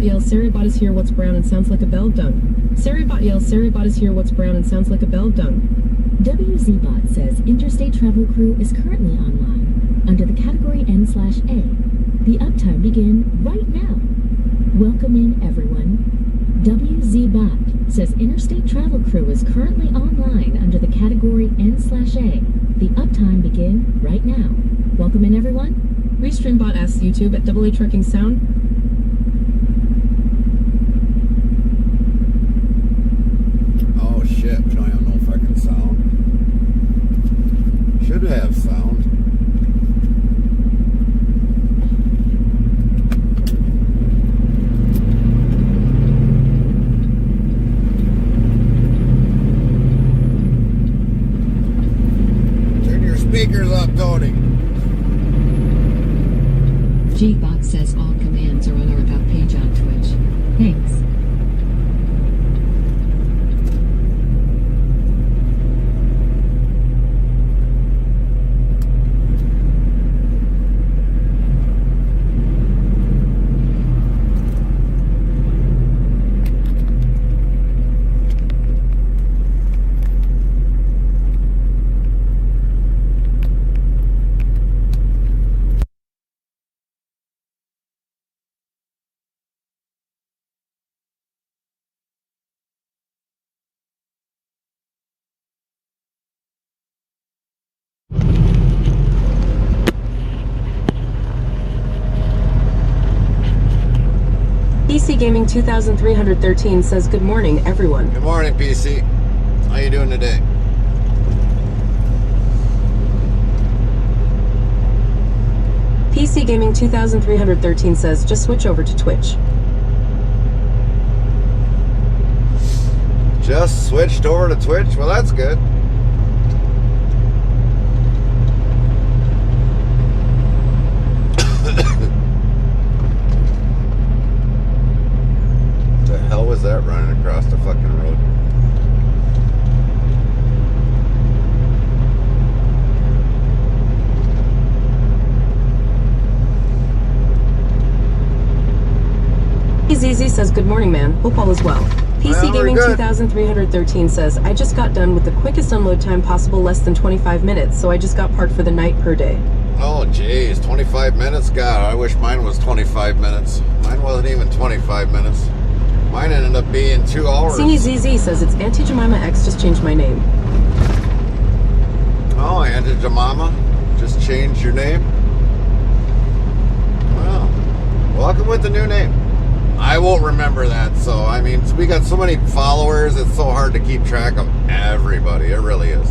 Saribot yells, Saribot is here, what's brown and sounds like a bell dung. Saribot yells, Saribot is here, what's brown and sounds like a bell dung. WZBot says Interstate Travel Crew is currently online under the category N/A. The uptime begin right now. Welcome in, everyone. WZBot says Interstate Travel Crew is currently online under the category N/A. The uptime begin right now. Welcome in, everyone. Restreambot asks YouTube at AA Trucking Sound. Oh shit, I don't know if I can sound. Should have sound. Turn your speakers up, Tony. Gbot says all commands are on our about page on Twitch. Thanks. PC Gaming 2313 says good morning, everyone. Good morning, PC. How you doing today? PC Gaming 2313 says just switch over to Twitch. Just switched over to Twitch? Well, that's good. The hell was that running across the fucking road? ZZ says good morning, man. Hope all is well. PC Well, Gaming we're good. 2313 says I just got done with the quickest unload time possible, less than 25 minutes, so I just got parked for the night per day. Oh, jeez, 25 minutes? God, I wish mine was 25 minutes. Mine wasn't even 25 minutes. Mine ended up being 2 hours. Sini ZZ says it's Auntie Jemima X just changed my name. Oh, Auntie Jemima, just changed your name? Well, welcome with the new name. I won't remember that, so, I mean, we got so many followers, it's so hard to keep track of everybody. It really is.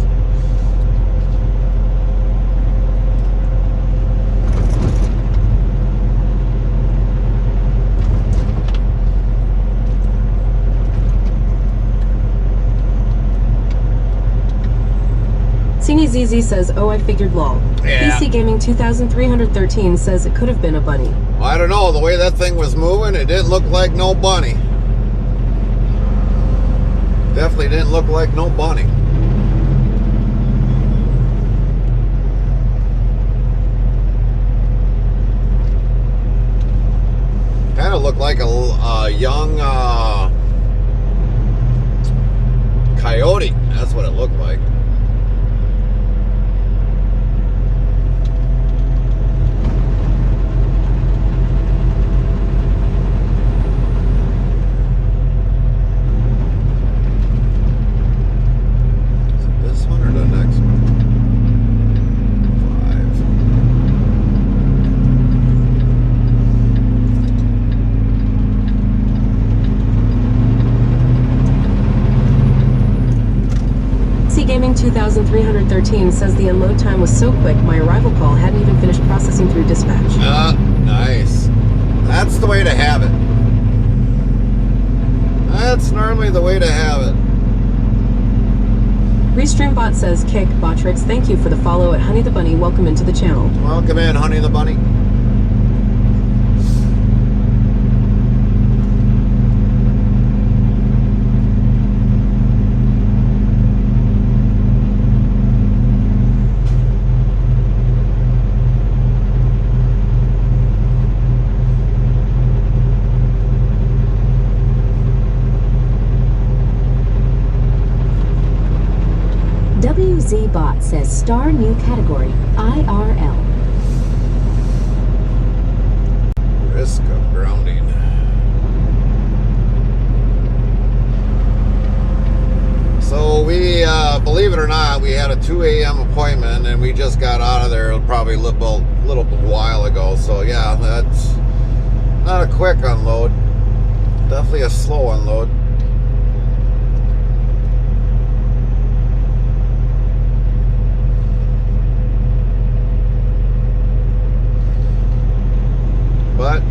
Sini ZZ says, oh, I figured lol. Yeah. PC Gaming 2313 says it could have been a bunny. Well, I don't know, the way that thing was moving, it didn't look like no bunny. Definitely didn't look like no bunny. Kind of looked like a young coyote. That's what it looked like. This one or the next one? 5. PC Gaming 2313 says the unload time was so quick, my arrival call hadn't even finished processing through dispatch. Nice. That's the way to have it. That's normally the way to have it. Restreambot says, Kick, Botrix, thank you for the follow at Honey the Bunny. Welcome into the channel. Welcome in, Honey the Bunny. Z-Bot says star new category, IRL. Risk of grounding. So we, believe it or not, we had a 2 a.m. appointment and we just got out of there probably a little while ago. So yeah, that's not a quick unload. Definitely a slow unload. But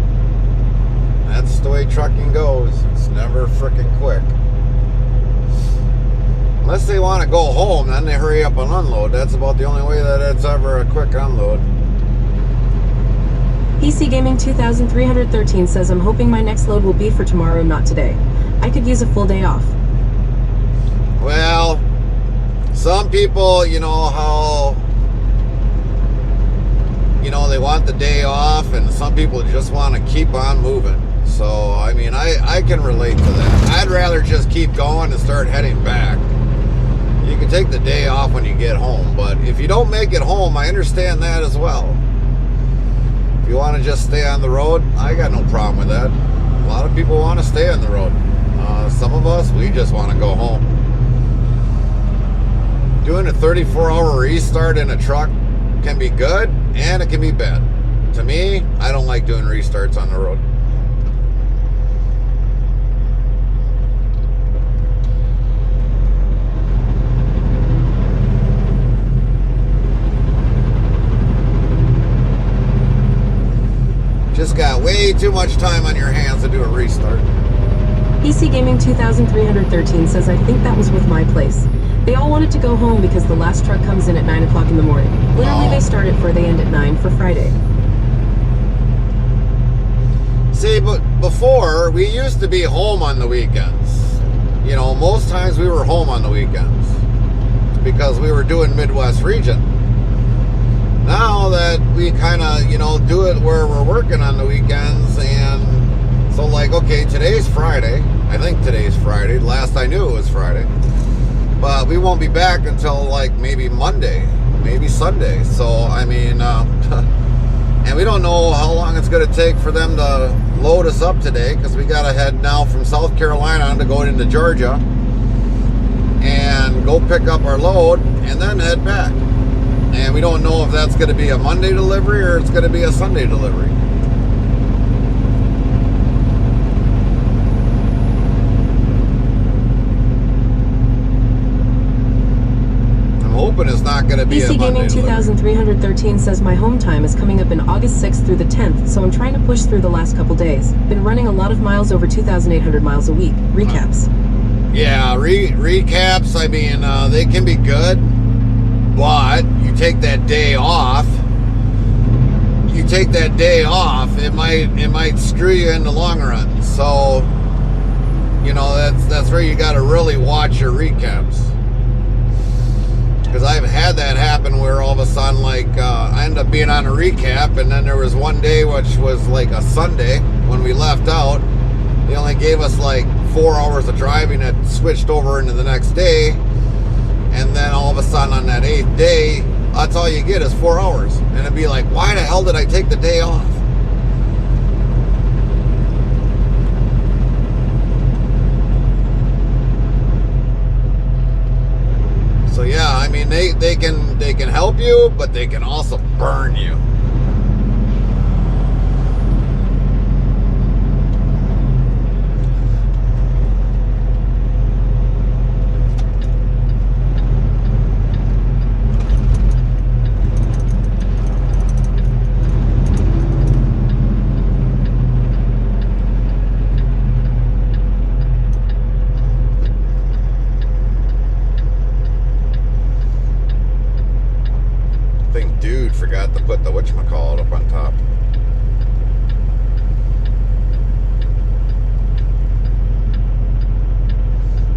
that's the way trucking goes. It's never frickin' quick. Unless they want to go home, then they hurry up and unload. That's about the only way that it's ever a quick unload. PC Gaming 2313 says, I'm hoping my next load will be for tomorrow, not today. I could use a full day off. Well, some people, you know how, you know, they want the day off, and some people just want to keep on moving. So, I mean, I can relate to that. I'd rather just keep going and start heading back. You can take the day off when you get home, but if you don't make it home, I understand that as well. If you want to just stay on the road, I got no problem with that. A lot of people want to stay on the road. Some of us, we just want to go home. Doing a 34-hour restart in a truck can be good and it can be bad. To me, I don't like doing restarts on the road. Just got way too much time on your hands to do a restart. PC Gaming 2313 says, I think that was with my place. They all wanted to go home because the last truck comes in at 9 o'clock in the morning. Literally, They start at 4, they end at 9 for Friday. See, but before, we used to be home on the weekends. You know, most times we were home on the weekends because we were doing Midwest region. Now that we kind of, you know, do it where we're working on the weekends, and so like, okay, today's Friday. I think today's Friday. Last I knew it was Friday. But we won't be back until like maybe Monday, maybe Sunday. So, I mean, and we don't know how long it's going to take for them to load us up today, because we got to head now from South Carolina to go into Georgia and go pick up our load and then head back. And we don't know if that's going to be a Monday delivery or it's going to be a Sunday delivery. I'm hoping it's not going to be PC a Monday Gaming 2313 says, my home time is coming up in August 6th through the 10th, so I'm trying to push through the last couple days. Been running a lot of miles, over 2,800 miles a week. Recaps. Yeah, recaps, I mean, they can be good. But you take that day off. It might screw you in the long run. So, you know, that's where you got to really watch your recaps. Because I've had that happen where all of a sudden, like, I ended up being on a recap, and then there was one day which was like a Sunday when we left out. They only gave us like 4 hours of driving that switched over into the next day. And then all of a sudden on that 8th day, that's all you get is 4 hours. And it'd be like, why the hell did I take the day off? So yeah, I mean, they can help you, but they can also burn you. Forgot to put the whatchamacallit up on top.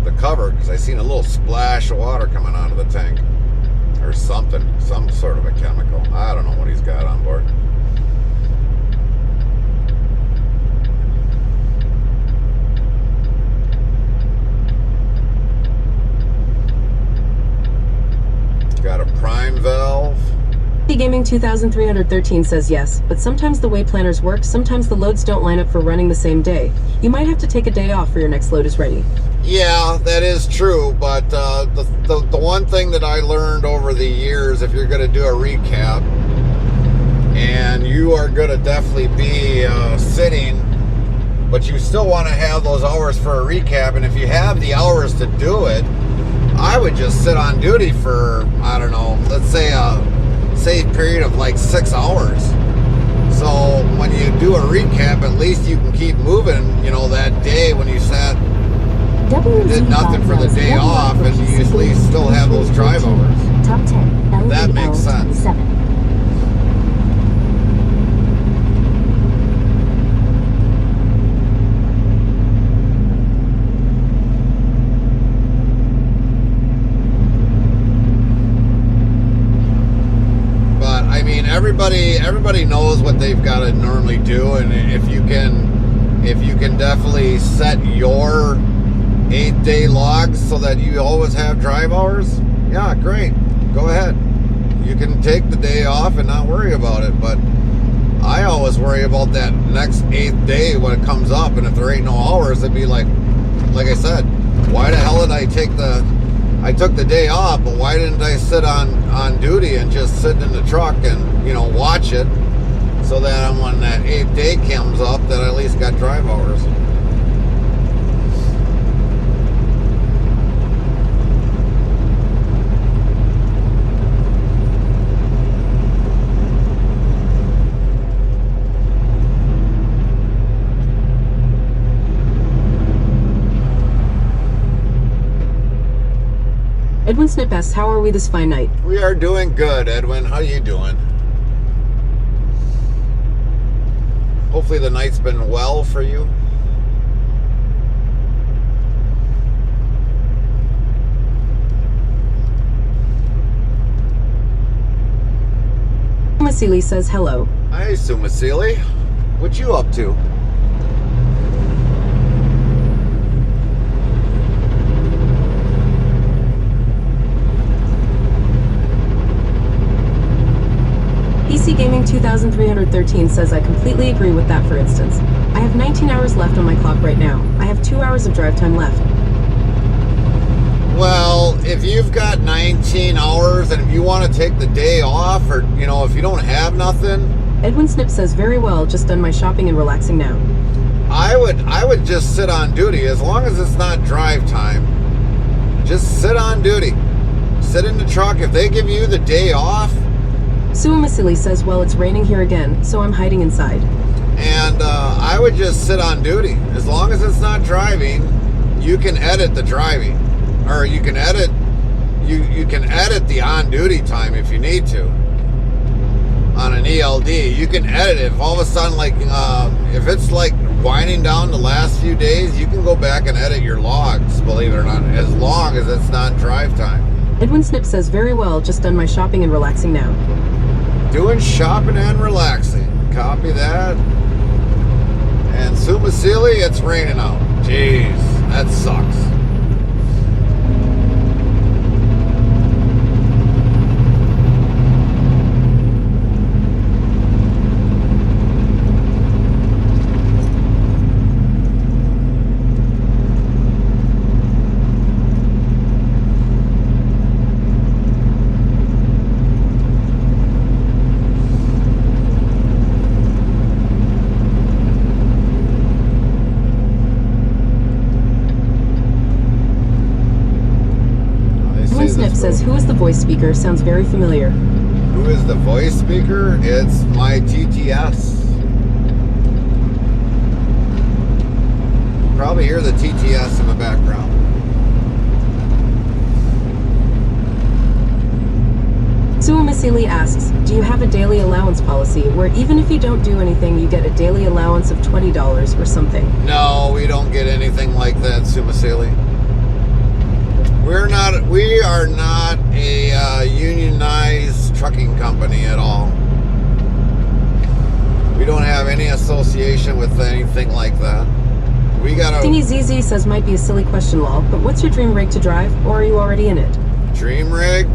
The cover, because I seen a little splash of water coming out of the tank. Or something, some sort of a chemical. I don't know what he's got on board. Gaming 2313 says yes, but sometimes the way planners work, sometimes the loads don't line up for running the same day. You might have to take a day off for your next load is ready. Yeah, that is true, but the one thing that I learned over the years, if you're going to do a recap, and you are going to definitely be sitting, but you still want to have those hours for a recap, and if you have the hours to do it, I would just sit on duty for, I don't know, let's say a safe period of like 6 hours. So when you do a recap, at least you can keep moving, you know, that day when you sat, did nothing for the day off, and you usually still have those drive hours. Top 10. That makes sense. 7. But I mean, everybody knows what they've got to normally do, and if you can definitely set your 8-day logs so that you always have drive hours, yeah, great, go ahead. You can take the day off and not worry about it, but I always worry about that next 8th day when it comes up, and if there ain't no hours, it'd be like I said, why the hell did I took the day off, but why didn't I sit on duty and just sit in the truck and, you know, watch it, so that when that 8th day comes up, that I at least got drive hours. Edwin Snip asks, how are we this fine night? We are doing good, Edwin. How you doing? Hopefully the night's been well for you. Sumasili says hello. Hi, Sumasili. What you up to? PC Gaming 2313 says I completely agree with that, for instance. I have 19 hours left on my clock right now. I have 2 hours of drive time left. Well, if you've got 19 hours and if you want to take the day off, or, you know, if you don't have nothing, Edwin Snip says very well, just done my shopping and relaxing now. I would just sit on duty as long as it's not drive time. Just sit on duty. Sit in the truck. If they give you the day off, Sumasili says, well, it's raining here again, so I'm hiding inside. and I would just sit on duty. As long as it's not driving, you can edit the driving, or you can edit the on-duty time if you need to. On an ELD, you can edit it. If all of a sudden, like, if it's like winding down the last few days, you can go back and edit your logs, believe it or not, as long as it's not drive time. Edwin Snip says very well, just done my shopping and relaxing now. Doing shopping and relaxing. Copy that. And Sumasili, it's raining out. Jeez, that sucks. Says, who is the voice speaker? Sounds very familiar. Who is the voice speaker? It's my TTS. Probably hear the TTS in the background. Suamisili asks, do you have a daily allowance policy where even if you don't do anything, you get a daily allowance of $20 or something? No, we don't get anything like that, Sumasili. We are not a unionized trucking company at all. We don't have any association with anything like that. We got a Dingy ZZ says might be a silly question, lol, but what's your dream rig to drive, or are you already in it? dream rig.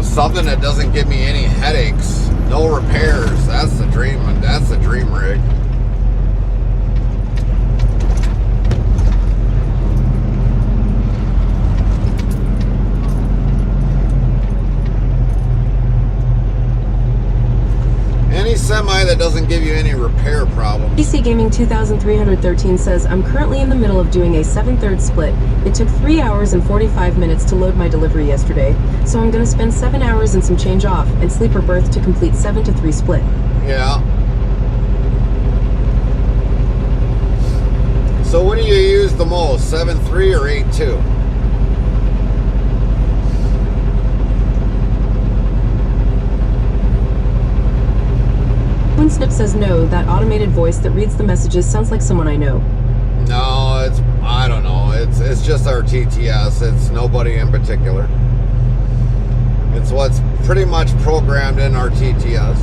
Something that doesn't give me any headaches. No repairs. That's the dream. That's the dream rig. Any semi that doesn't give you any repair problems. PC Gaming 2313 says, I'm currently in the middle of doing a 7/3 split. It took 3 hours and 45 minutes to load my delivery yesterday, so I'm going to spend 7 hours and some change off and sleeper berth to complete 7-3 split. Yeah. So what do you use the most, 7.3 or 8.2? Snip says no, that automated voice that reads the messages sounds like someone I know. No, I don't know. It's just our TTS. It's nobody in particular. It's what's pretty much programmed in our TTS.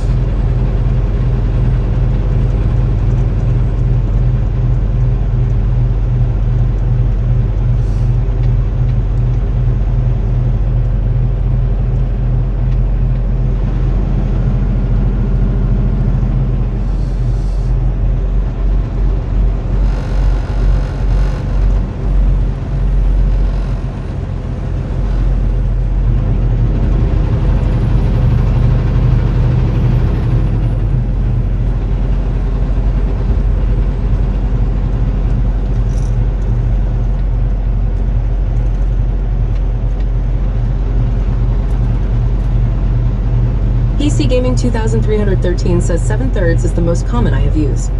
PC Gaming 2313 says 7/3 is the most common I have used.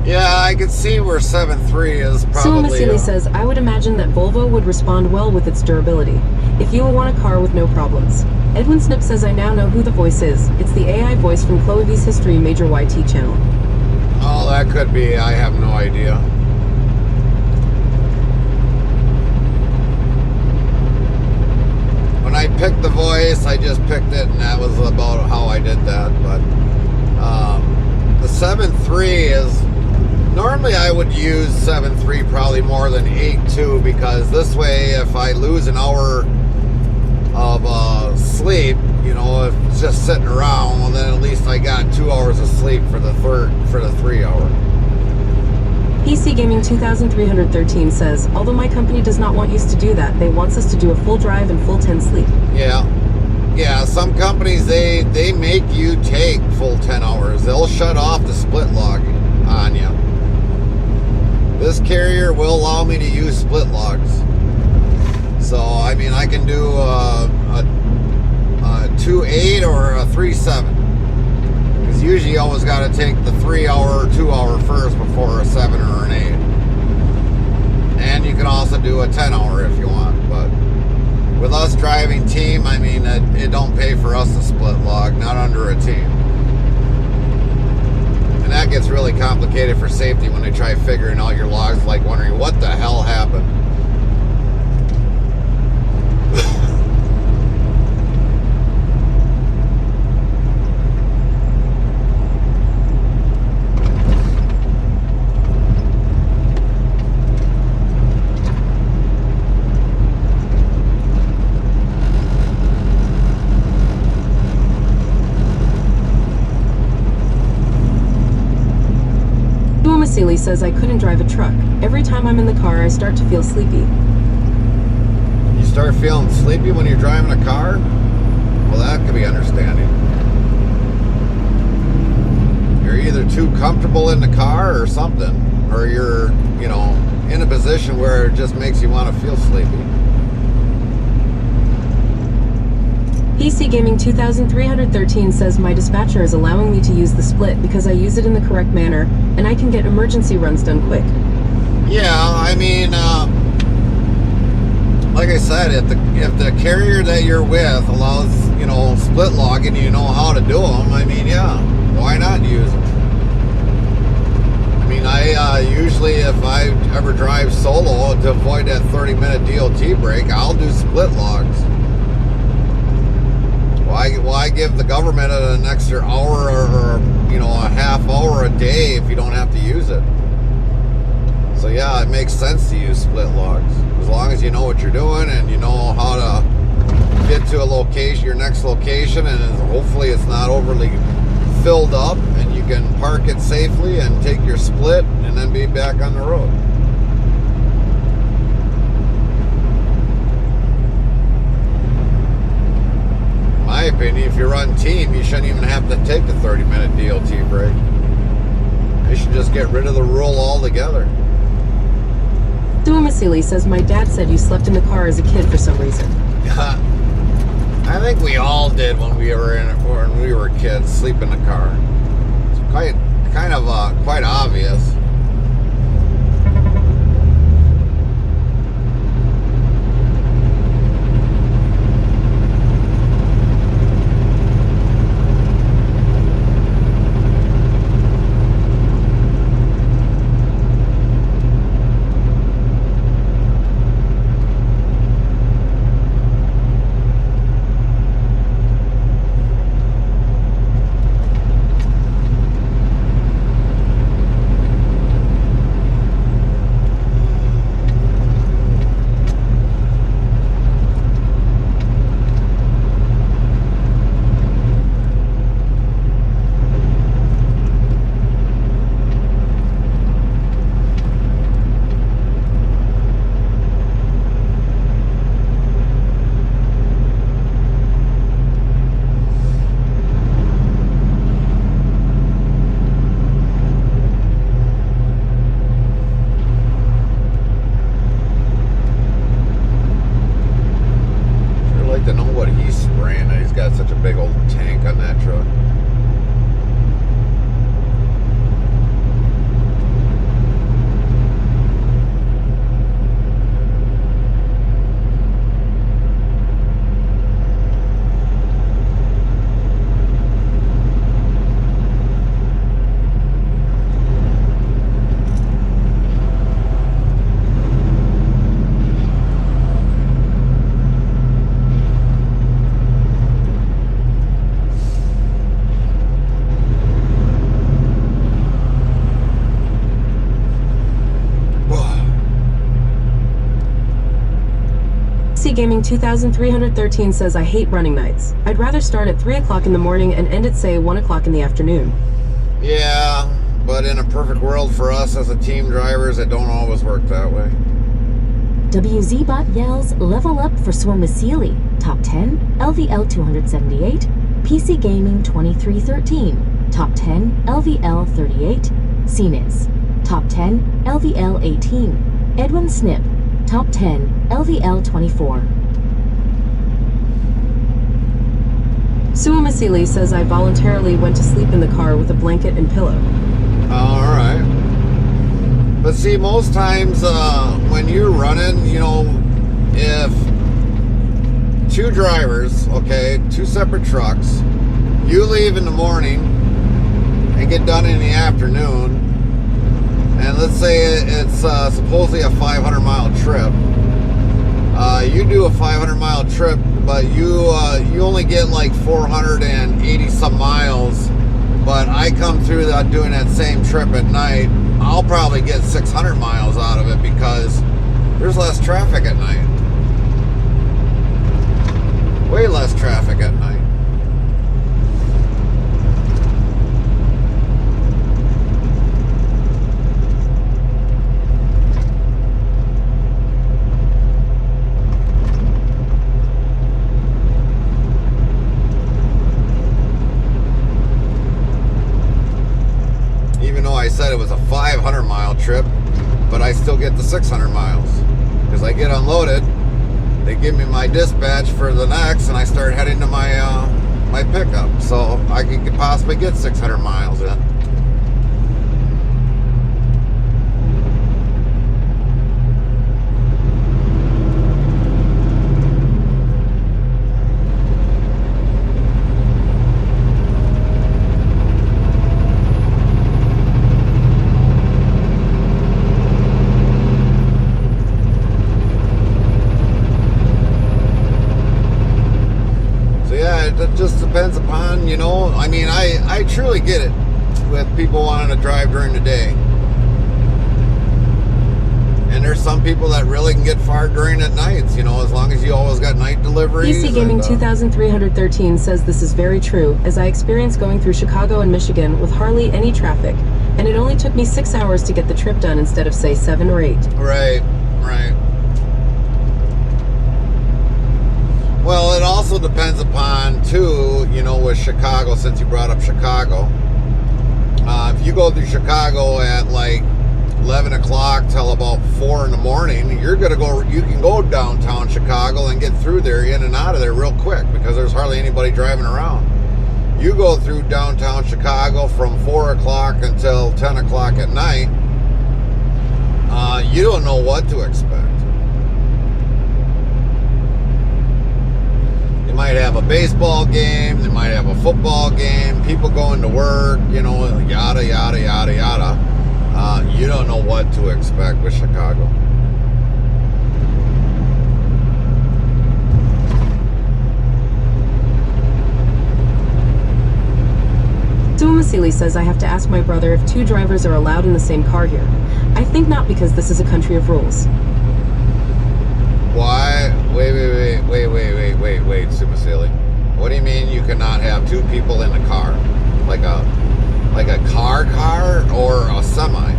Yeah, I could see where 7.3 is probably. Suamisili says, I would imagine that Volvo would respond well with its durability. If you will want a car with no problems. Edwin Snip says, I now know who the voice is. It's the AI voice from Chloe V's History Major YT channel. Oh, that could be. I have no idea. When I picked the voice, I just picked it, and that was about how I did that. But the 7.3 is... Normally I would use 7.3 probably more than 8.2, because this way, if I lose an hour of sleep, you know, if it's just sitting around, well, then at least I got 2 hours of sleep for the 3 hour. PC Gaming 2313 says, although my company does not want us to do that, they want us to do a full drive and full 10 sleep. Yeah. Yeah, some companies, they make you take full 10 hours. They'll shut off the split log on you. This carrier will allow me to use split logs. So, I mean, I can do a 2.8 or a 3.7. Because usually you always got to take the 3 hour or 2 hour first before a 7 or an 8. And you can also do a 10 hour if you want. But with us driving team, I mean, it don't pay for us to split log, not under a team. And that gets really complicated for safety when they try figuring out your logs, like wondering what the hell happened. Suamisili says I couldn't drive a truck. Every time I'm in the car, I start to feel sleepy. You start feeling sleepy when you're driving a car? Well, that could be understanding. You're either too comfortable in the car or something, or you're, you know, in a position where it just makes you want to feel sleepy. PC Gaming 2313 says my dispatcher is allowing me to use the split because I use it in the correct manner, and I can get emergency runs done quick. Yeah, I mean, like I said, if the carrier that you're with allows, you know, split logging, you know how to do them, I mean, yeah, why not use them? I mean, I usually, if I ever drive solo to avoid that 30-minute DOT break, I'll do split logs. Why give the government an extra hour or, you know, a half hour a day if you don't have to use it? So yeah, it makes sense to use split logs as long as you know what you're doing and you know how to get to a location, your next location, and hopefully it's not overly filled up, and you can park it safely and take your split and then be back on the road. In my opinion, if you run team, you shouldn't even have to take a 30-minute DOT break. You should just get rid of the rule altogether. Duamasili says, my dad said you slept in the car as a kid for some reason. I think we all did when we were kids, sleep in the car. It's quite obvious. Gaming 2313 says, I hate running nights. I'd rather start at 3 o'clock in the morning and end at, say, 1 o'clock in the afternoon. Yeah, but in a perfect world for us as a team drivers, it don't always work that way. WZBot yells, level up for Swarmasili. Top 10, LVL 278. PC Gaming 2313. Top 10, LVL 38. CNIS. Top 10, LVL 18. Edwin Snip. Top 10, LVL 24. Suamasili says, I voluntarily went to sleep in the car with a blanket and pillow. Alright. But see, most times when you're running, you know, if two drivers, okay, two separate trucks, you leave in the morning and get done in the afternoon, and let's say it's supposedly a 500-mile trip. You do a 500-mile trip, but you only get like 480 some miles. But I come through doing that same trip at night, I'll probably get 600 miles out of it because there's less traffic at night. Way less traffic at night. I said it was a 500-mile trip, but I still get the 600 miles because I get unloaded, they give me my dispatch for the next, and I start heading to my my pickup, so I could possibly get 600 miles in. It just depends upon, you know, I mean, I truly get it with people wanting to drive during the day. And there's some people that really can get far during at nights, you know, as long as you always got night deliveries. PC Gaming 2313 says this is very true, as I experienced going through Chicago and Michigan with hardly any traffic, and it only took me 6 hours to get the trip done instead of, say, 7 or 8. Right. Well, it also depends upon, too, you know, with Chicago, since you brought up Chicago. If you go through Chicago at like 11 o'clock till about 4 in the morning, you can go downtown Chicago and get through there, in and out of there real quick, because there's hardly anybody driving around. You go through downtown Chicago from 4 o'clock until 10 o'clock at night, you don't know what to expect. They might have a baseball game, they might have a football game, people going to work, you know, yada, yada, yada, yada. You don't know what to expect with Chicago. Suamasili says I have to ask my brother if 2 drivers are allowed in the same car here. I think not, because this is a country of rules. Why? Wait, Suamasili. What do you mean you cannot have 2 people in the car? Like a car or a semi?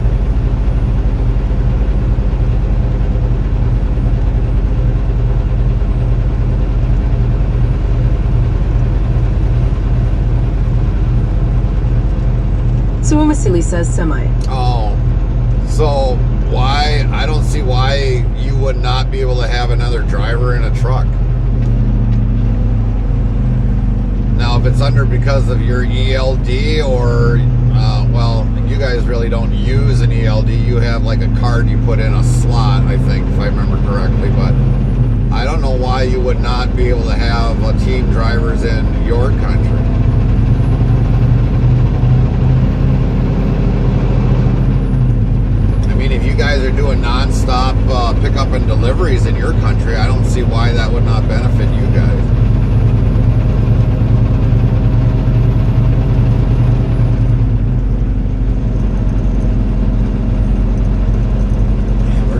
Suamasili says semi. Oh, so why? I don't see why you would not be able to have another driver in a truck. Now, if it's under because of your ELD or, well, you guys really don't use an ELD. You have like a card you put in a slot, I think, if I remember correctly. But I don't know why you would not be able to have team drivers in your country. I mean, if you guys are doing non-stop pickup and deliveries in your country, I don't see why that would not benefit you guys.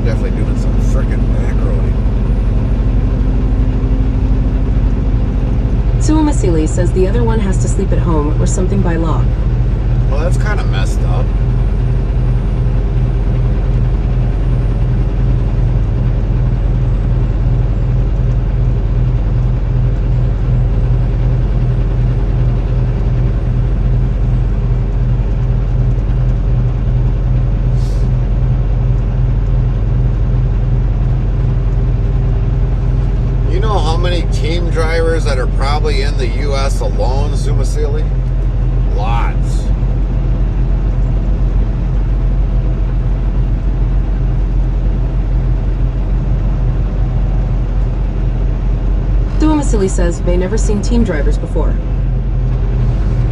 Definitely doing some frickin' back roading. Suamasili says the other one has to sleep at home or something by law. Well, that's kind of messed up. Team drivers that are probably in the U.S. alone, Suamasili? Lots. Suamasili says they never seen team drivers before.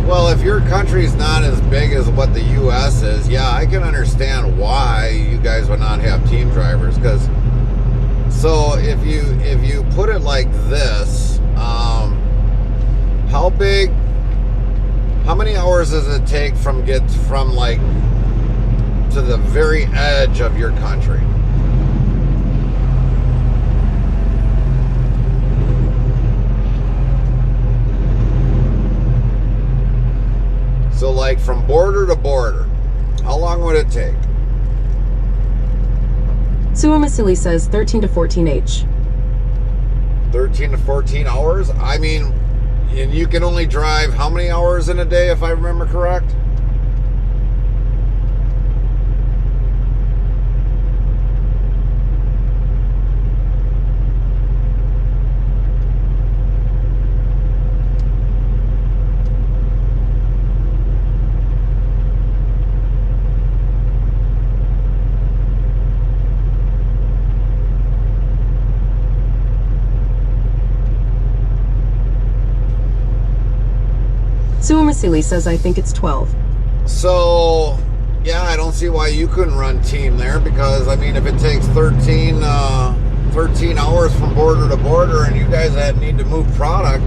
Well, if your country's not as big as what the U.S. is, yeah, I can understand why you guys would not have team drivers, because so if you put it like this, how many hours does it take from like to the very edge of your country? So like from border to border, how long would it take? Suamasili says 13 to 14 H. 13 to 14 hours? I mean, and you can only drive how many hours in a day, if I remember correct? Suamasili says I think it's 12. So, yeah, I don't see why you couldn't run team there, because, I mean, if it takes 13 hours from border to border and you guys need to move product,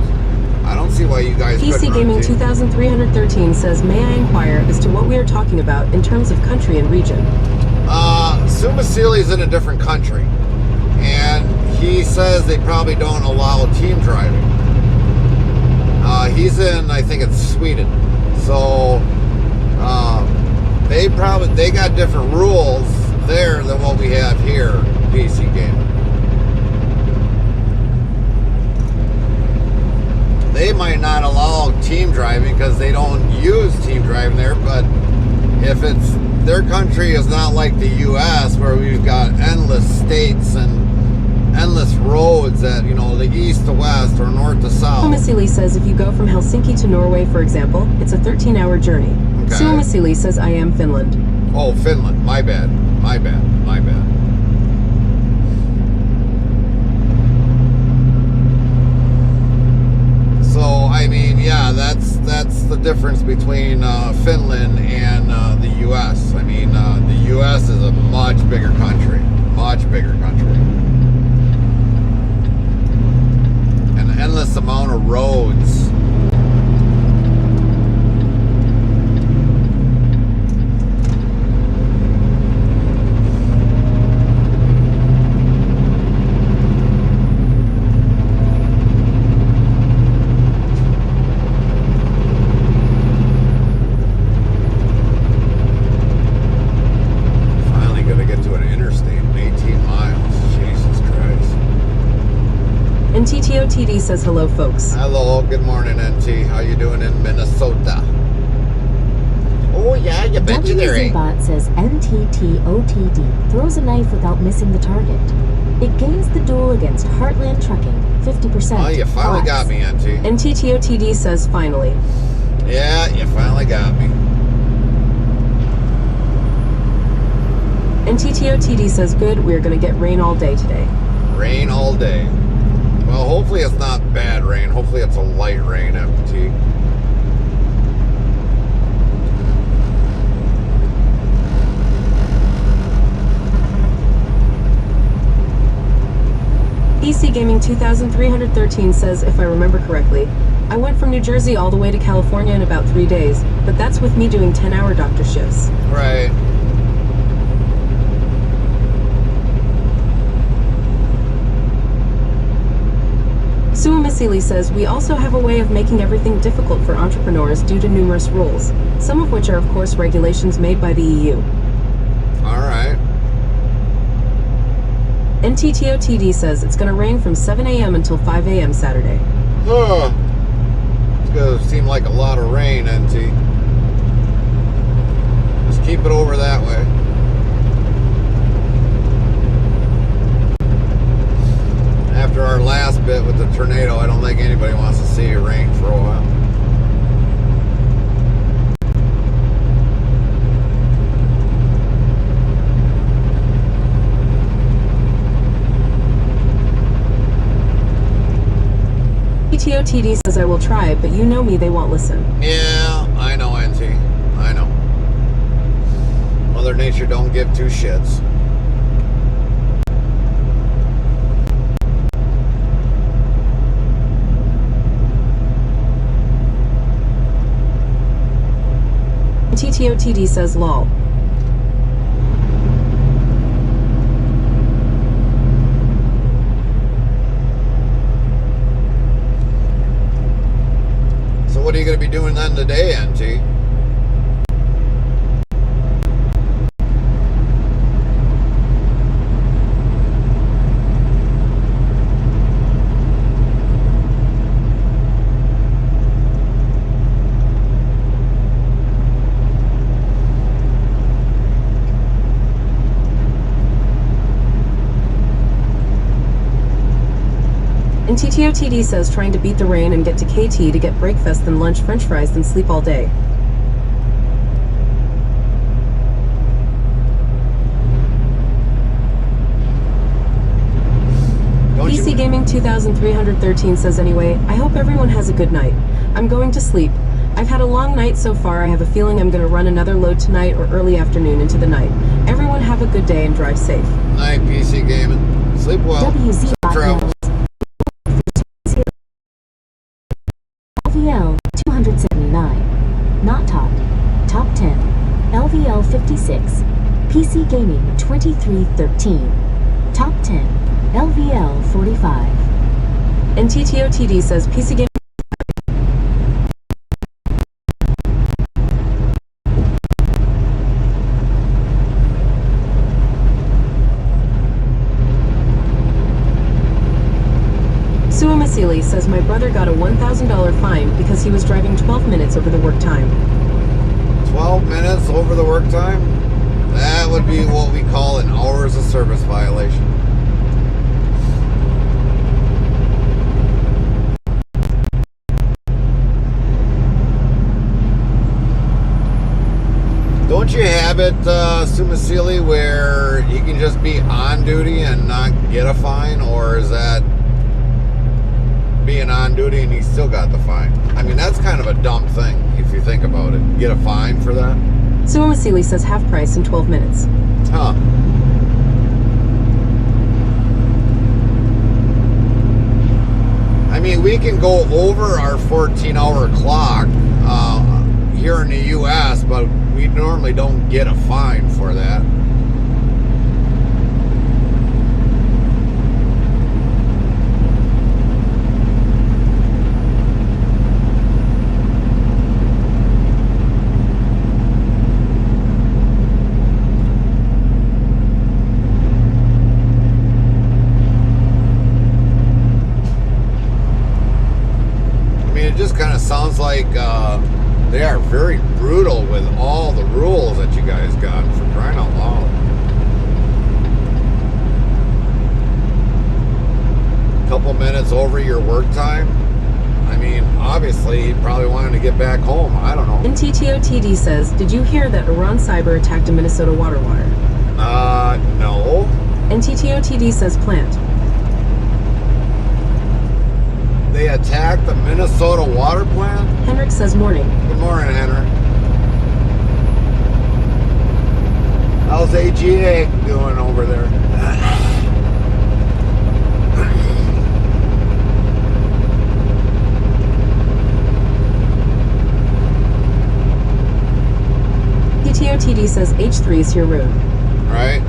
I don't see why you guys couldn't PC run Gaming team. 2313 says, may I inquire as to what we are talking about in terms of country and region? Sumasili's in a different country, and he says they probably don't allow team driving. He's in, I think it's Sweden, so they got different rules there than what we have here, PC Gaming. They might not allow team driving because they don't use team driving there, but if it's their country is not like the U.S. where we've got endless states and endless roads that, you know, the east to west or north to south. Suomisili says if you go from Helsinki to Norway, for example, it's a 13-hour journey. Okay. Suomisili says I am Finland. Oh, Finland. My bad. My bad. My bad. So, I mean, yeah, that's the difference between Finland and the U.S. I mean, the U.S. is a much bigger country. Much bigger country. An endless amount of roads. TTOTD says hello, folks. Hello, good morning, NT. How you doing in Minnesota? Oh yeah, you bet you there ain't. WZBot says NTTOTD throws a knife without missing the target. It gains the duel against Heartland Trucking, 50%. Oh, you finally got me, NT. And TTOTD says finally. Yeah, you finally got me. And TTOTD says good, we're gonna get rain all day today. Rain all day. Well, hopefully it's not bad rain. Hopefully it's a light rain, FT. PC Gaming 2313 says, if I remember correctly, I went from New Jersey all the way to California in about 3 days, but that's with me doing 10-hour doctor shifts. Right. Suomisili says, we also have a way of making everything difficult for entrepreneurs due to numerous rules, some of which are of course regulations made by the EU. Alright. NTTOTD says it's going to rain from 7 a.m. until 5 a.m. Saturday. Huh. It's going to seem like a lot of rain, NT. Just keep it over that way. After our last bit with the tornado, I don't think anybody wants to see it rain for a while. TTOTD says I will try, but you know me, they won't listen. Yeah, I know, NT. I know. Mother Nature don't give two shits. TTOTD says lol. So what are you going to be doing then today, NT? And TTOTD says trying to beat the rain and get to KT to get breakfast, then lunch, french fries, then sleep all day. PC Gaming 2313 says anyway, I hope everyone has a good night. I'm going to sleep. I've had a long night so far. I have a feeling I'm going to run another load tonight or early afternoon into the night. Everyone have a good day and drive safe. Night, PC Gaming. Sleep well. WZ Travel. LVL 279. Not topped. Top 10. LVL 56. PC Gaming 2313. Top 10. LVL 45. And TTOTD says PC Game. Suamasili says my brother got a $1,000 fine because he was driving 12 minutes over the work time. 12 minutes over the work time? That would be what we call an hours of service violation. Don't you have it, Sumasili, where you can just be on duty and not get a fine? Or is that being on duty and he still got the fine? I mean, that's kind of a dumb thing if you think about it. Get a fine for that? Suamasili says half price in 12 minutes. Huh. I mean, we can go over our 14-hour clock here in the U.S., but we normally don't get a fine for that. It just kind of sounds like they are very brutal with all the rules that you guys got, for crying out loud. A couple minutes over your work time. I mean, obviously he probably wanted to get back home. I don't know. And TTOTD says, did you hear that Iran Cyber attacked a Minnesota water wire? No. And TTOTD says plant. They attacked the Minnesota water plant? Henrik says morning. Good morning, Henrik. How's AGA doing over there? TTOTD says H3 is here road. Right.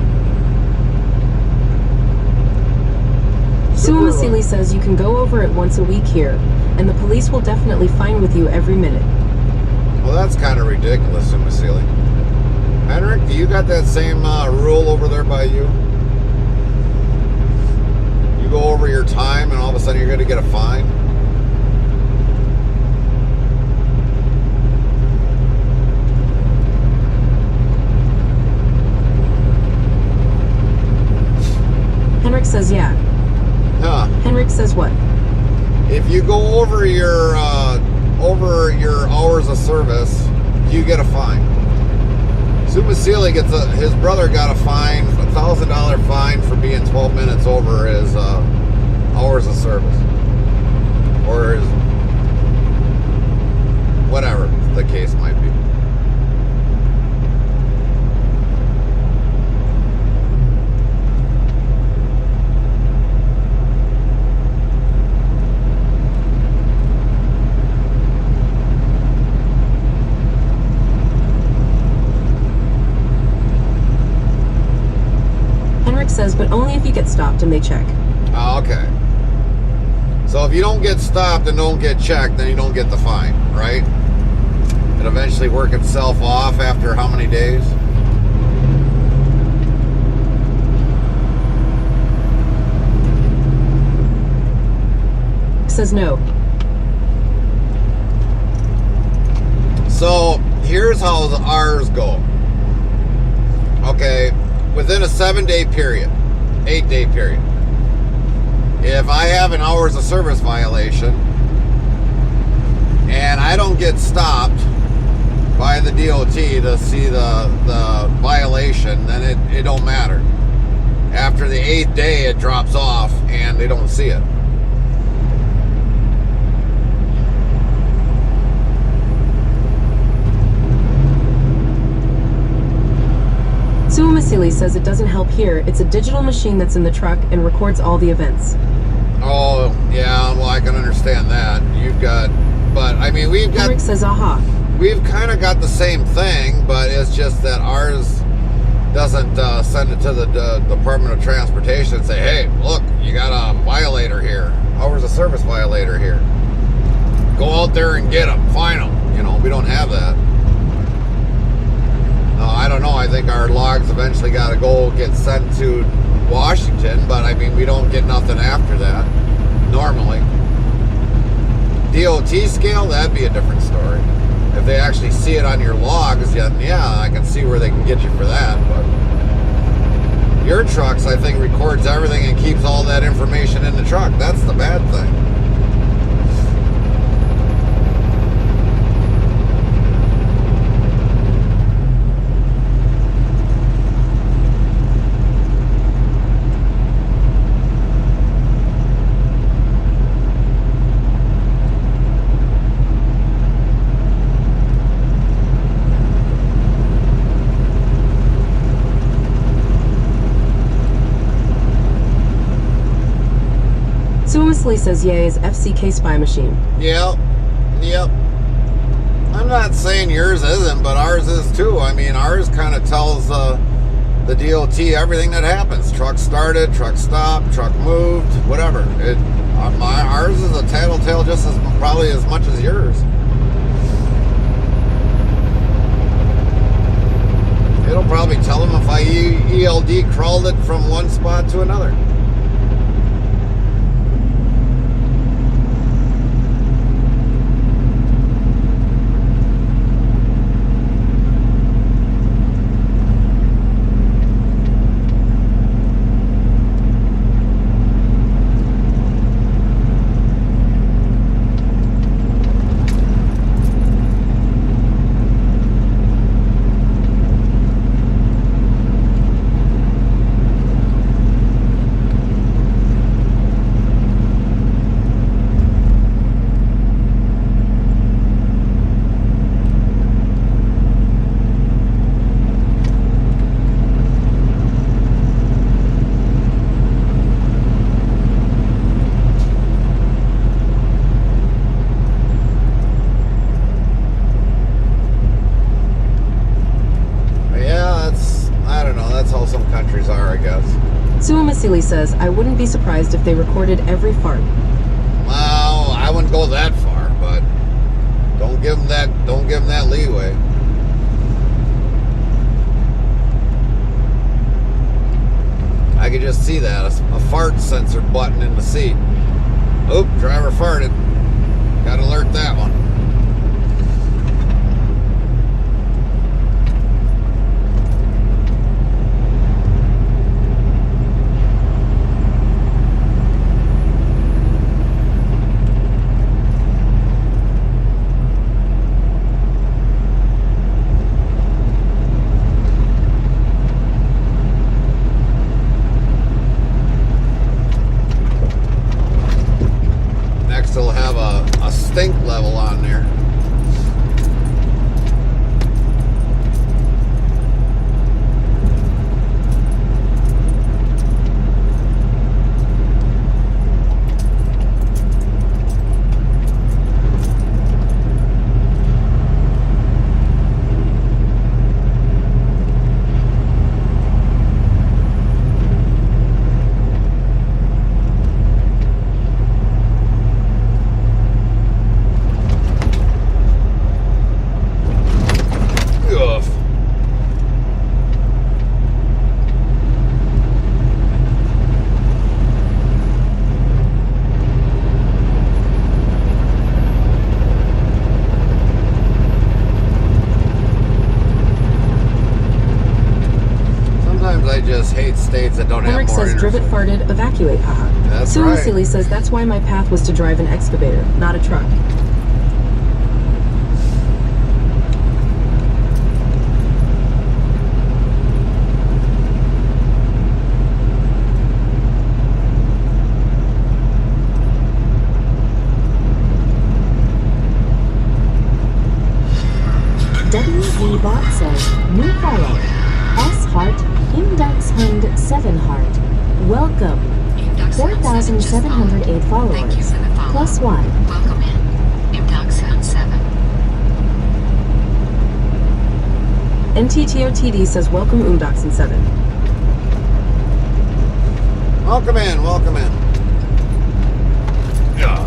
Suamasili says you can go over it once a week here, and the police will definitely fine with you every minute. Well, that's kind of ridiculous, Suamasili. Henrik, do you got that same rule over there by you? You go over your time and all of a sudden you're going to get a fine? Henrik says yeah. Huh. Henrik says what? If you go over your hours of service, you get a fine. Sumasili gets his brother got a fine, $1,000 fine for being 12 minutes over his hours of service, or his whatever the case might be. Says, but only if you get stopped and they check. Oh, okay. So if you don't get stopped and don't get checked, then you don't get the fine, right? It eventually work itself off after how many days? Says no. So here's how ours go. Okay. Within a 7-day period, 8-day period, if I have an hours of service violation and I don't get stopped by the DOT to see the violation, then it don't matter. After the 8th day, it drops off and they don't see it. Suamasili says it doesn't help here. It's a digital machine that's in the truck and records all the events. Oh, yeah, well, I can understand that. You've got, but I mean, we've got... Henrik says aha. We've kind of got the same thing, but it's just that ours doesn't send it to the Department of Transportation and say, hey, look, you got a violator here. Hours of service violator here. Go out there and get them. Fine them. You know, we don't have that. No, I don't know. I think our logs eventually got to go get sent to Washington, but I mean, we don't get nothing after that normally. DOT scale, that'd be a different story. If they actually see it on your logs, then yeah, I can see where they can get you for that. But your trucks, I think, records everything and keeps all that information in the truck. That's the bad thing. Suamisly says Ye's FCK spy machine. Yep. I'm not saying yours isn't, but ours is too. I mean, ours kind of tells the DOT everything that happens. Truck started, truck stopped, truck moved, whatever. Ours is a tattletale just as probably as much as yours. It'll probably tell them if I ELD crawled it from one spot to another. Suamisili says, I wouldn't be surprised if they recorded every fart. Well, I wouldn't go that far, but don't give them that leeway. I could just see that, a fart sensor button in the seat. Oop, driver farted. Gotta alert that one. They'll have a stink level on there. I just hate states that don't Henrik have more says, Drivet farted, evacuate, haha. That's Suamisili right. says, that's why my path was to drive an excavator, not a truck. WZ Bot says, new follow. S Heart, Index Hund 7 Heart. Welcome. 4,708 followers. Plus 1. Welcome in. Index Hund 7. NTTOTD says, welcome Umdoxen 7. Welcome in, welcome in. Yeah.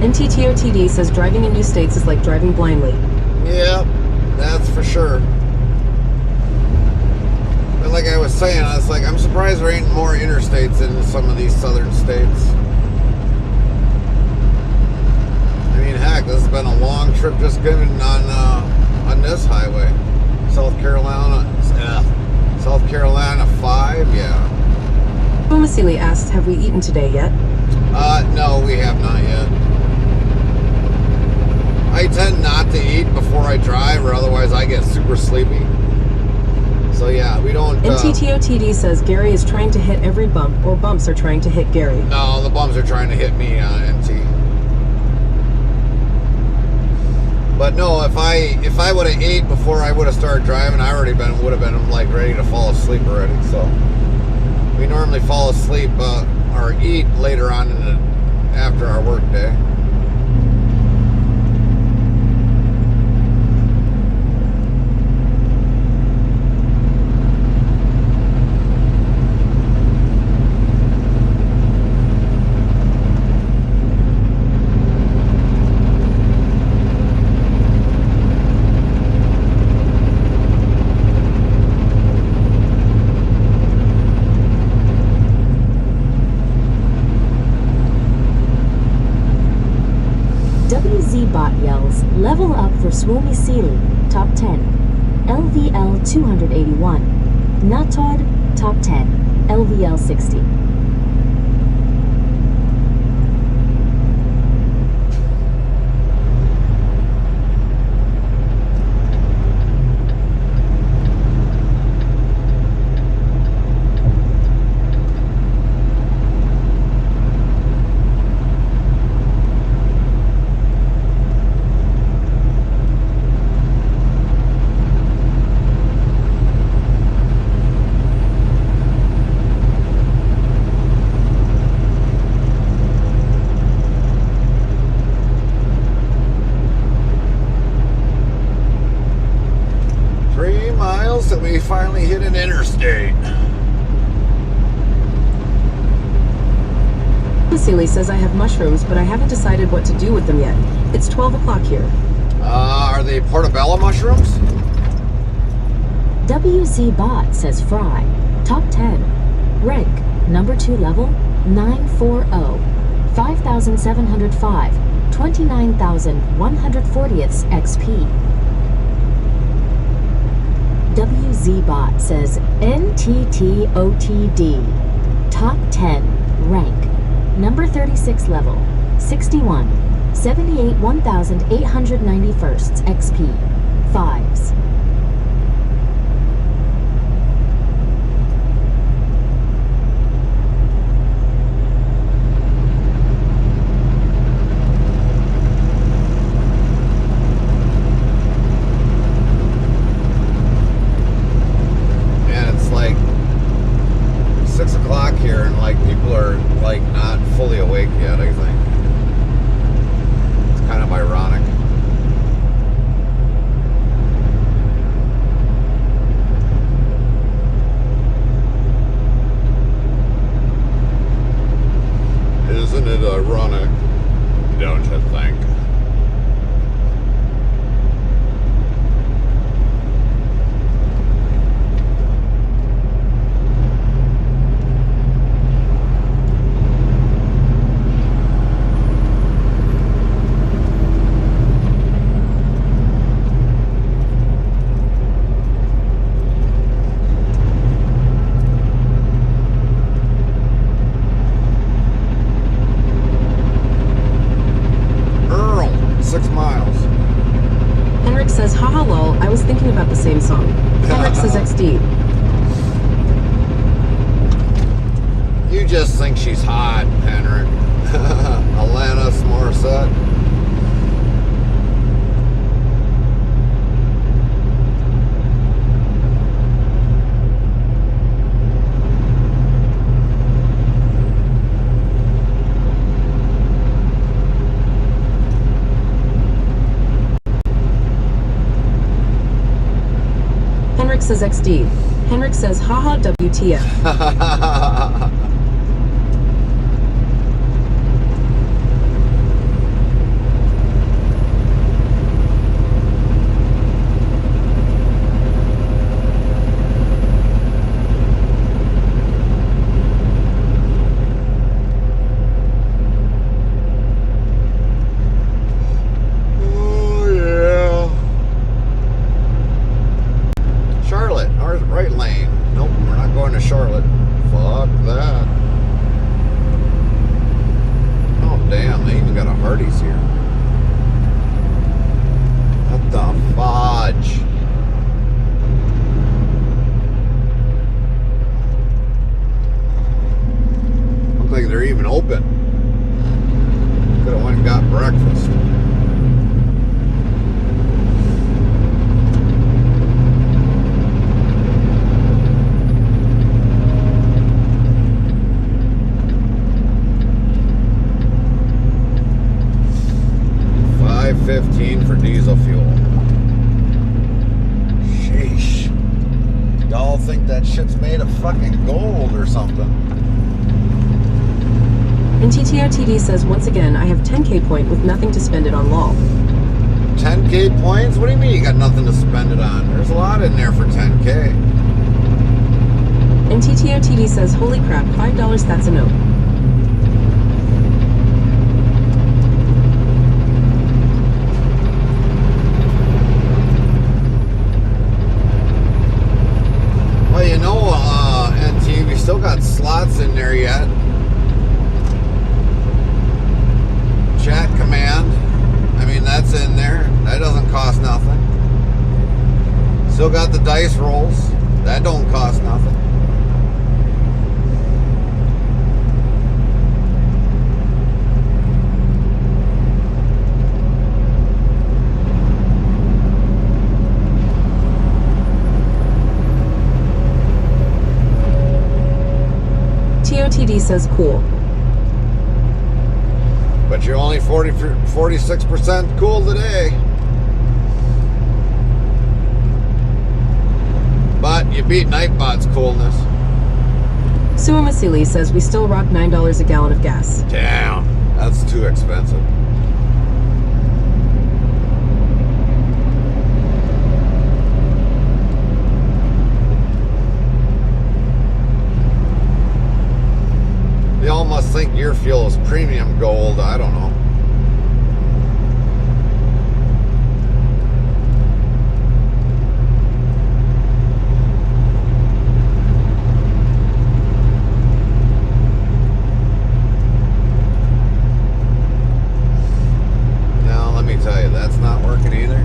NTTOTD says, driving in new states is like driving blindly. Yeah, that's for sure. But like I was saying, I was like, I'm surprised there ain't more interstates in some of these southern states. I mean, heck, this has been a long trip just getting on this highway. South Carolina 5, yeah. Fumasili asks, have we eaten today yet? No, we have not yet. I tend not to eat before I drive, or otherwise I get super sleepy. So yeah, we don't... NTTOTD says Gary is trying to hit every bump, or bumps are trying to hit Gary. No, the bumps are trying to hit me, NT. But no, if I would have ate before I would have started driving, I would have been like ready to fall asleep already. So we normally fall asleep or eat later on after our work day. WZBot yells, level up for Swoomy Sealy, top 10. LVL 281. Natod, top 10. LVL 60. That we finally hit an interstate. Fumasili says, I have mushrooms, but I haven't decided what to do with them yet. It's 12 o'clock here. Are they portobello mushrooms? WZBot says fry, top 10. Rank, number 2 level, 940. 5,705. 29,140ths XP. WZBot says NTTOTD, top 10, rank, number 36 level, 61, 78 1,891st XP, 5s. Here and like people are like not fully awake yet. I think it's kind of ironic. Isn't it ironic? Don't you think? Says, haha lol, I was thinking about the same song. Henrik says XD. You just think she's hot, Henrik. Alanis Morissette. says XD. Henrik says, haha, WTF. $5.15 for diesel fuel. Sheesh. Y'all think that shit's made of fucking gold or something. And TTOTD says, once again, I have 10k point with nothing to spend it on lol. 10k points? What do you mean you got nothing to spend it on? There's a lot in there for 10k. And TTOTD says, holy crap, $5, that's a note. Well, you know, NT, we still got slots in there yet. Chat command. I mean, that's in there. That doesn't cost nothing. Still got the dice rolls. That don't cost nothing. TOTD says, cool. But you're only 46% cool today. But you beat Nightbot's coolness. Suamasili says, we still rock $9 a gallon of gas. Damn, that's too expensive. Y'all must think your fuel is premium gold. I don't know. Now, let me tell you, that's not working either.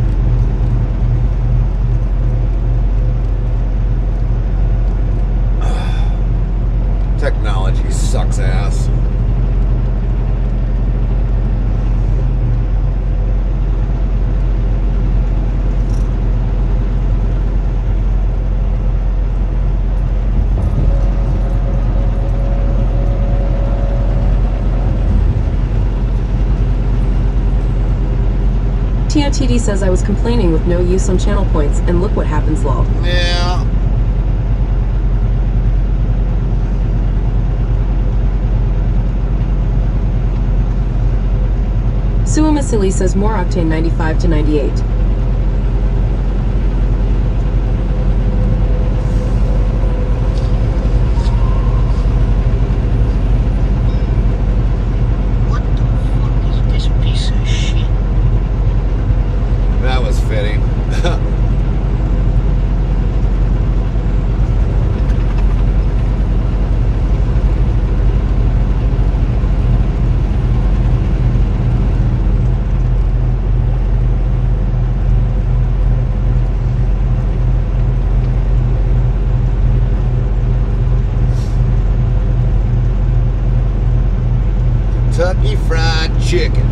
Technology sucks ass. TOTD says, I was complaining with no use on channel points, and look what happens, lol. Yeah. Suamasili says, more octane 95 to 98. What the fuck is this piece of shit? That was fitting. Kentucky Fried Chicken,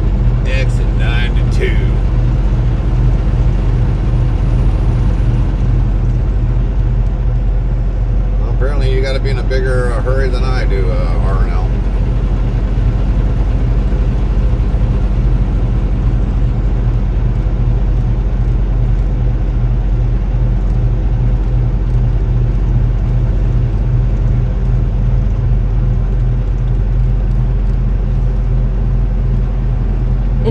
exit 92. Well, apparently you got to be in a bigger hurry than I do, RNL.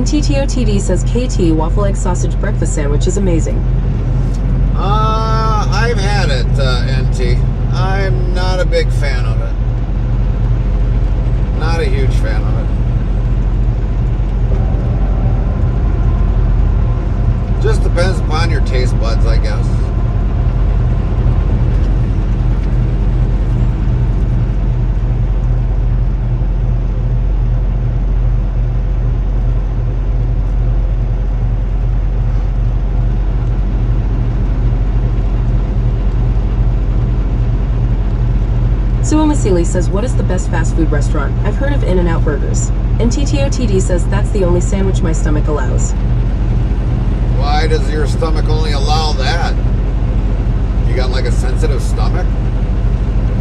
And TTOTD says KT waffle egg sausage breakfast sandwich is amazing. I've had it, NT. I'm not a big fan of it. Not a huge fan of it. Just depends upon your taste buds, I guess. Suamasili says, what is the best fast food restaurant? I've heard of In-N-Out Burgers. And TTOTD says, that's the only sandwich my stomach allows. Why does your stomach only allow that? You got like a sensitive stomach?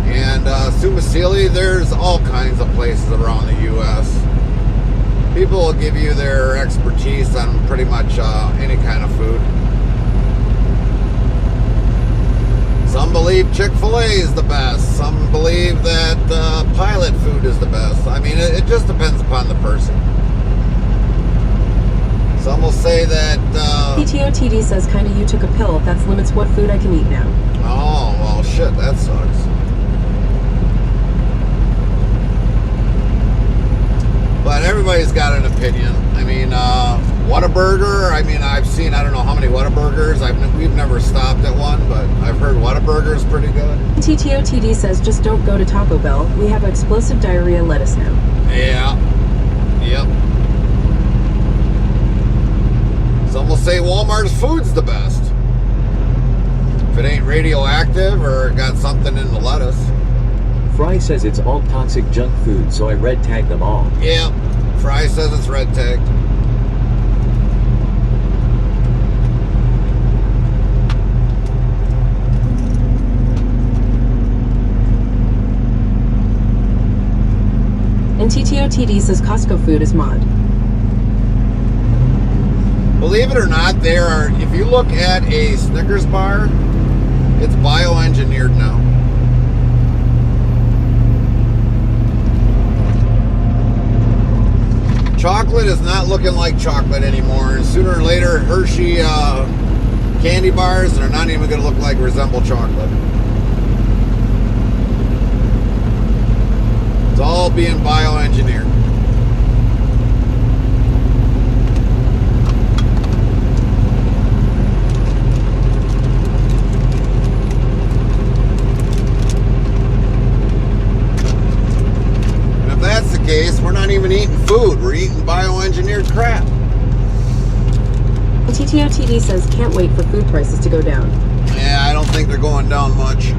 And Suamasili, there's all kinds of places around the U.S. People will give you their expertise on pretty much any kind of food. Some believe Chick-fil-A is the best. Some believe that Pilot food is the best. I mean, it just depends upon the person. Some will say that... PTOTD says, kinda you took a pill. That limits what food I can eat now. Oh, well, shit, that sucks. But everybody's got an opinion. I mean, Whataburger, I mean, I've seen, I don't know how many Whataburgers. We've never stopped at one, but I've heard Whataburger is pretty good. TTOTD says, just don't go to Taco Bell. We have explosive diarrhea lettuce now. Yeah. Yep. Some will say Walmart's food's the best. If it ain't radioactive or got something in the lettuce. Fry says it's all toxic junk food, so I red tag them all. Yep. Fry says it's red tagged. And TTOTD says Costco food is mod. Believe it or not, if you look at a Snickers bar, it's bioengineered now. Chocolate is not looking like chocolate anymore, and sooner or later, Hershey candy bars are not even going to resemble chocolate. It's all being bioengineered. And if that's the case, we're not even eating food. We're eating bioengineered crap. And TTOTD says, can't wait for food prices to go down. Yeah, I don't think they're going down much.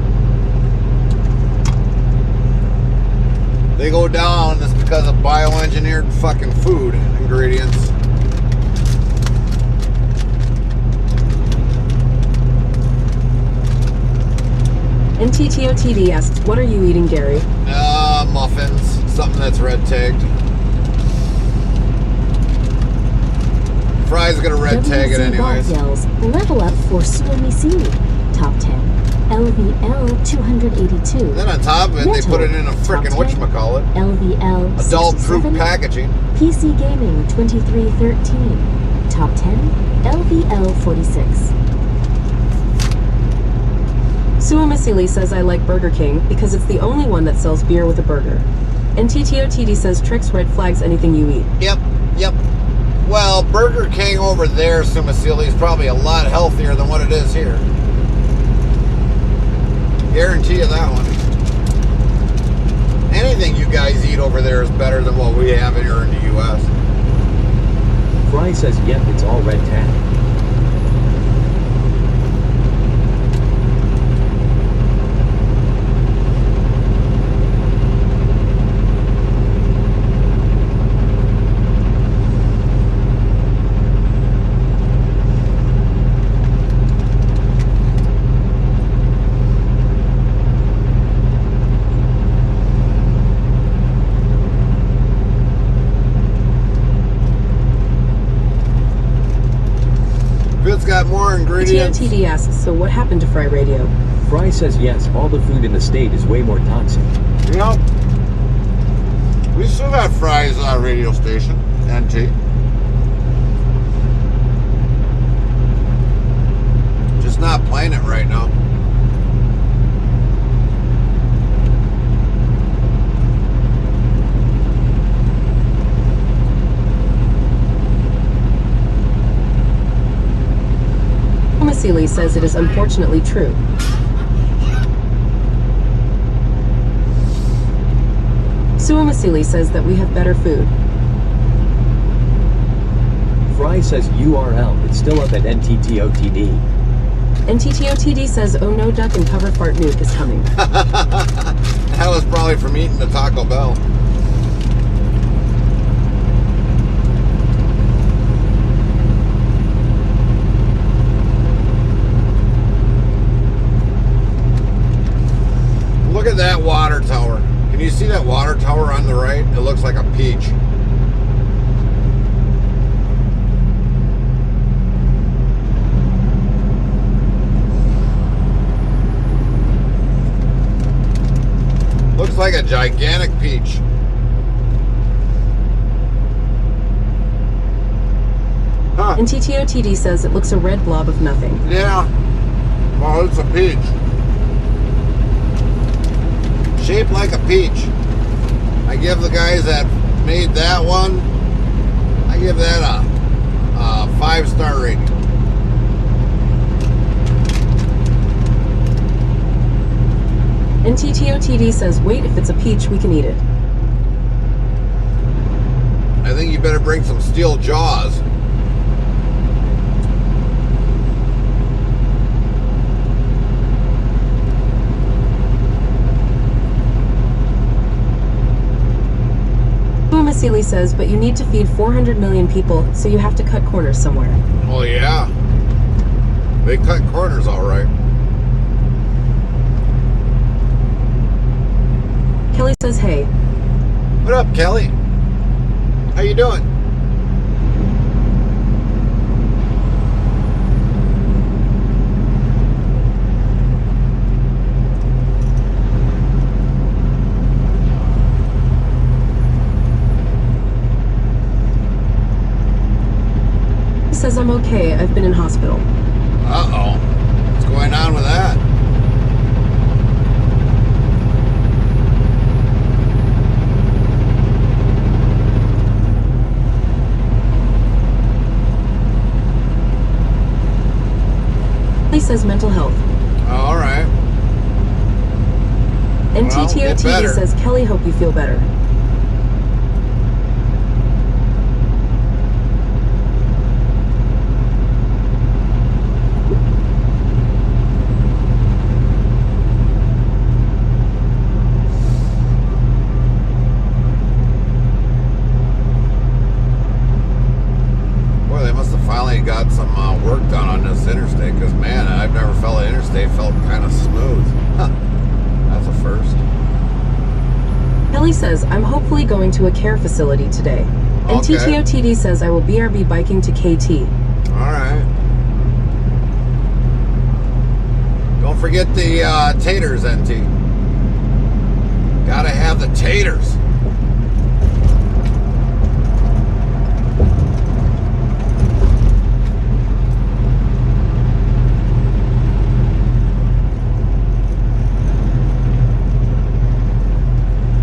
They go down just because of bioengineered fucking food ingredients. And TTOTD asks, what are you eating, Gary? Muffins. Something that's red tagged. Fry's gonna red tag it anyways. Yells, level up for Suamisini. Top 10. LVL 282. Then on top of it, they put it in a frickin' whatchamacallit. LVL adult proof 67. packaging. PC Gaming 2313. Top 10. LVL 46. Suamasili says, I like Burger King because it's the only one that sells beer with a burger. And TTOTD says, tricks red flags anything you eat. Yep. Well, Burger King over there, Suamasili, is probably a lot healthier than what it is here. Guarantee you that one. Anything you guys eat over there is better than what we have here in the U.S. Fry says, yep, it's all red tag. It's got more ingredients. TTOTD asks, so what happened to Fry Radio? Fry says yes, all the food in the state is way more toxic. Yep. We still got Fry's radio station, NT. not playing it right now. Seeley says it is unfortunately true. Suamasili says that we have better food. Fry says URL, it's still up at NTTOTD. NTTOTD says, oh no duck and cover fart nuke is coming. That was probably from eating the Taco Bell. Look at that water tower. Can you see that water tower on the right? It looks like a peach. Looks like a gigantic peach. Huh. And TTOTD says it looks a red blob of nothing. Yeah. Well, it's a peach. Shaped like a peach. I give the guys that made that one, I give that a 5-star rating. And TTOTD says, wait, if it's a peach, we can eat it. I think you better bring some steel jaws. Seeley says, but you need to feed 400 million people, so you have to cut corners somewhere. Oh yeah. They cut corners all right. Kelly says, hey. What up, Kelly? How you doing? Says I'm okay. I've been in hospital. Uh-oh. What's going on with that? He says mental health. All right. And Well, get TTOTD better. says, Kelly, hope you feel better. Boy, they must have finally got some work done on this interstate, because, man, I've never felt an interstate felt kind of smooth. Huh. That's a first. Kelly says, I'm hopefully going to a care facility today. And Okay. TTOTD says, I will BRB biking to KT. All right. Don't forget the taters, NT. Gotta have the taters.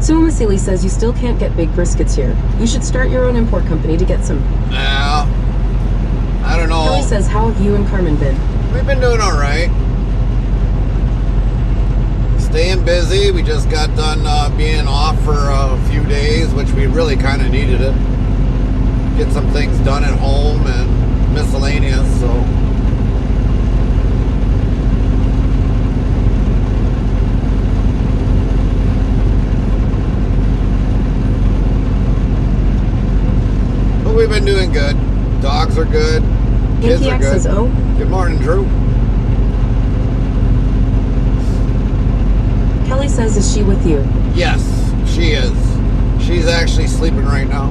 Suamasili says you still can't get big briskets here. You should start your own import company to get some. Now, I don't know. Kelly says, how have you and Carmen been? We've been doing all right. Staying busy. We just got done being off for a few days, which we really kind of needed it. Get some things done at home and miscellaneous, so. But we've been doing good. Dogs are good. Kids Yankee are X good. says, oh. Good morning, Drew. Kelly says, is she with you? Yes, she is. She's actually sleeping right now.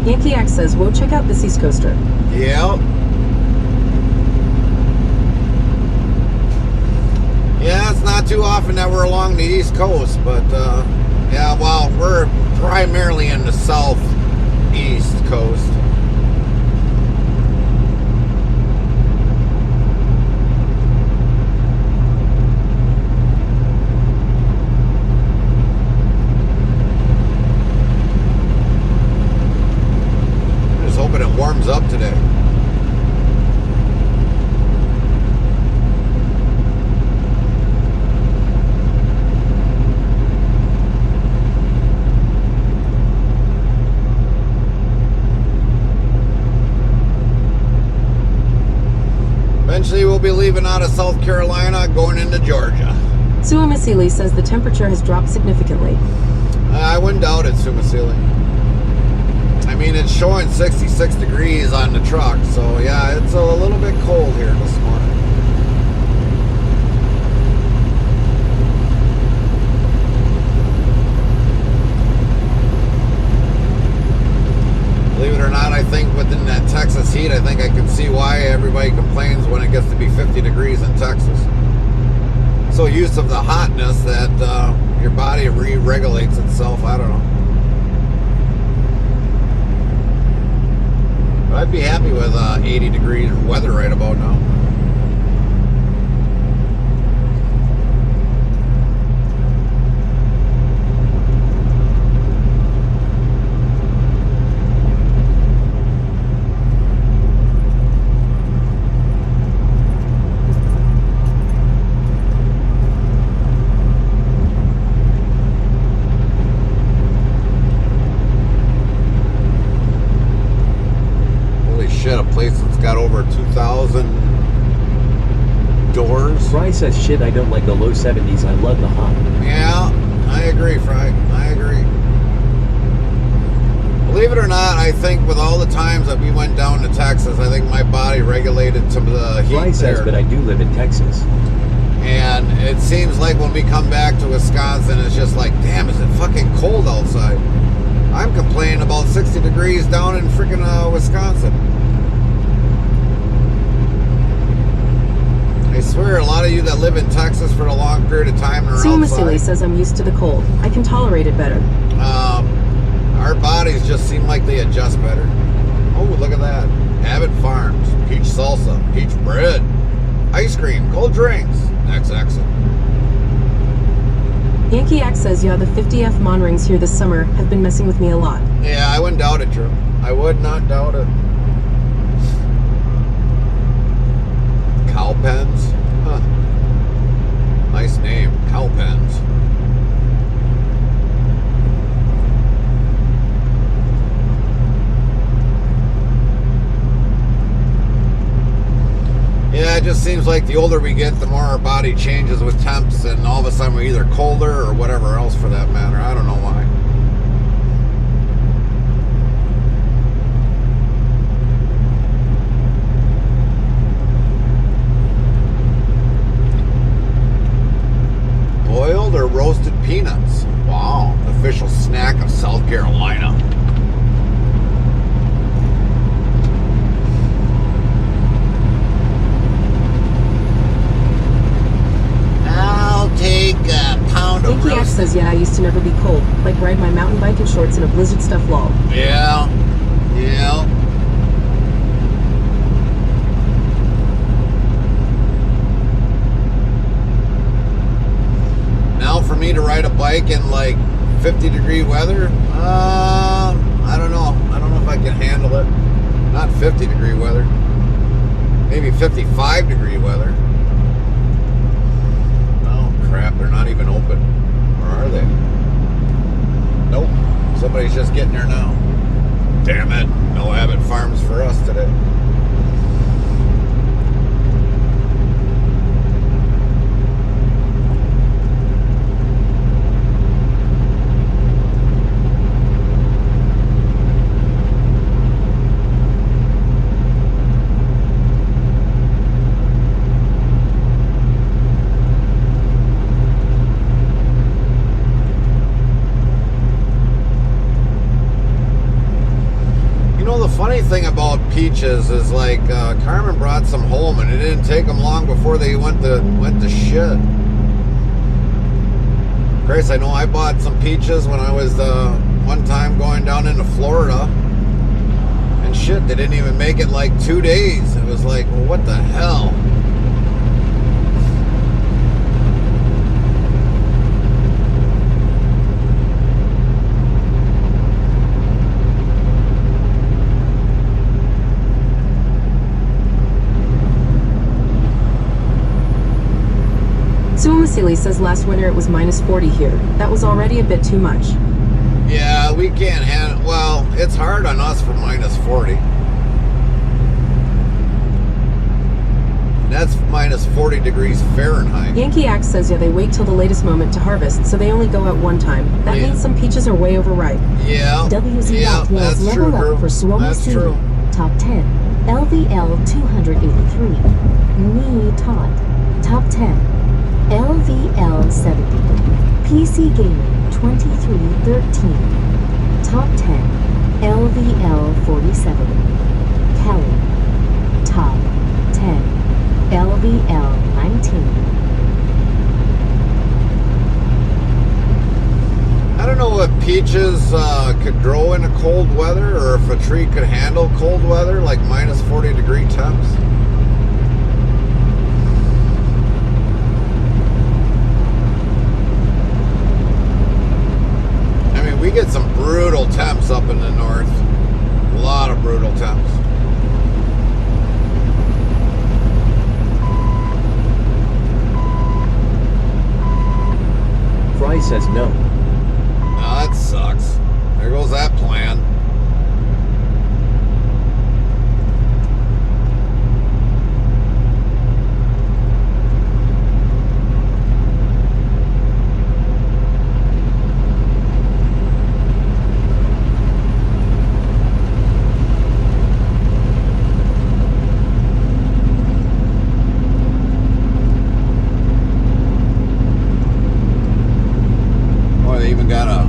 Yankee X says, whoa, check out this East Coaster. Yep. Yeah, it's not too often that we're along the East Coast, but yeah, well, we're primarily in the Southeast Coast. be leaving out of South Carolina, going into Georgia. Sue Masili says the temperature has dropped significantly. I wouldn't doubt it, Sumasili. I mean, it's showing 66 degrees on the truck, so yeah, it's a little bit cold here this morning. Believe it or not, I think within that Texas heat, I think I can see why everybody complains when it gets to be 50 degrees in Texas. So used of the hotness that your body re-regulates itself. I don't know. But I'd be happy with 80 degrees weather right about now. A place that's got over 2,000 doors. Fry says shit, I don't like the low 70s, I love the hot. Yeah, I agree, Fry. I agree. Believe it or not, I think with all the times that we went down to Texas, I think my body regulated some of the heat. Fry says, there. but I do live in Texas. And it seems like when we come back to Wisconsin, it's just like, damn, is it fucking cold outside? I'm complaining about 60 degrees down in freaking Wisconsin. I swear, a lot of you that live in Texas for a long period of time and are Sue outside, Masili says I'm used to the cold. I can tolerate it better. our bodies just seem like they adjust better. Oh, look at that. Abbott Farms, peach salsa, peach bread, ice cream, cold drinks. Next exit. Yankee X says, yeah, the 50F Monrings here this summer have been messing with me a lot. Yeah, I wouldn't doubt it, Drew. I would not doubt it. Cow pens? Huh. Nice name, cow pens. Yeah, it just seems like the older we get, the more our body changes with temps, and all of a sudden we're either colder or whatever else for that matter. I don't know why. Boiled or roasted peanuts. Wow, official snack of South Carolina. I'll take a pound of Yankee X roasted. says, yeah, I used to never be cold. Like ride my mountain bike in shorts in a blizzard stuff lol. Yeah, yeah. Now for me to ride a bike in like 50-degree weather, I don't know. I don't know if I can handle it. Not 50-degree weather. Maybe 55-degree weather. Oh crap, they're not even open. Or are they? Nope. Somebody's just getting there now. Damn it. No Abbott Farms for us today. Funny thing about peaches is like Carmen brought some home and it didn't take them long before they went to shit. Grace, I know I bought some peaches when I was one time going down into Florida, and shit, they didn't even make it like 2 days. It was like, well, what the hell? Sue Masili says last winter it was minus 40 here. That was already a bit too much. Yeah, we can't handle. Well, it's hard on us for minus 40. That's minus 40 degrees Fahrenheit. Yankee Axe says, yeah, they wait till the latest moment to harvest, so they only go out one time. That Yeah. means some peaches are way overripe. Yeah. WZ Yeah, yells that's level true. up for Suomi That's City. true. Top 10. LVL 283. Knee Tot. Top 10. LVL 70. PC Gaming 2313. Top 10. LVL 47. Kelly. Top 10. LVL 19. I don't know if peaches could grow in a cold weather, or if a tree could handle cold weather, like minus 40 degree temps. I mean, we get some brutal temps up in the north. A lot of brutal temps. Fry says no. Oh, that sucks. There goes that plan. Oh, they even got a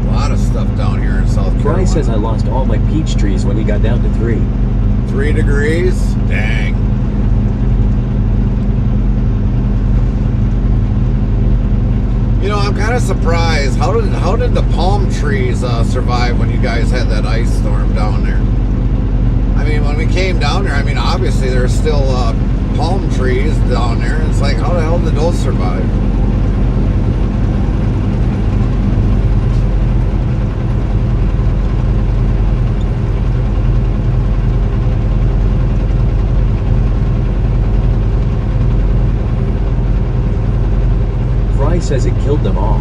lot of stuff down here in South Fry Carolina. says I lost all my peach trees when we got down to 3. 3 degrees? Dang. You know, I'm kind of surprised. How did the palm trees survive when you guys had that ice storm down there? I mean, when we came down there, I mean, obviously there's still palm trees down there. It's like, how the hell did those survive? Fry says it killed them all.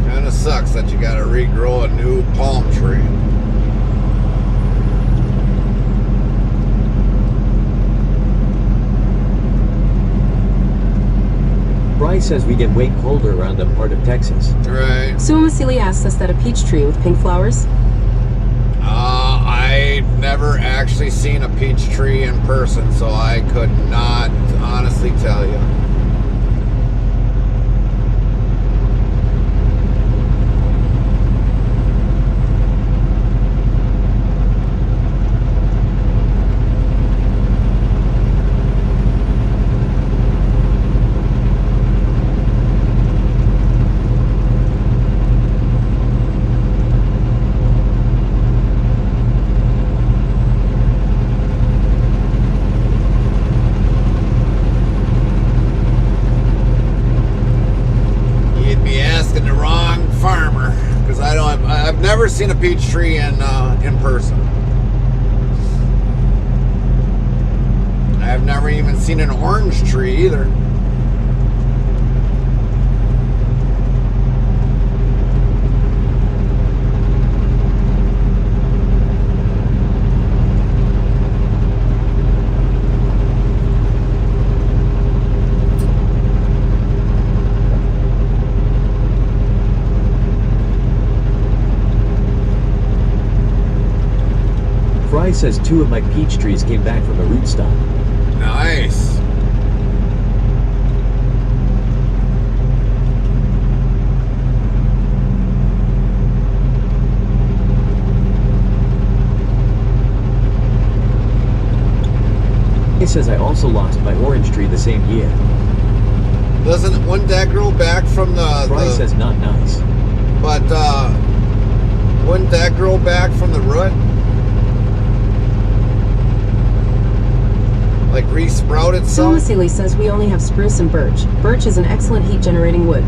Kind of sucks that you got to regrow a new palm tree. Fry says we get way colder around that part of Texas. Right. Suamasili asks us that a peach tree with pink flowers. I've never actually seen a peach tree in person, so I could not honestly tell you. You'd be asking the wrong farmer, because I've never seen a peach tree in person. I've never even seen an orange tree either. Fry says 2 of my peach trees came back from a rootstock. Nice. Fry says I also lost my orange tree the same year. Wouldn't that grow back from Fry says not nice. but wouldn't that grow back from the root? Like resprout itself? Suamasili says we only have spruce and birch. Birch is an excellent heat generating wood.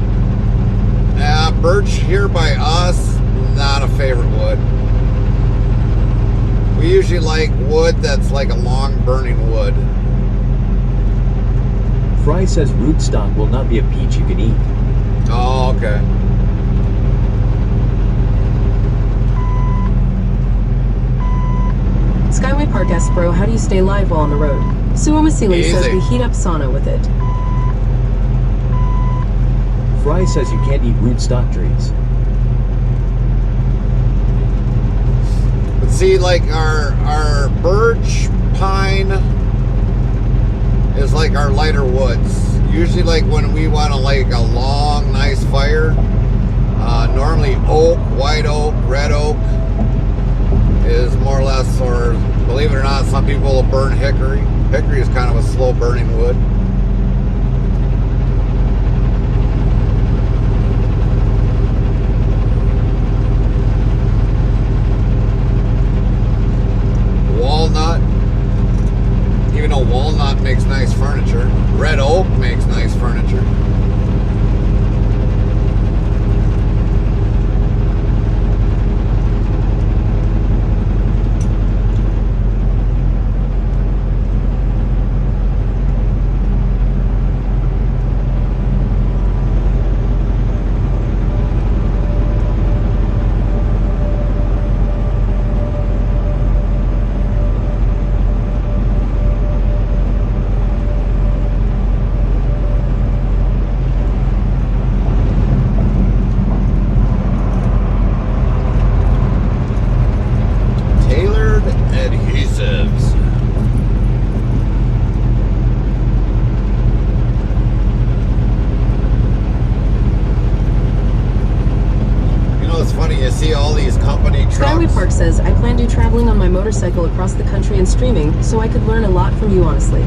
Birch here by us, not a favorite wood. We usually like wood that's like a long burning wood. Fry says rootstock will not be a peach you can eat. Oh, okay. Skyway Park asks, bro, how do you stay live while on the road? Suamasili says Easy. we heat up sauna with it. Fry says you can't eat rootstock trees. But see, like our birch, pine is like our lighter woods. Usually, like when we want to like a long, nice fire, normally oak, white oak, red oak is more or less, or believe it or not, some people will burn hickory. Hickory is kind of a slow burning wood. Walnut, even though walnut makes nice furniture, red oak makes nice furniture. Skyway Park says, I plan to traveling on my motorcycle across the country and streaming, so I could learn a lot from you, honestly.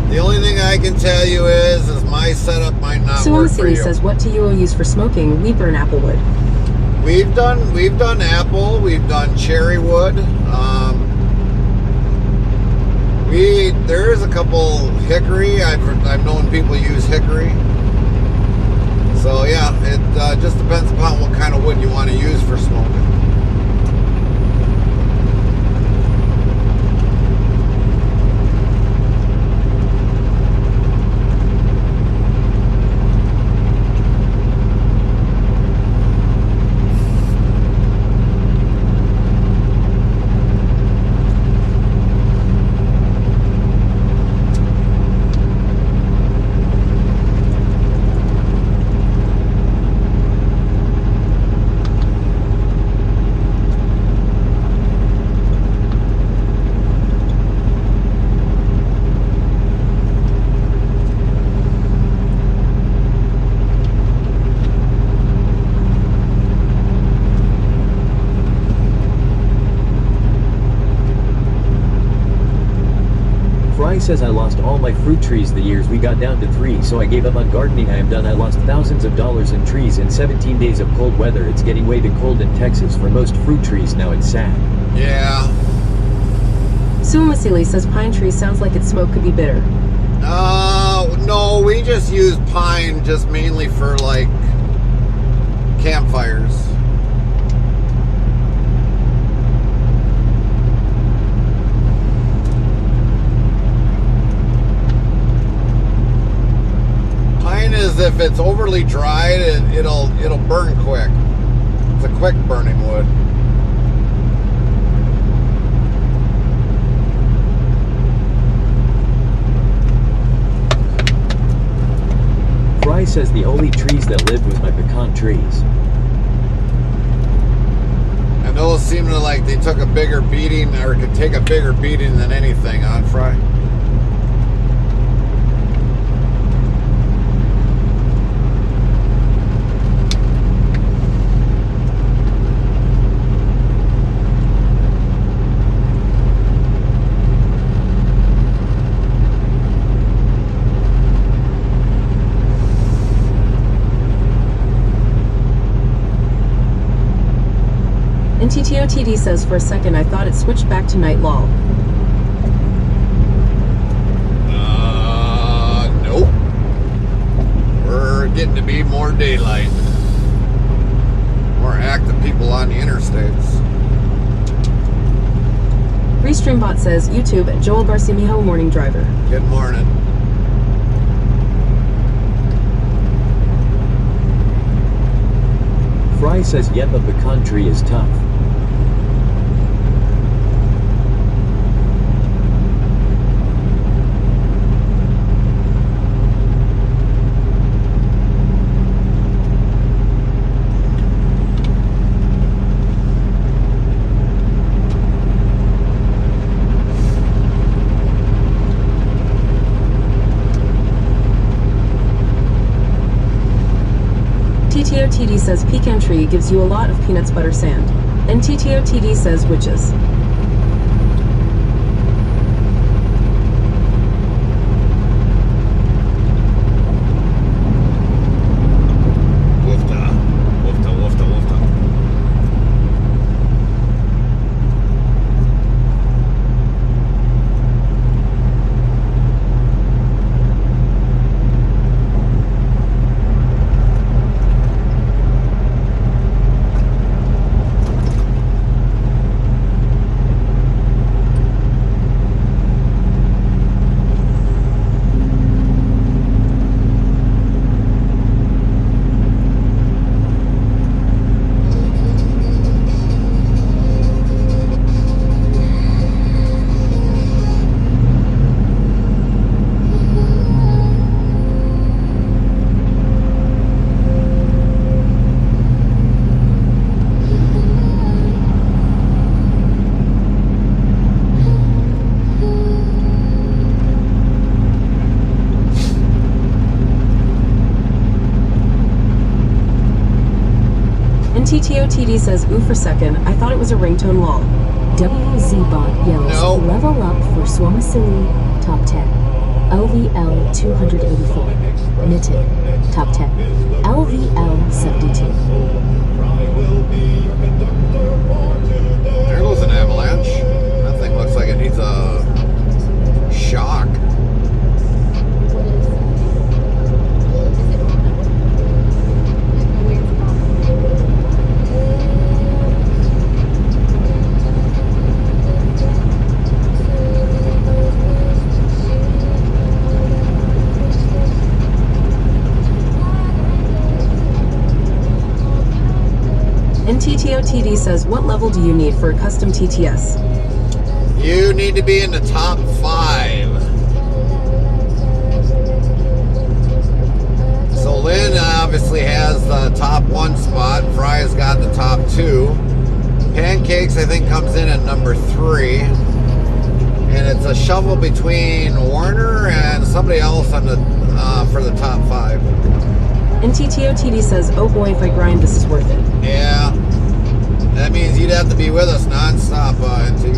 The only thing I can tell you is my setup might not work for you. says, what do you use for smoking? We burn apple wood. We've done apple, we've done cherry wood. There's a couple hickory. I've known people use hickory. So yeah, it just depends upon what kind of wood you want to use for smoking. Says I lost all my fruit trees the years we got down to 3, so I gave up on gardening. I am done. I lost thousands of dollars in trees in 17 days of cold weather. It's getting way too cold in Texas for most fruit trees now. It's sad. Yeah. Suamasili says pine tree sounds like its smoke could be bitter. No, we just use pine just mainly for like campfires. Is if it's overly dried, it'll burn quick. It's a quick burning wood. Fry says the only trees that lived was my pecan trees. And those seem to like they took a bigger beating, or could take a bigger beating than anything on Fry. And TTOTD says, for a second, I thought it switched back to night lol. Nope. We're getting to be more daylight. More active people on the interstates. Restreambot says, YouTube, Joel Barcimijo, morning driver. Good morning. Fry says, yep, but the country is tough. TTOTD says pecan tree gives you a lot of peanuts butter sand. And TTOTD says witches. Woofta. Woofta, woofta, woofta. TTOTD says, ooh for second, I thought it was a ringtone lol. WZBot yells, No. level up for Swamasili, top 10. LVL 284, knitted, top 10. LVL 72. There goes an avalanche. That thing looks like it needs a shock. And TTOTD says, what level do you need for a custom TTS? You need to be in the top 5. So Lynn obviously has the top 1 spot. Fry's got the top 2. Pancakes, I think, comes in at number 3. And it's a shovel between Warner and somebody else on the for the top 5. And TTOTD says, oh boy, if I grind, this is worth it. Yeah. That means you'd have to be with us non-stop, NT.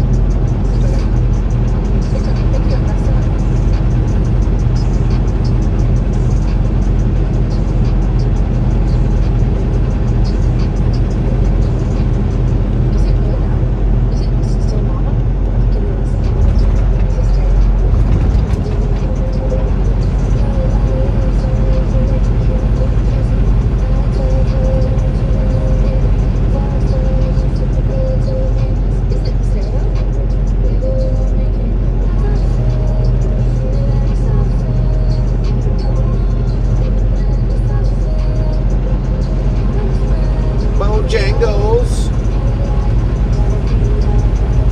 Bojangles.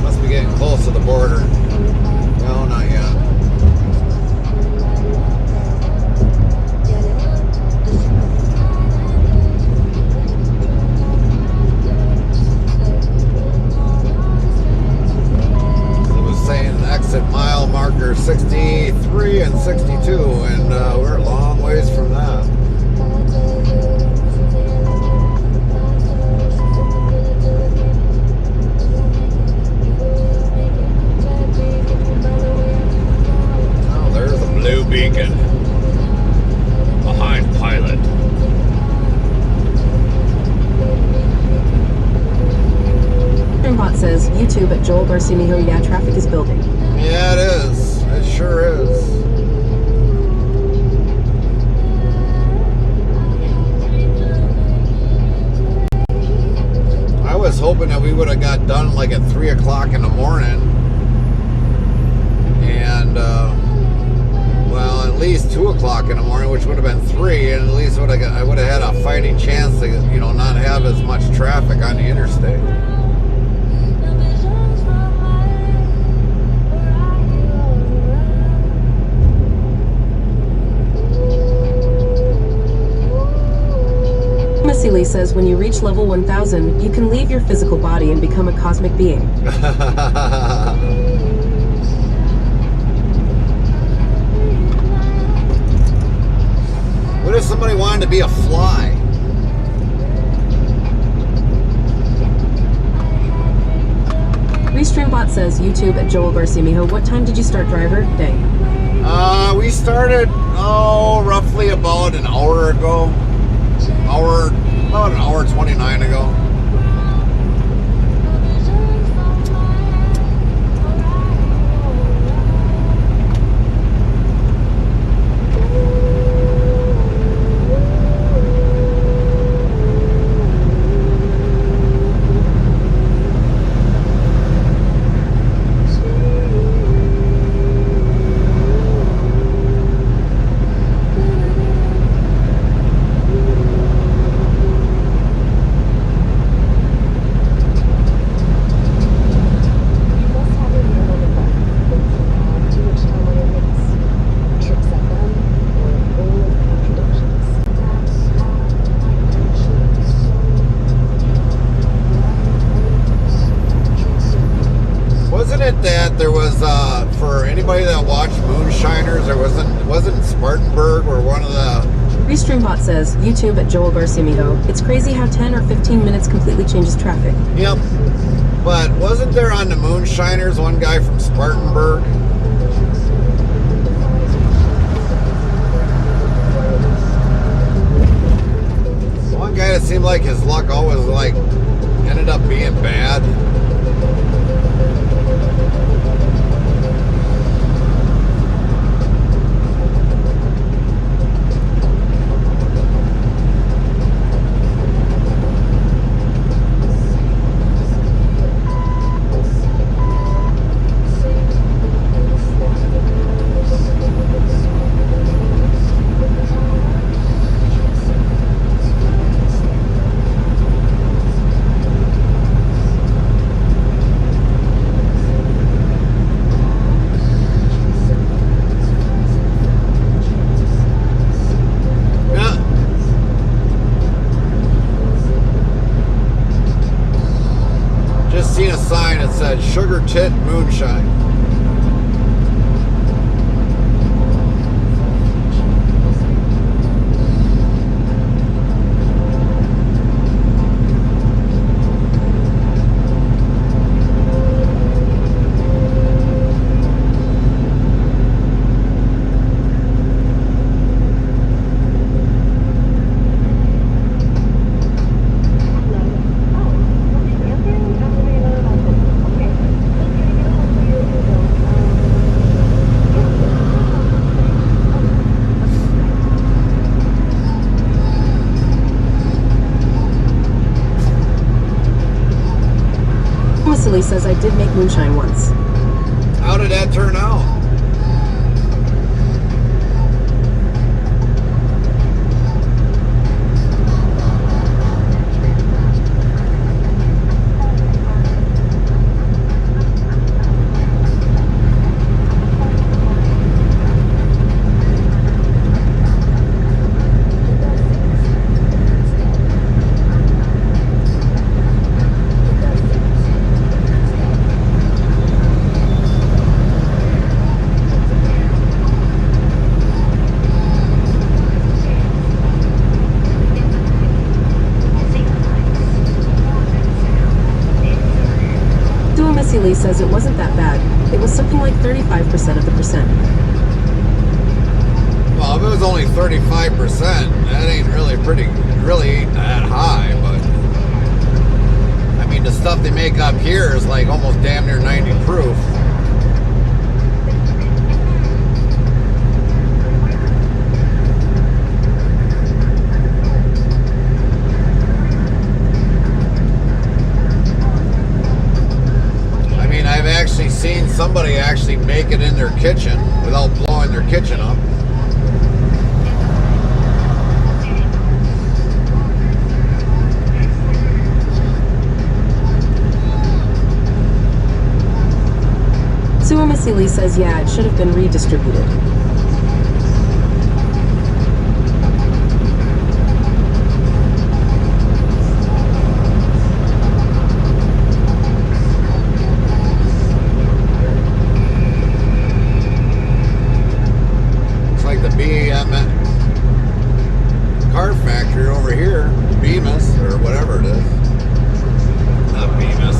Must be getting close to the border. No, not yet. It was saying exit mile marker 63 and 62, and we're a long ways from that. Blue beacon behind pilot. Bot says, YouTube at Joel Barcimijo, yeah, traffic is building. Yeah, it is. It sure is. I was hoping that we would have got done like at 3 o'clock in the morning. around, well, at least 2 o'clock in the morning, which would have been 3, and at least I would have had a fighting chance to, not have as much traffic on the interstate. Missy Lee says when you reach level 1000, you can leave your physical body and become a cosmic being. What if somebody wanted to be a fly? Restreambot says YouTube at Joel Garcimijo. What time did you start, driver? Dang. We started, roughly about an hour ago. About an hour 29 ago. That there was for anybody that watched Moonshiners, there wasn't Spartanburg or one of the Restreambot says YouTube at Joel Garcimijo. It's crazy how 10 or 15 minutes completely changes traffic. Yep. But wasn't there on the Moonshiners one guy from Spartanburg? One guy that seemed like his luck always ended up being bad. Seen a sign that said Sugar Tit Moonshine. Lee says I did make moonshine once. How did that turn out? Lee says it wasn't that bad. It was something like 35% of the percent. Well, if it was only 35%, that ain't really ain't that high, but I mean the stuff they make up here is like almost damn near 90 proof. Seen somebody actually make make it in their kitchen without blowing their kitchen up. Suamisili says, yeah, it should have been redistributed. Looks like the BM car factory over here, Bemis, or whatever it is. Not Bemis.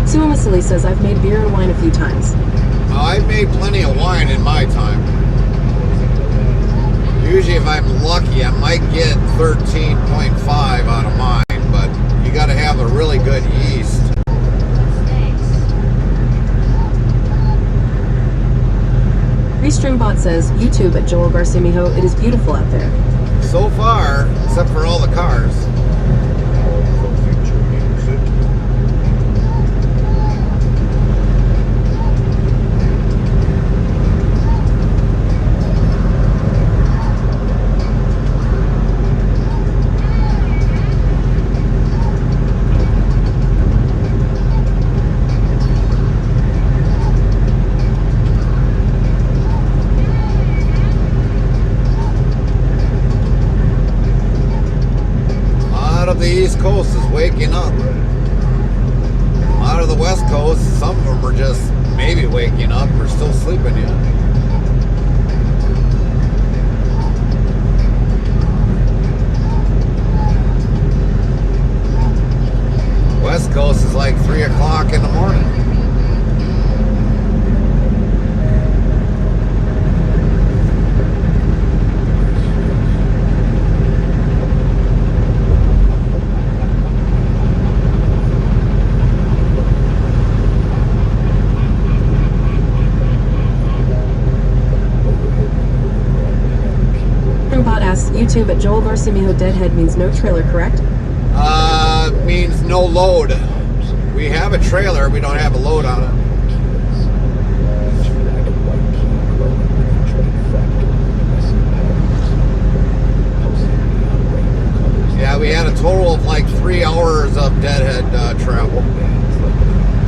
Suamisili says, I've made beer and wine a few times. I've made plenty of wine in my time. Usually if I'm lucky, I might get 13.5 out of mine, but you got to have a really good yeast. Restreambot says, YouTube at Joel Garcimijo, it is beautiful out there. So far, except for all the cars. The East Coast is waking up. Out of the West Coast, some of them are just maybe waking up or still sleeping yet. West Coast is like 3 o'clock in the morning. YouTube at Joel Garcimijo Deadhead means no trailer, correct? Means no load. We have a trailer, we don't have a load on it. Yeah, we had a total of like 3 hours of Deadhead travel.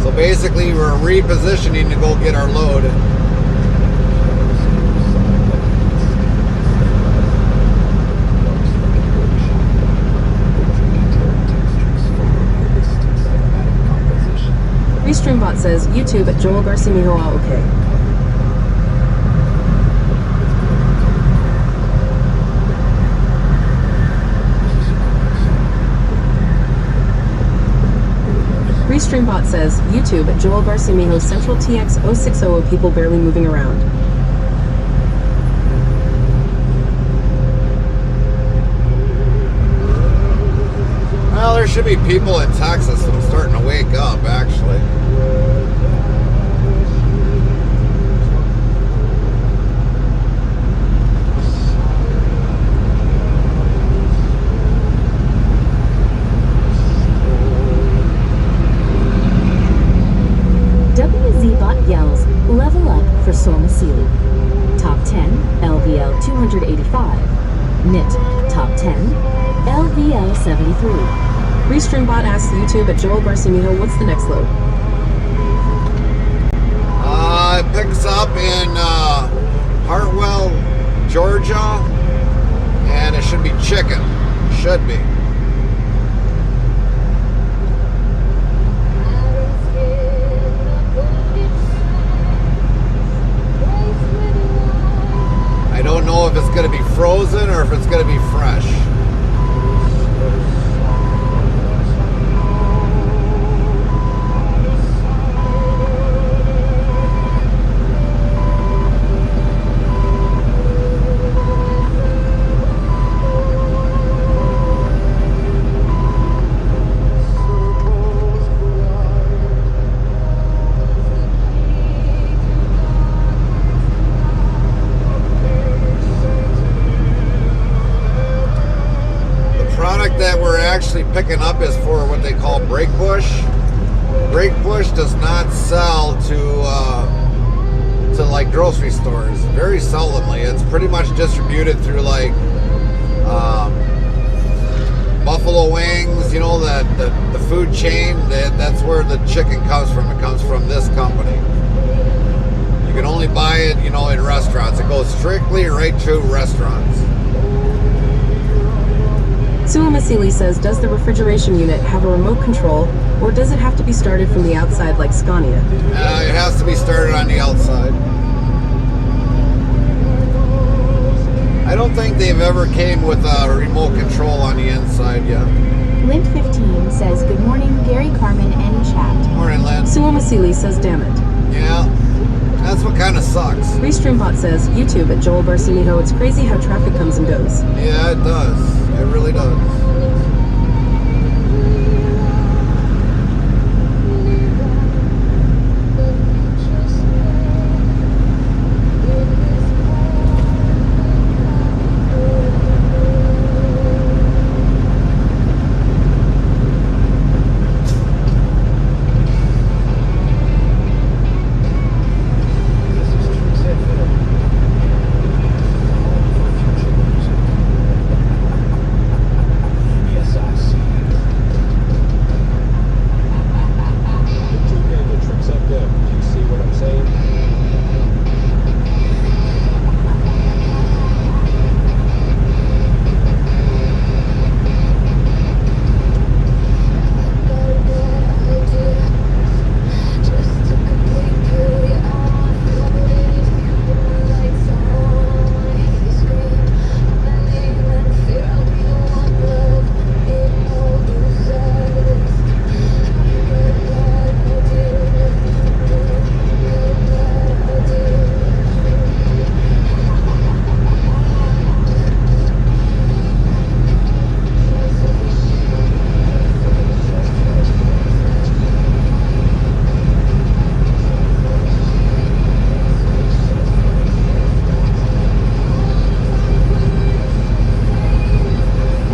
So basically we're repositioning to go get our load. Restreambot says, YouTube at Joel Garcimijo, okay. Restreambot says, YouTube at Joel Garcimijo Central TX 0600 people barely moving around. Well, there should be people in Texas that are starting to wake up, actually. WZBot yells, level up for Somasili. Top 10, LVL 285. NIT, top 10, LVL 73. Restreambot asks YouTube at Joel Garcimijo, what's the next load? It picks up in Hartwell, Georgia, and it should be chicken. Should be. I don't know if it's going to be frozen or if it's going to be fresh. actually picking up is for what they call brake push. Brake push does not sell to like grocery stores. Very seldomly. It's pretty much distributed through like Buffalo Wings, you know, the food chain. That's where the chicken comes from. It comes from this company. You can only buy it, you know, in restaurants. It goes strictly right to restaurants. Suamasili says, does the refrigeration unit have a remote control, or does it have to be started from the outside like Scania? It has to be started on the outside. I don't think they've ever came with a remote control on the inside yet. Lint15 says, good morning, Gary, Carmen, and chat. Morning, Lynn. Suamasili says, damn it. Yeah, that's what kind of sucks. Restreambot says, YouTube at Joel Barsiniho, it's crazy how traffic comes and goes. Yeah, it does. It really does.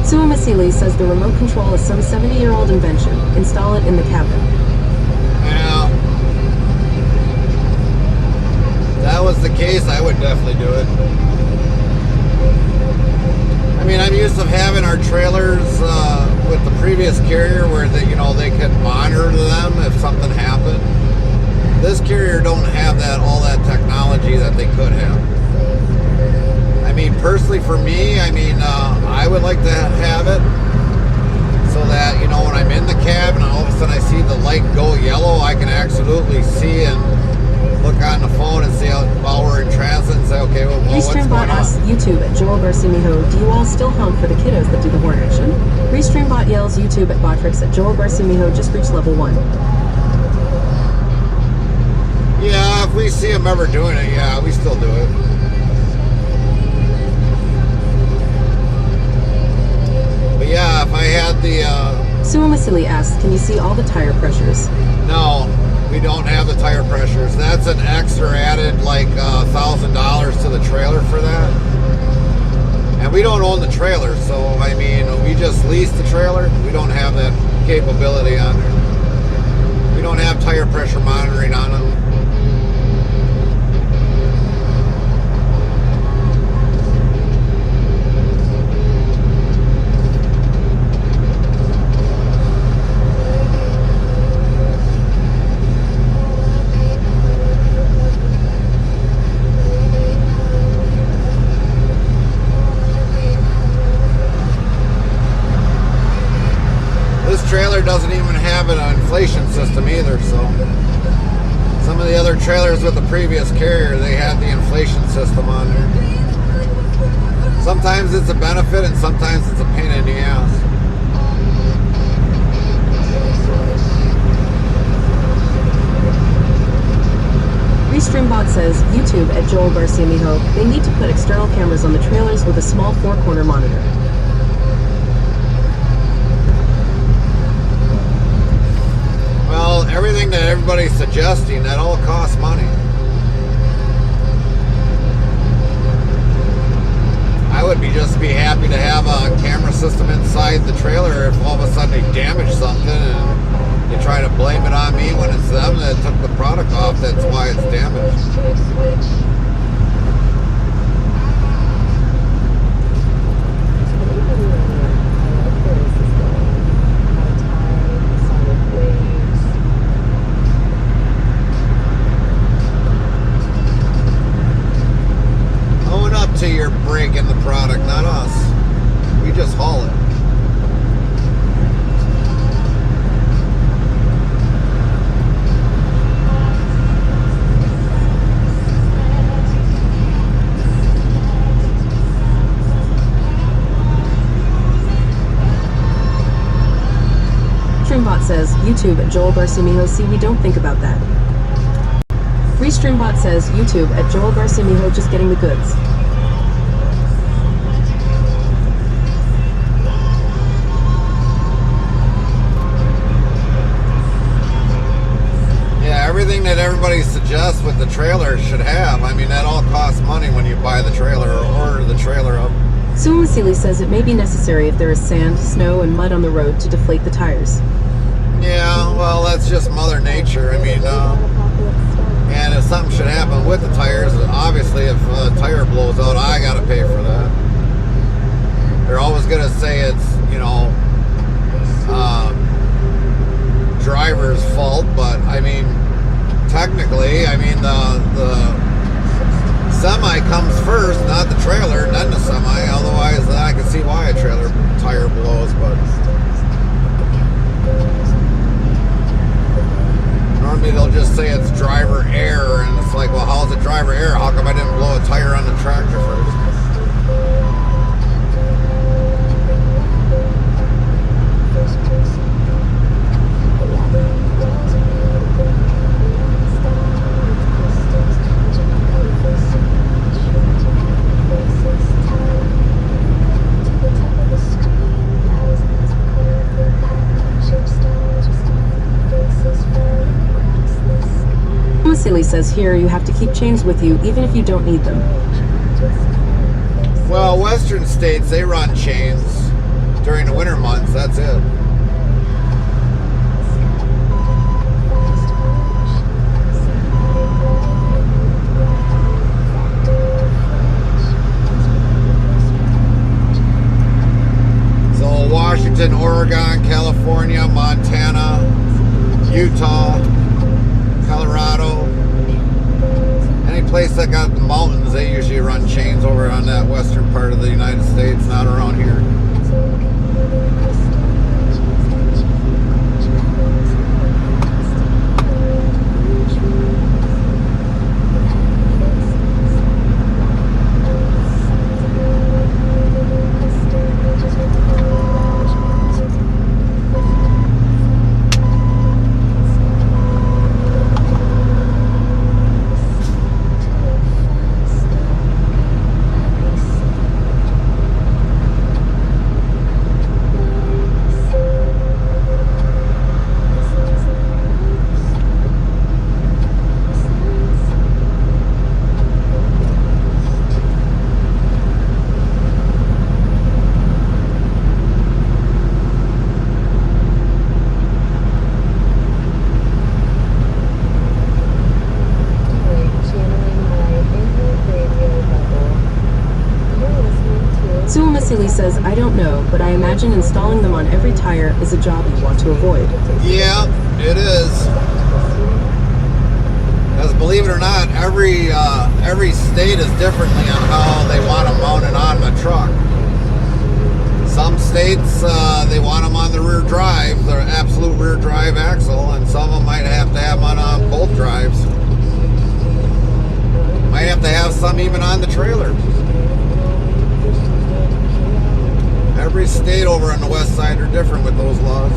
Suamasili says the remote control is some 70-year-old invention. Install it in the cabin. Yeah. If that was the case, I would definitely do it. I mean, I'm used to having our trailers with the previous carrier where they, you know, they could monitor them if something happened. This carrier don't have all that technology that they could have. I mean, personally for me, I mean, I would like to have it so that, you know, when I'm in the cab and all of a sudden I see the light go yellow, I can absolutely see and look on the phone and see while we're in transit and say, okay, well, what's going Restreambot asks on? YouTube at Joel Barsimiho, do you all still honk for the kiddos that do the horn action? Restreambot yells YouTube at Botrix at Joel Barsimiho, just reached level 1. Yeah, if we see them ever doing it, yeah, we still do it. But yeah, if I had the... Suamasili asks, can you see all the tire pressures? No, we don't have the tire pressures. That's an extra added like $1,000 to the trailer for that. And we don't own the trailer, so I mean, we just lease the trailer. We don't have that capability on there. We don't have tire pressure monitoring on them. Trailer doesn't even have an inflation system either, so some of the other trailers with the previous carrier, they had the inflation system on there. Sometimes it's a benefit and sometimes it's a pain in the ass. Restreambot says, YouTube at Joel Barsimiho, they need to put external cameras on the trailers with a small 4-corner monitor. Well, everything that everybody's suggesting, that all costs money. I would would just be happy to have a camera system inside the trailer. If all of a sudden they damage something and they try to blame it on me when it's them that took the product off, that's why it's damaged. Own up to your breaking the product, not us. We just haul it. Streambot says, YouTube at Joel Garcimijo, see, we don't think about that. Restreambot says, YouTube at Joel Garcimijo, just getting the goods. Yeah, everything that everybody suggests with the trailer should have. I mean, that all costs money when you buy the trailer or order the trailer up. Sumasili says it may be necessary if there is sand, snow, and mud on the road to deflate the tires. Yeah, well, that's just Mother Nature. I mean, and if something should happen with the tires, obviously if a tire blows out, I got to pay for that. They're always going to say it's, you know, driver's fault, but I mean, technically, I mean, the semi comes first, not the trailer, then the semi. Otherwise, I can see why a trailer tire blows, but normally they'll just say it's driver error, and it's like, well, how's it driver error? How come I didn't blow a tire on the tractor first? Sumasili says here you have to keep chains with you even if you don't need them. Well, western states, they run chains during the winter months, that's it. So Washington, Oregon, California, Montana, Utah, Colorado, any place that got the mountains, they usually run chains over on that western part of the United States, not around here. Sumasili says, I don't know, but I imagine installing them on every tire is a job you want to avoid. Yeah, it is. Because believe it or not, every state is differently on how they want them mounted on the truck. Some states, they want them on the rear drive, the absolute rear drive axle, and some of them might have to have them on both drives. Might have to have some even on the trailer. Every state over on the west side are different with those laws.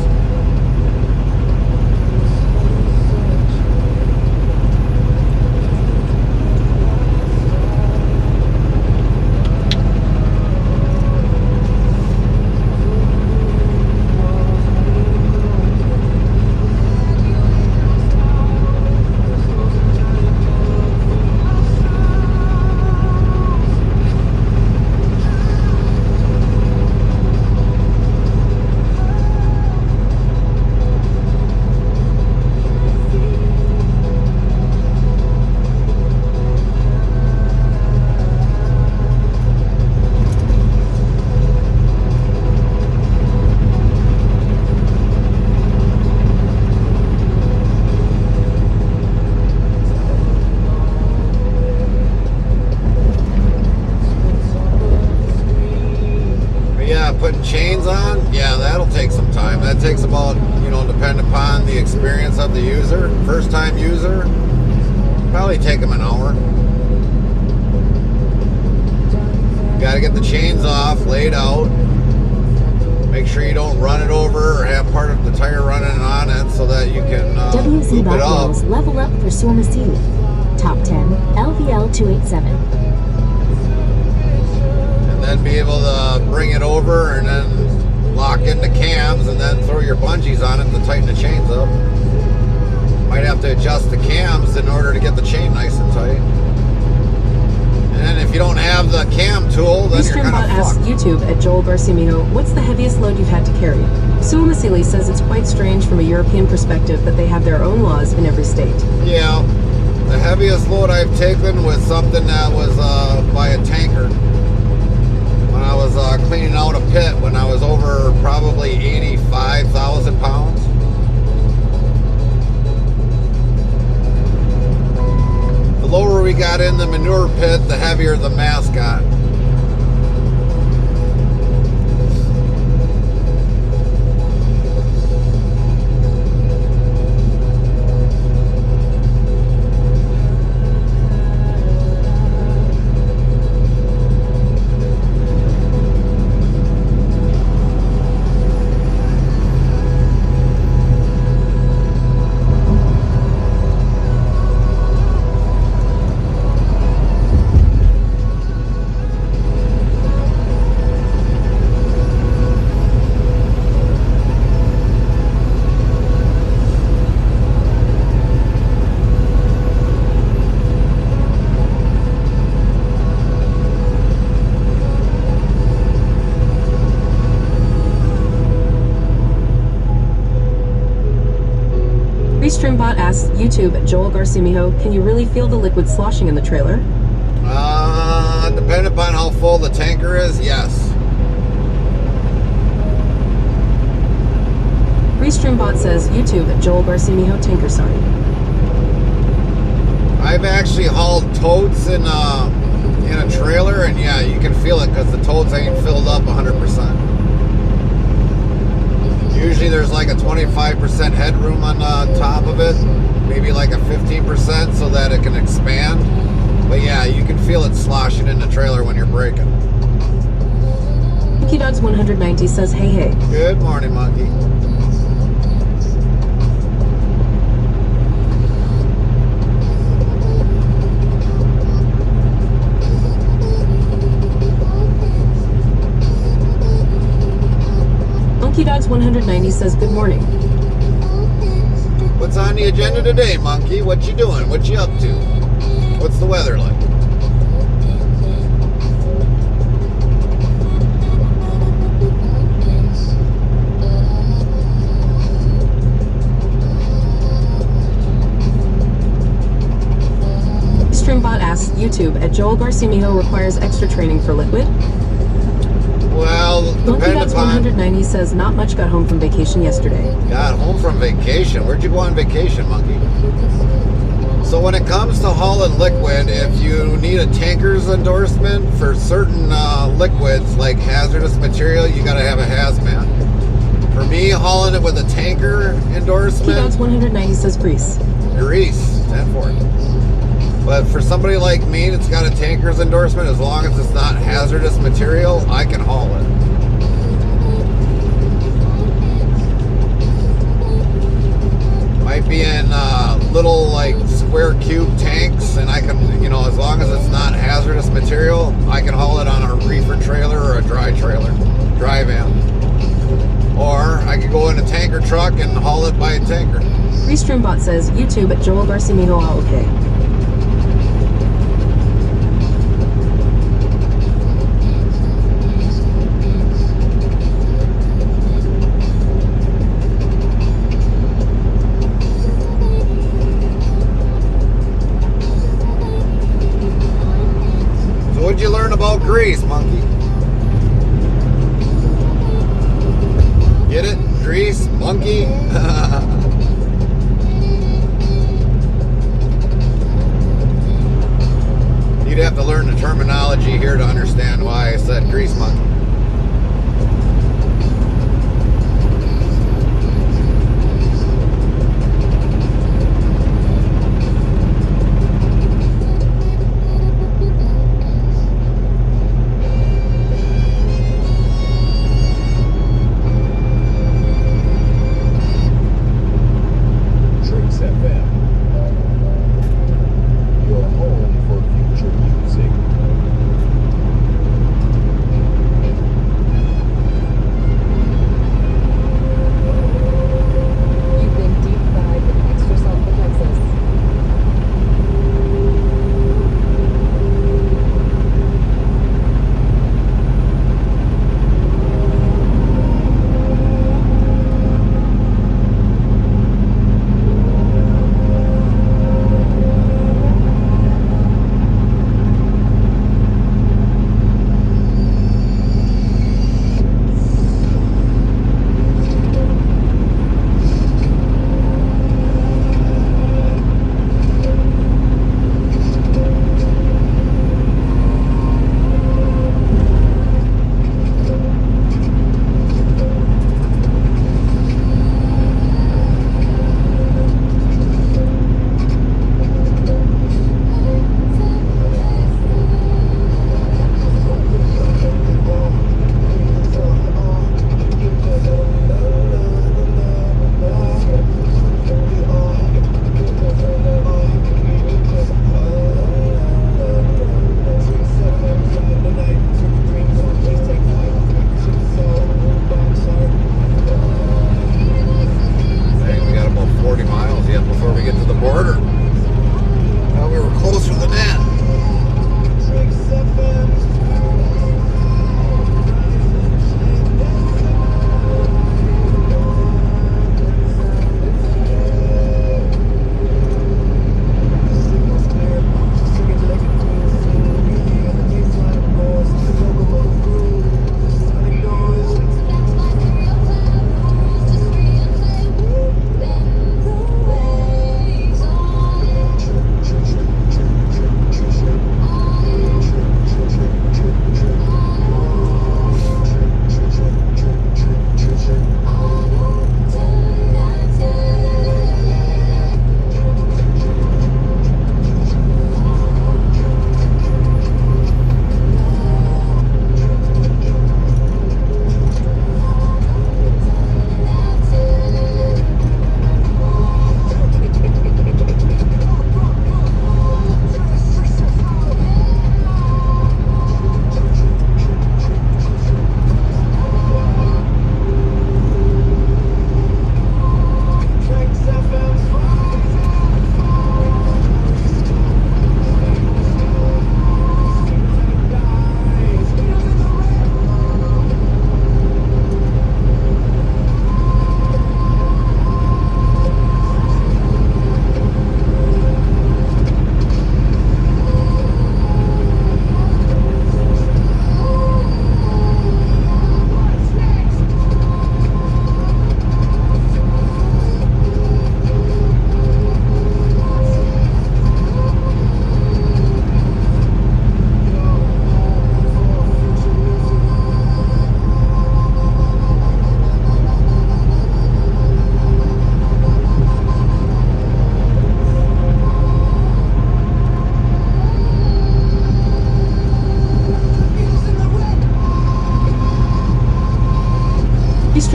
putting chains on, yeah, that'll take some time. That takes about, depending upon the experience of the user. First time user, probably take them an hour. Got to get the chains off, laid out. Make sure you don't run it over or have part of the tire running on it so that you can WC loop it up. Bot level up for Suomi. Top 10, LVL 287. And then be able to bring it over and then lock in the cams and then throw your bungees on it to tighten the chains up. Might have to adjust the cams in order to get the chain nice and tight. And then if you don't have the cam tool, then you're kind Streambot of asks fucked. YouTube at Joel Garcimijo, what's the heaviest load you've had to carry? Suomi says it's quite strange from a European perspective that they have their own laws in every state. Yeah, the heaviest load I've taken was something that was by a tanker. When I was cleaning out a pit, when I was over probably 85,000 pounds. The lower we got in the manure pit, the heavier the mass got. Streambot asks YouTube at Joel Garcimijo, can you really feel the liquid sloshing in the trailer? Depending upon how full the tanker is, yes. Streambot says YouTube at Joel Garcimijo, tanker sorry. I've actually hauled totes in a trailer, and yeah, you can feel it because the totes ain't filled up 100%. Usually there's like a 25% headroom on the top of it, maybe like a 15% so that it can expand. But yeah, you can feel it sloshing in the trailer when you're braking. Monkey Dogs 190 says, hey, hey. Good morning, Monkey. Monkey Dogs 190 says, good morning. What's on the agenda today, Monkey? What you doing? What you up to? What's the weather like? Streambot asks YouTube at Joel Garcimijo requires extra training for liquid. Well, Monkey depending Dogs upon... 190 says, not much, got home from vacation yesterday. Got home from vacation. Where'd you go on vacation, Monkey? So when it comes to hauling liquid, if you need a tanker's endorsement for certain liquids like hazardous material, you got to have a hazmat. For me, hauling it with a tanker Monkey endorsement, Dogs 190 says grease. grease, 10 for it. But for somebody like me that's got a tanker's endorsement, as long as it's not hazardous material, I can haul it. Might be in little like square cube tanks, and I can, as long as it's not hazardous material, I can haul it on a reefer trailer or a dry trailer, dry van. Or I could go in a tanker truck and haul it by a tanker. Streambot says, YouTube at Joel Garcimijo, all okay. What'd you learn about grease, Monkey? Get it? Grease? Monkey? You'd have to learn the terminology here to understand why I said grease monkey.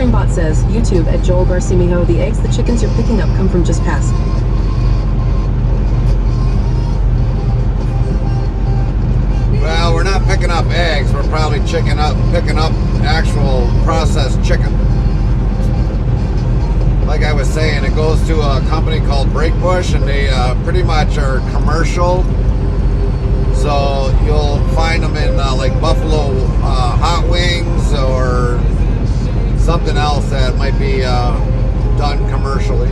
Restreambot says, YouTube at Joel Garcimijo, the eggs the chickens you're picking up come from just past. Well, we're not picking up eggs. We're probably picking up actual processed chicken. Like I was saying, it goes to a company called Breakbush, and they pretty much are commercial. So you'll find them in like Buffalo hot wings or something else that might be done commercially.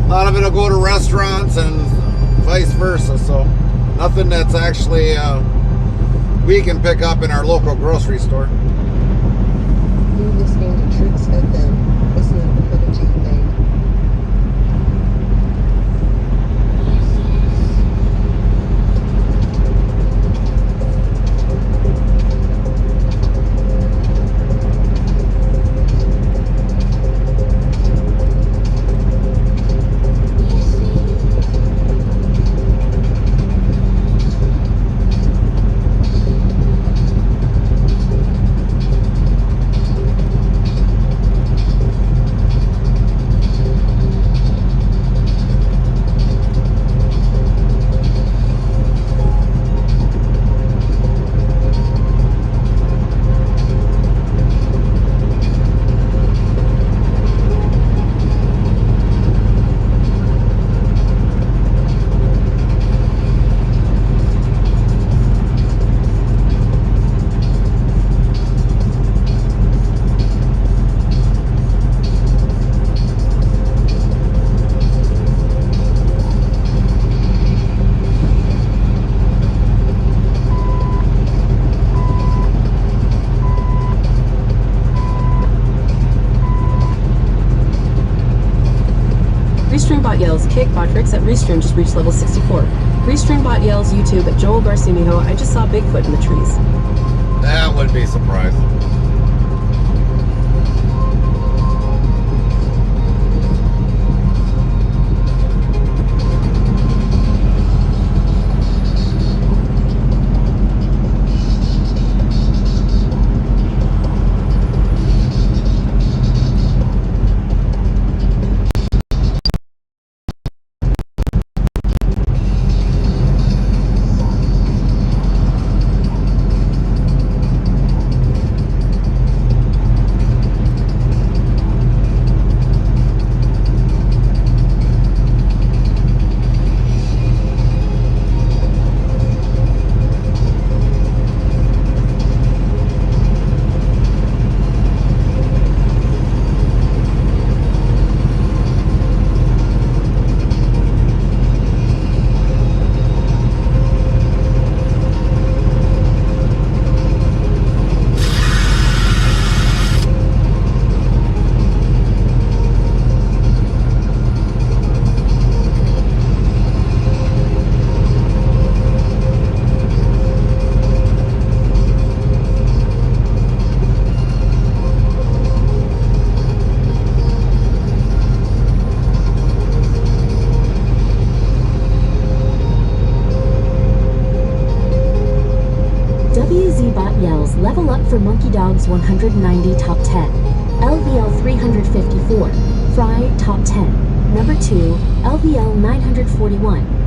A lot of it will go to restaurants and vice versa, so nothing that's actually we can pick up in our local grocery store. You're listening to Tricks FM. Listening to the Deadhead. Restreambot yells, kick, Botrix at Restream just reached level 64. Restreambot yells, YouTube at Joel Garcimijo, I just saw Bigfoot in the trees. That would be surprising. yells level up for Monkey Dogs 190 top 10. LVL 354, Fry top 10. Number 2, LVL 941.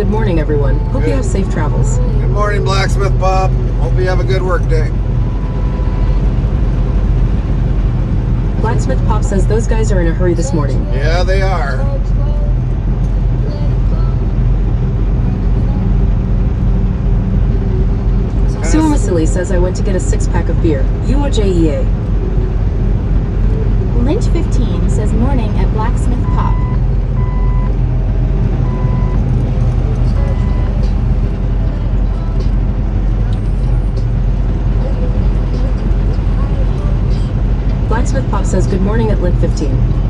good morning, everyone. Hope you have safe travels. Good morning, Blacksmith Pop. Hope you have a good work day. Blacksmith Pop says those guys are in a hurry this morning. Yeah, they are. Sue Masili says I went to get a 6-pack of beer. UOJEA. Lynch 15 says morning at Blacksmith Pop. Blacksmith Pop says good morning at Lint 15.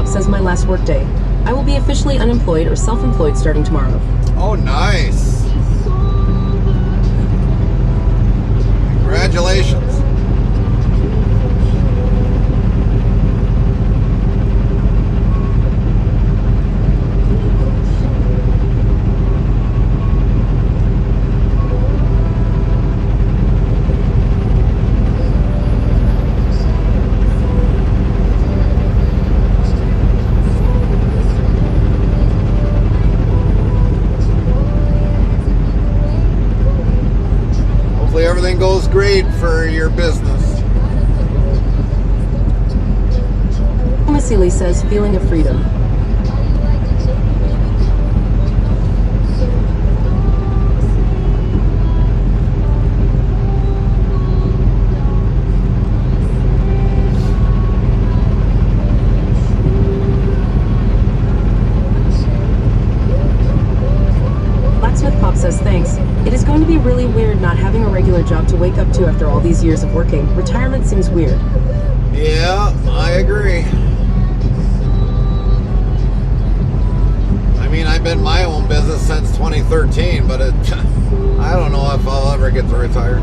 Says my last work day. I will be officially unemployed or self-employed starting tomorrow. Oh, nice. Congratulations. Everything goes great for your business. Masili says feeling of freedom. Blacksmith Pop says thanks. It is going to be really weird not having a regular job to wake up to after all these years of working. Retirement seems weird. Yeah, I agree. I mean, I've been my own business since 2013, but I don't know if I'll ever get to retire.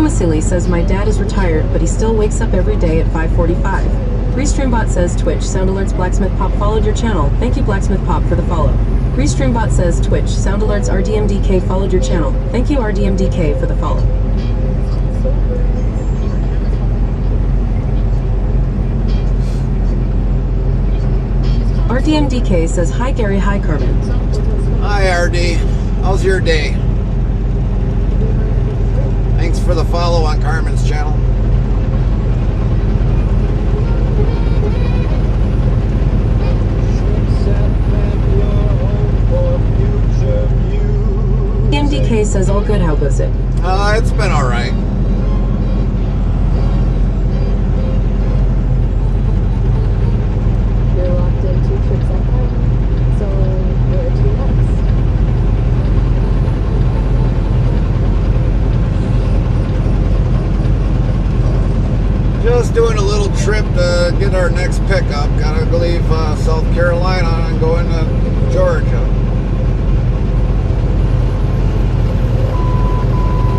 Silly says my dad is retired, but he still wakes up every day at 5:45. Restreambot says Twitch, Sound Alerts Blacksmith Pop followed your channel. Thank you Blacksmith Pop for the follow. Restreambot says Twitch, Sound Alerts RDMDK followed your channel. Thank you RDMDK for the follow. RDMDK says hi Gary, hi Carmen. Hi RD, how's your day? Thanks for the follow on Carmen's channel. MDK says all good, how goes it? It's been alright. You're locked in 2 trips at home. So where to next? Just doing a little trip to get our next pickup. Gotta leave South Carolina and go into Georgia.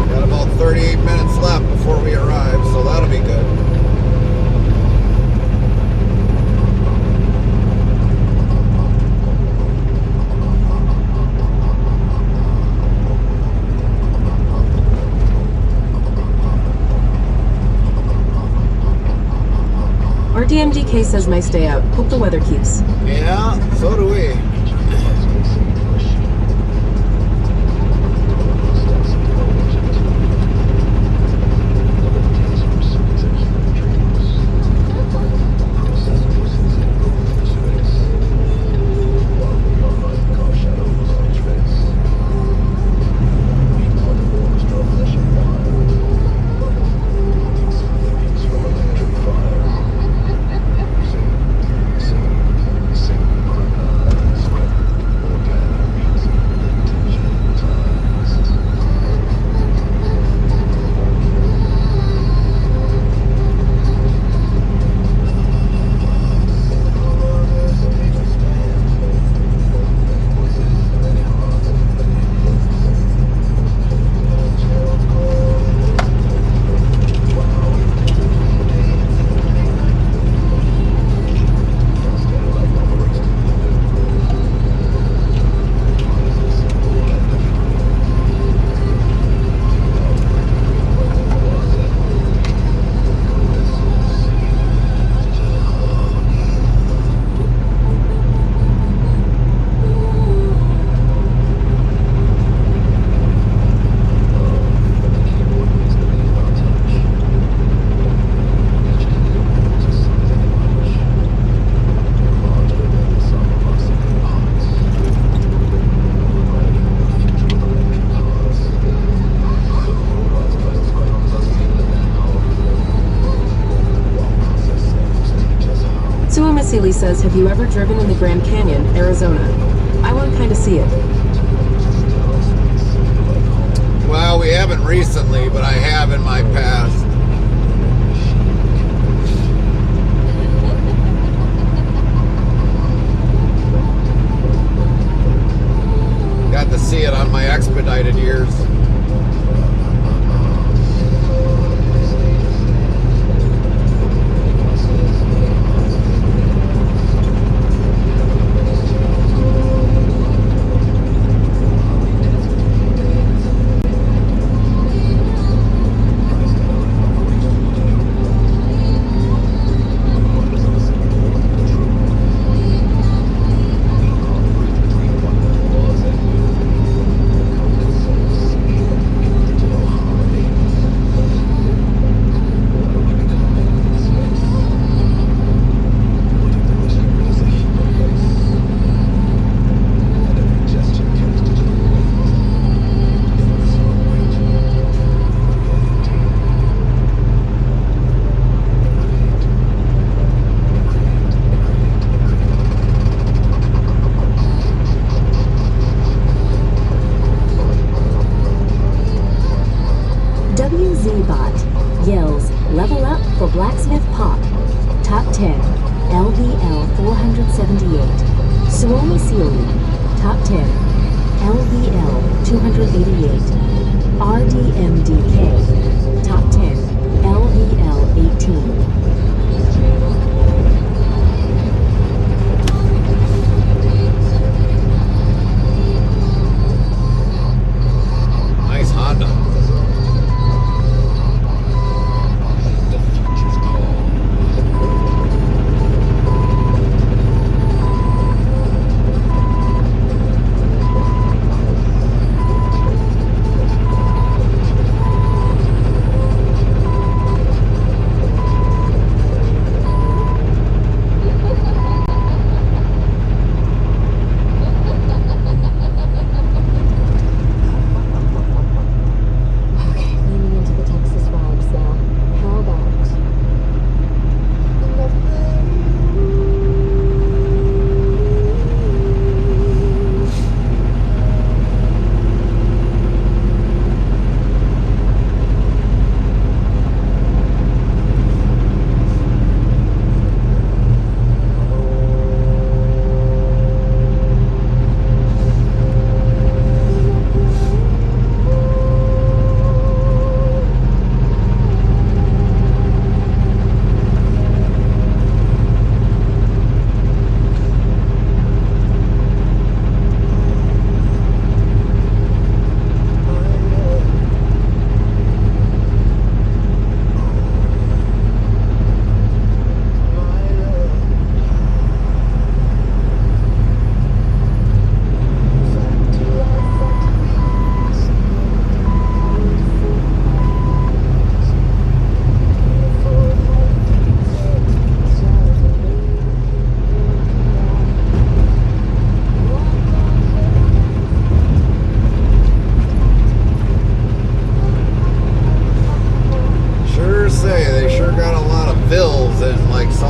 Got about 38 minutes left before we arrive, so that'll be good. DMDK says nice day out. Hope the weather keeps. Yeah, so do we. Seeley says, have you ever driven in the Grand Canyon, Arizona? I want to kind of see it. Well, we haven't recently, but I have in my past. Got to see it on my expedited years. WZBot yells, level up for Blacksmith Pop. Top 10, LVL 478. Suomi Sealy, top 10, LVL 288. RDMDK, top 10, LVL 18. Nice Honda.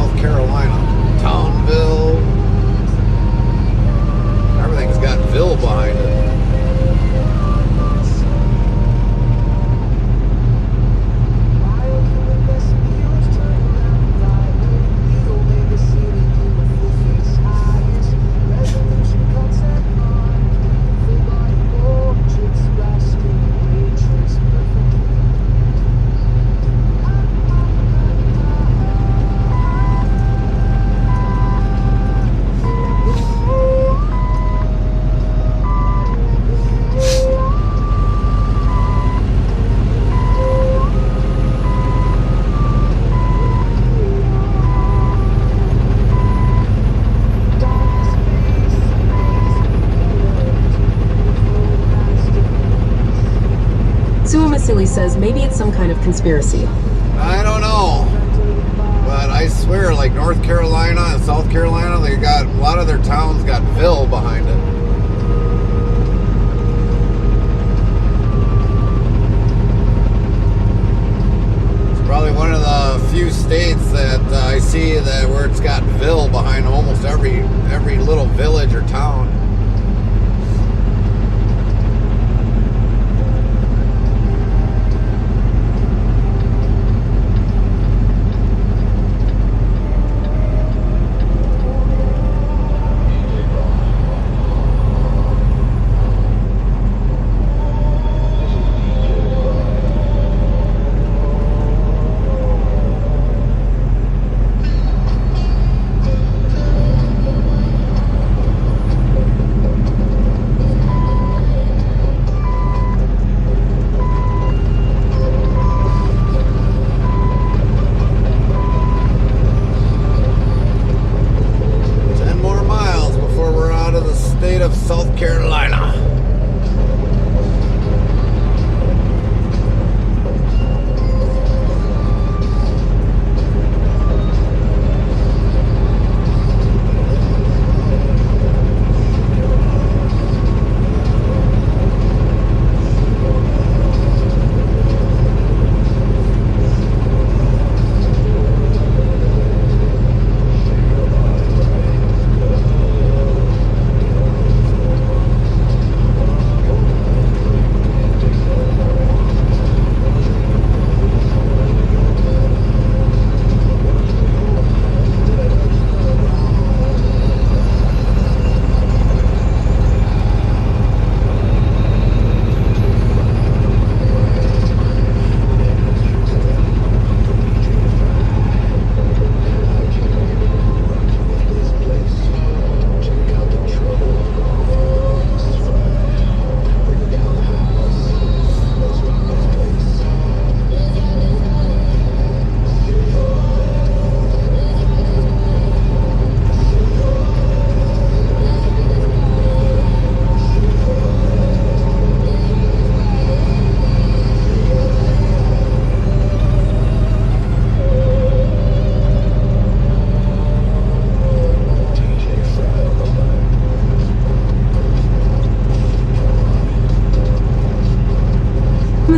South Carolina. Townville. Everything's got Ville behind it. Silly says maybe it's some kind of conspiracy. I don't know. But I swear, like North Carolina and South Carolina, they got a lot of their towns got Ville behind it. It's probably one of the few states that I see that where it's got Ville behind almost every little village or town. South Carolina.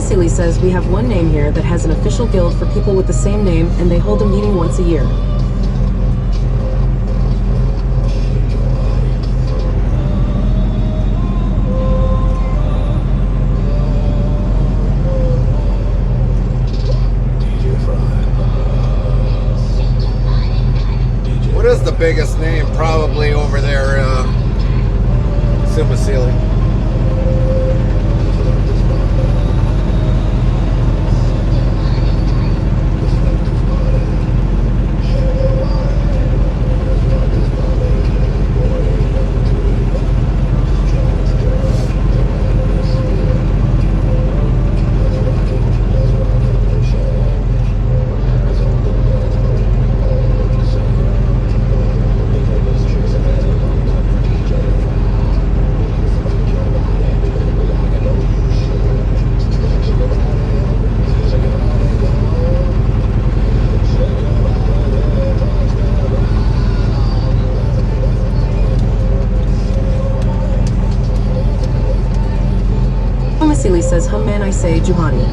Silly says we have one name here that has an official guild for people with the same name, and they hold a meeting once a year. What is the biggest name probably over there, Simasili? Silly says, hum man, I say, Juhani.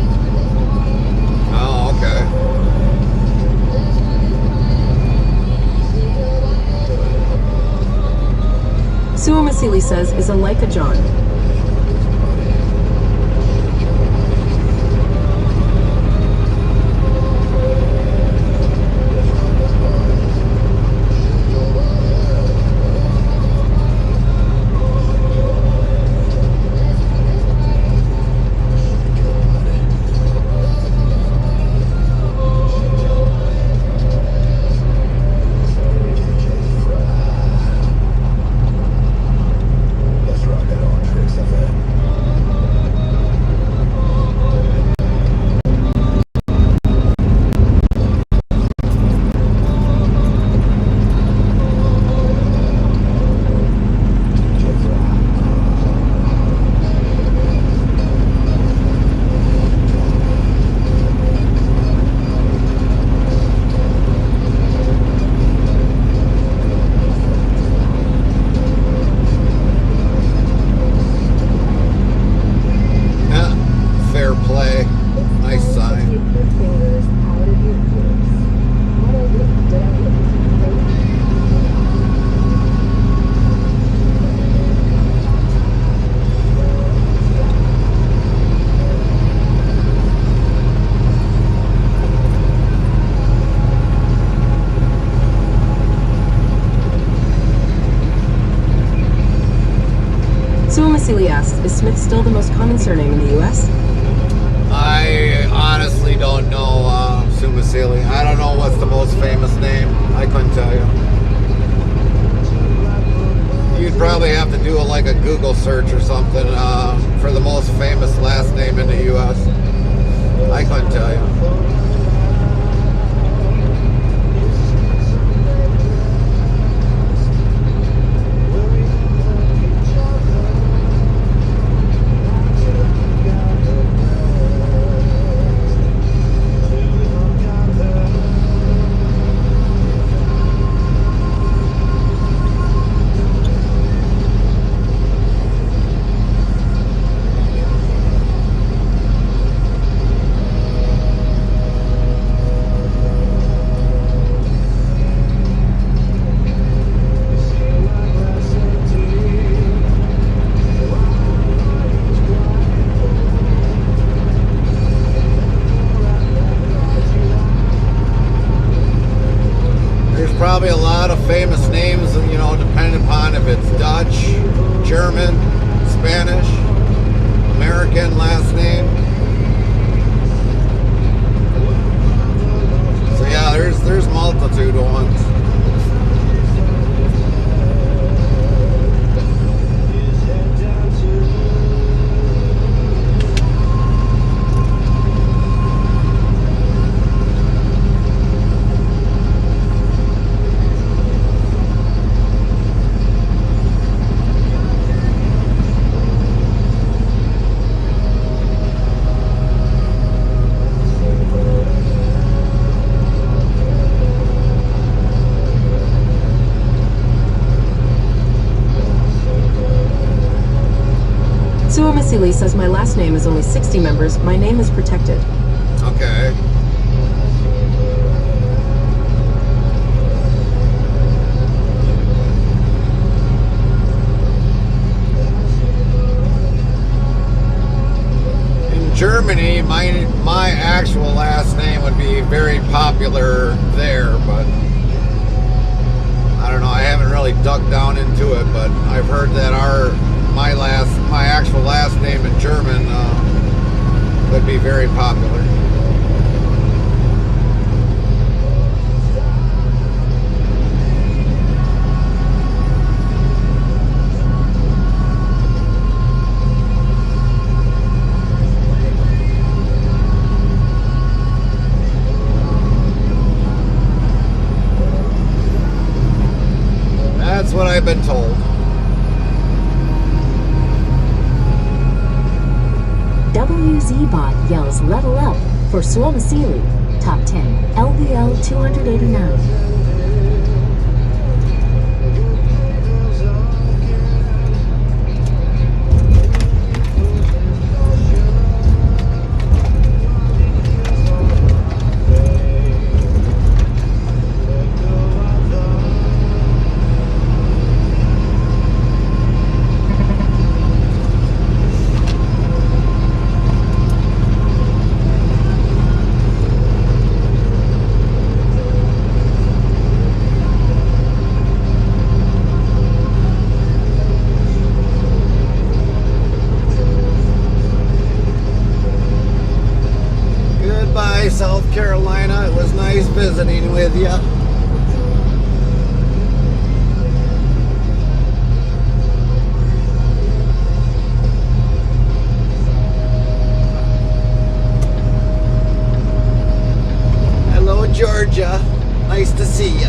Oh, okay. Suamasili says, is a Leica John. Suamasili asks, is Smith still the most common surname in the U.S.? I honestly don't know, Suamasili. I don't know what's the most famous name. I couldn't tell you. You'd probably have to do like a Google search or something for the most famous last name in the U.S. I couldn't tell you. Probably a lot of famous names, you know, depending upon if it's Dutch, German, Spanish, American last name. So yeah, there's multitude of ones. Suamasili says, my last name is only 60 members. My name is protected. Okay. In Germany, my actual last name would be very popular there, but I don't know. I haven't really dug down into it, but I've heard that my actual last name in German would be very popular. That's what I've been told. WZBot yells level up for Suamasili, top 10, LBL 289. visiting with you. Hello, Georgia. Nice to see you.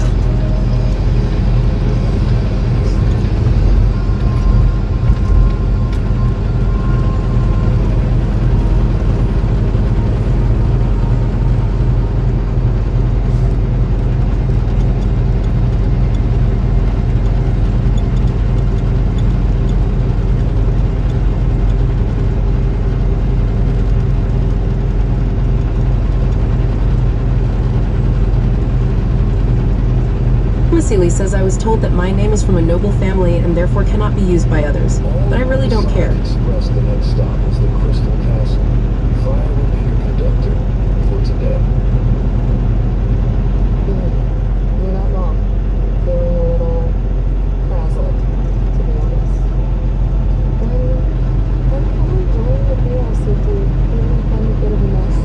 Seeley says I was told that my name is from a noble family and therefore cannot be used by others, but I really don't care. Express the next stop is the Crystal Castle. Fire repair conductor for today. You're not wrong. Feeling a little frazzled, to be honest. I'm kind of enjoying the chaos with you. Feeling kind of a bit of a mess.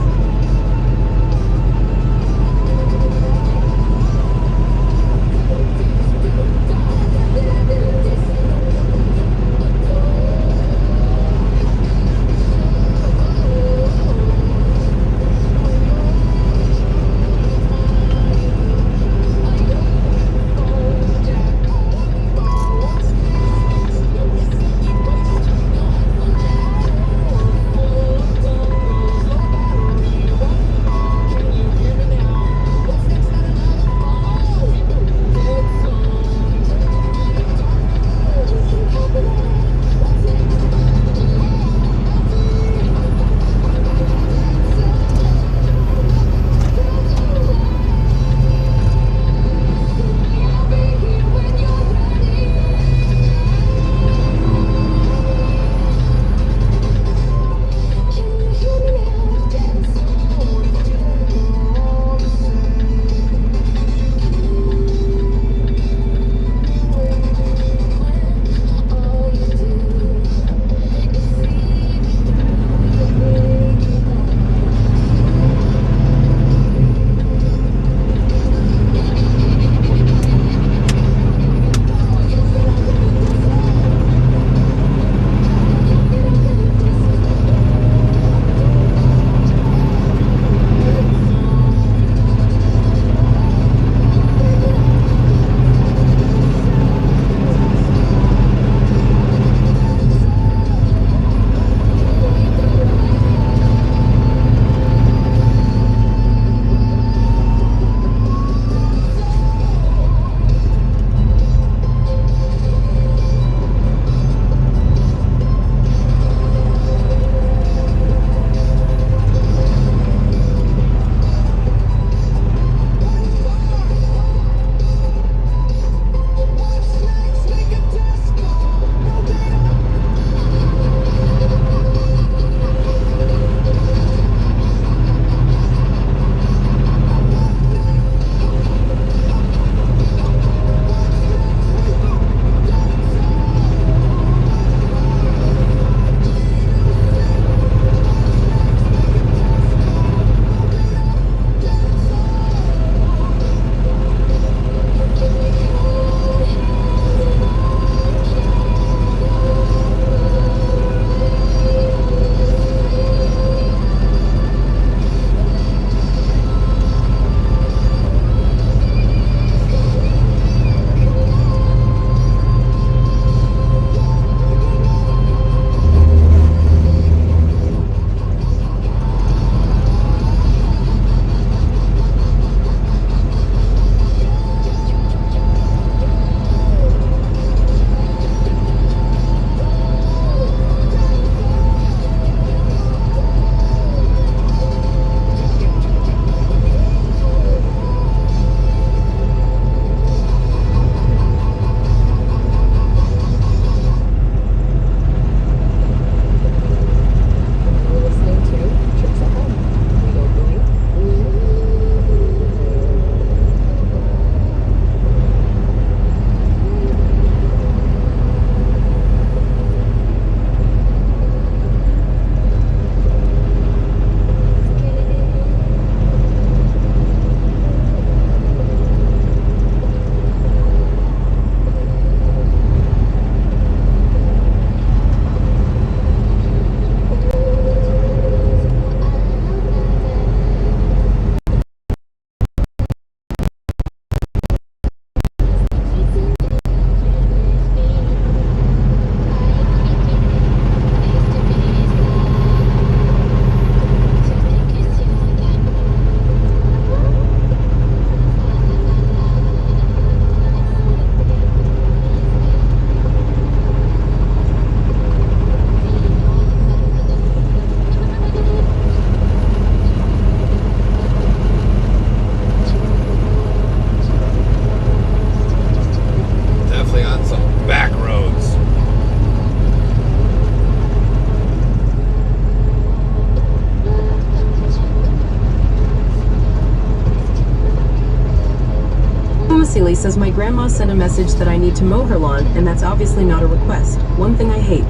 says, my grandma sent a message that I need to mow her lawn, and that's obviously not a request. One thing I hate.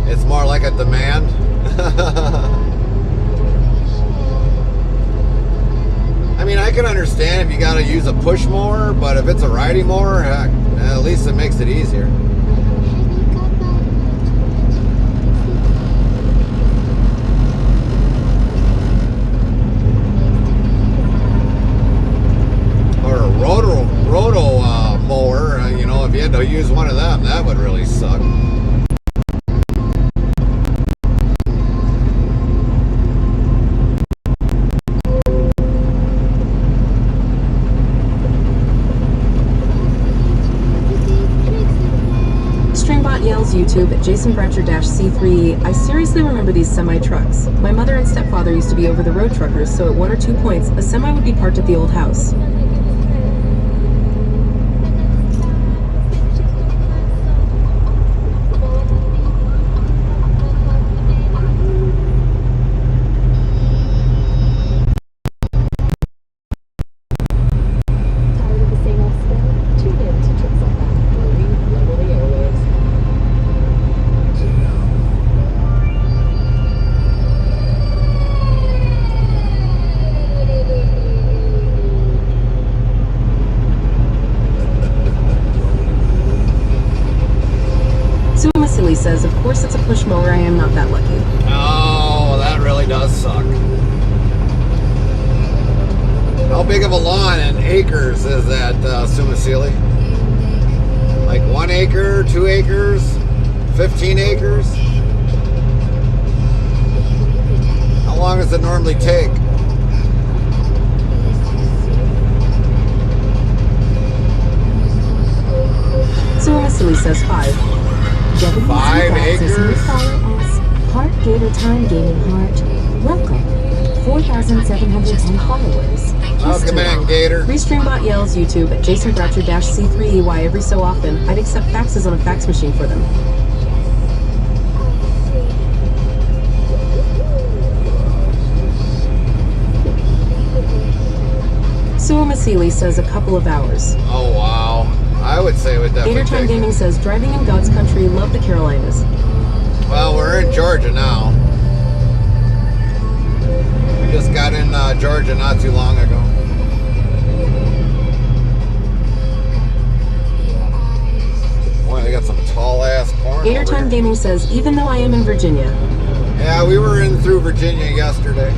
It's more like a demand. I mean, I can understand if you got to use a push mower, but if it's a riding mower, heck, at least it makes it easier. Or a roto mower, you know, if you had to use one of them, that would really suck. Yells YouTube at Jason Bratcher-C3. I seriously remember these semi-trucks. My mother and stepfather used to be over the road truckers, so at 1 or 2 points, a semi would be parked at the old house. Says, of course it's a push mower, I am not that lucky. Oh, that really does suck. How big of a lawn in acres is that, Sumasili? Like 1 acre, 2 acres, 15 acres? How long does it normally take? Sumasili says 5. 5 acres? Heart Gator Time Gaming Heart. Welcome. 4,710 followers. Welcome in, Gator. Restreambot yells YouTube at Jason Bratcher-C3. Why every so often I'd accept faxes on a fax machine for them. Sumasili says a couple of hours. Oh wow. I would say it would definitely Gator Time take Gaming says, driving in God's country, love the Carolinas. Well, we're in Georgia now. We just got in Georgia not too long ago. Boy, they got some tall ass corn. Gator Time Gaming says, even though I am in Virginia. Yeah, we were in through Virginia yesterday.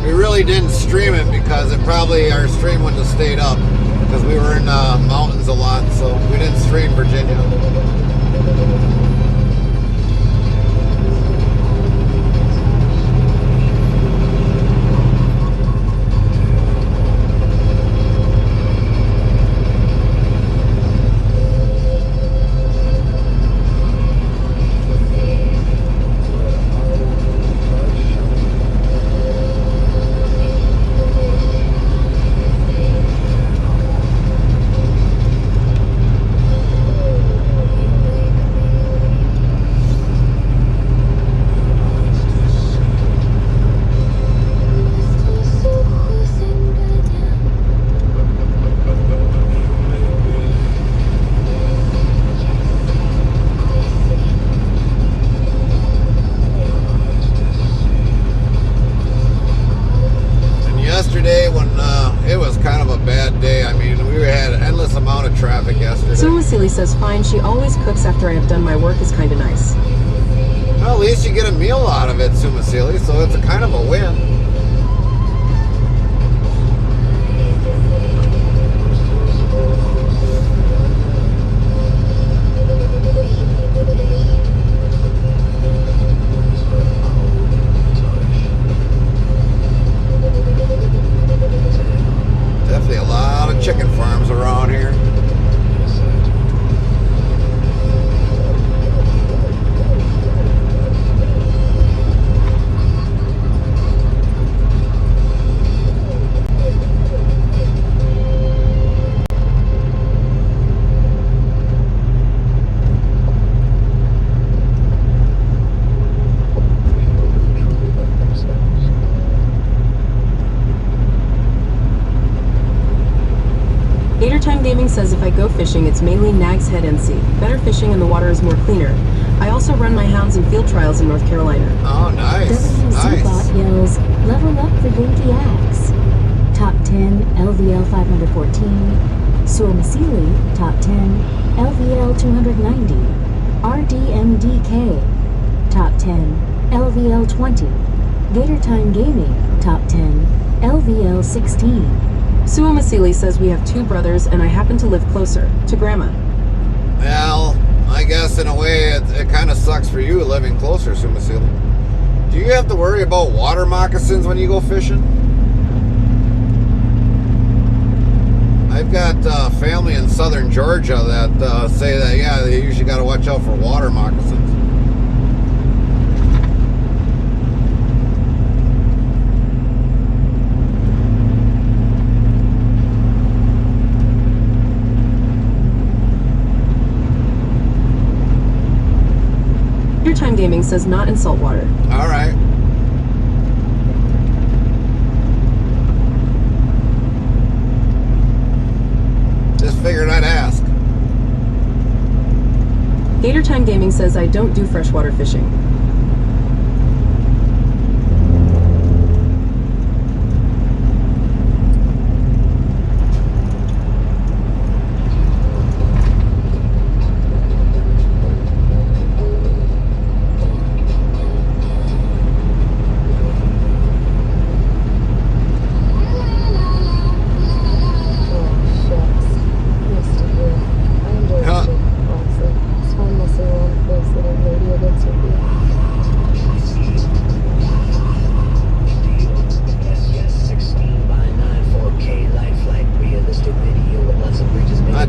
We really didn't stream it because our stream wouldn't have stayed up because we were in mountains a lot, so we didn't stream Virginia. Yesterday when it was kind of a bad day. I mean, we had an endless amount of traffic yesterday. Sumasili says, fine, she always cooks after I have done my work is kind of nice. Well, at least you get a meal out of it, Sumasili, so it's a kind of a win. Definitely a lot of chicken farms around here. Time Gaming says if I go fishing, it's mainly Nag's Head NC. Better fishing and the water is more cleaner. I also run my hounds in field trials in North Carolina. Oh, nice. WZBot Nice. yells, level up for Yankee Axe. Top 10, LVL 514. Suamisili, top 10, LVL 290. RDMDK, top 10, LVL 20. Gator Time Gaming, top 10, LVL 16. Suamisili says we have 2 brothers and I happen to live closer to Grandma. Well, I guess in a way it kind of sucks for you living closer, Sumasili. Do you have to worry about water moccasins when you go fishing? I've got family in southern Georgia that say that, yeah, they usually got to watch out for water moccasins. Gator Time Gaming says not in saltwater. All right. Just figured I'd ask. Gator Time Gaming says I don't do freshwater fishing.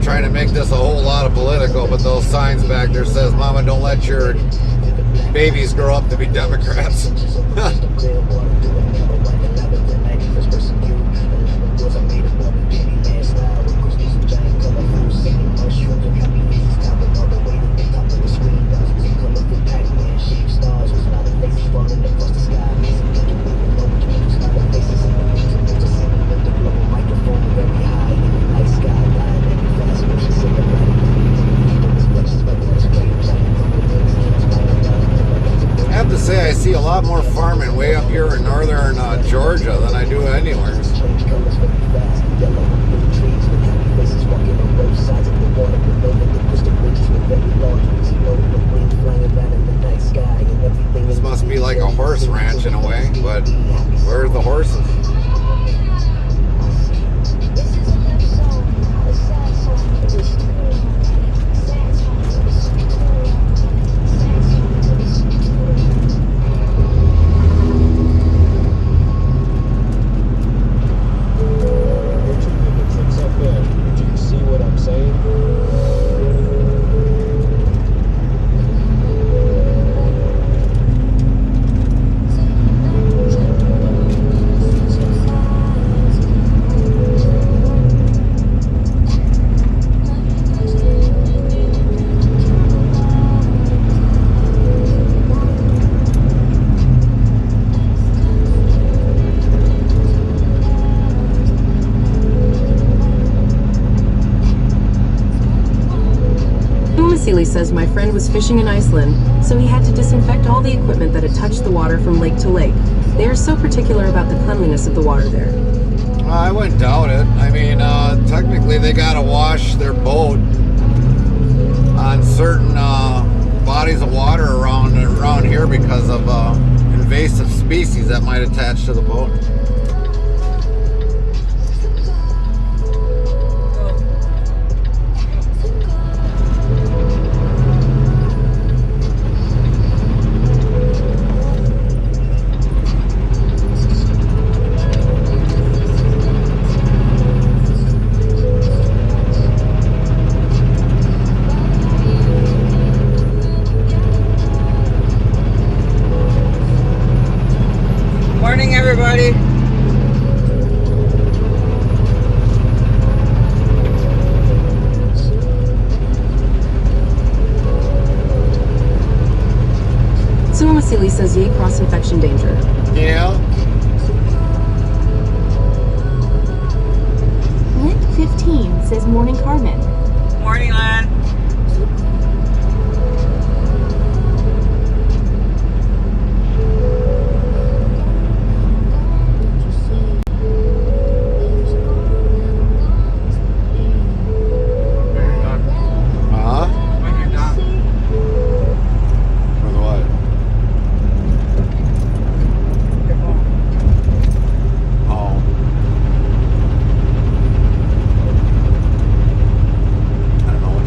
Trying to make this a whole lot of political, but those signs back there says, Mama, don't let your babies grow up to be Democrats. I see a lot more farming way up here in northern Georgia than I do anywhere. This must be like a horse ranch in a way, but where's the horses? Says my friend was fishing in Iceland, so he had to disinfect all the equipment that had touched the water from lake to lake. They are so particular about the cleanliness of the water there. I wouldn't doubt it. I mean, technically they gotta wash their boat on certain bodies of water around here because of invasive species that might attach to the boat. Morning, everybody. Suamisili says yay, cross-infection danger. Yeah. Lit 15 says morning Carmen. Morning, Lan. Huh? For the what? Oh. I don't know what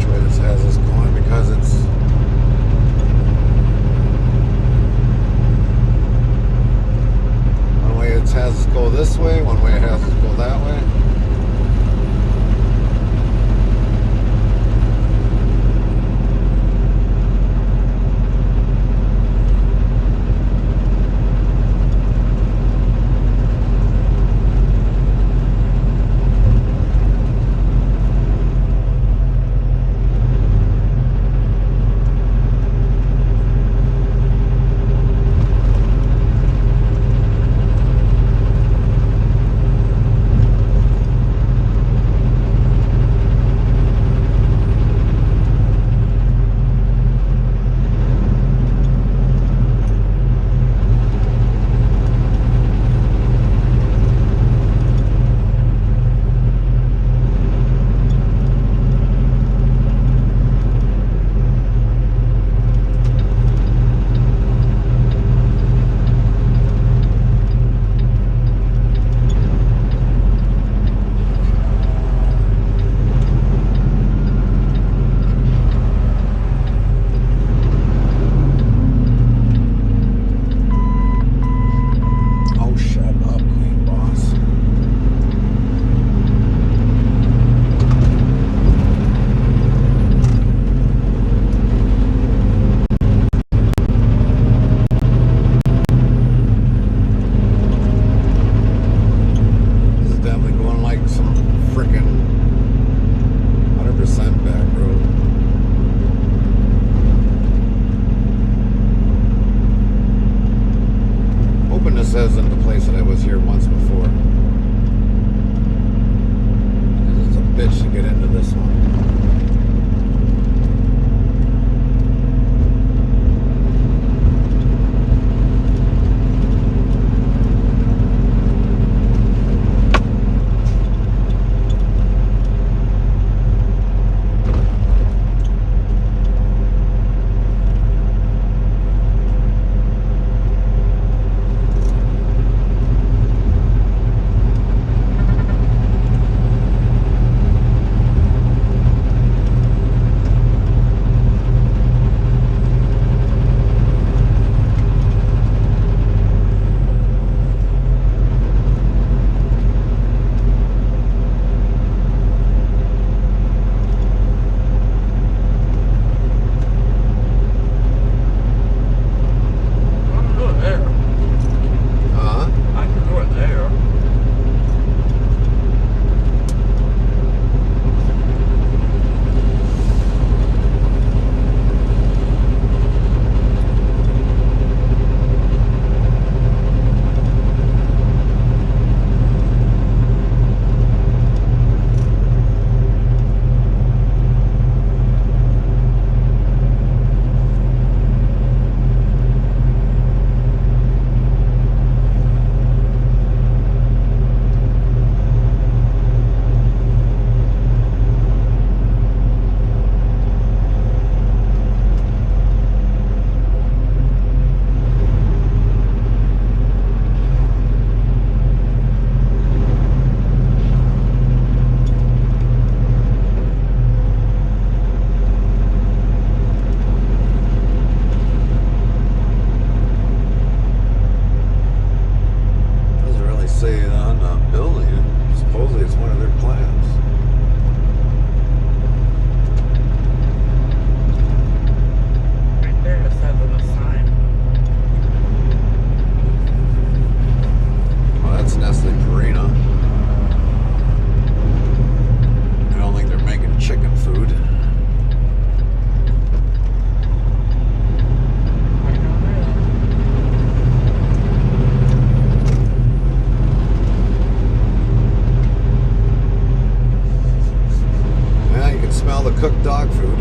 cooked dog food.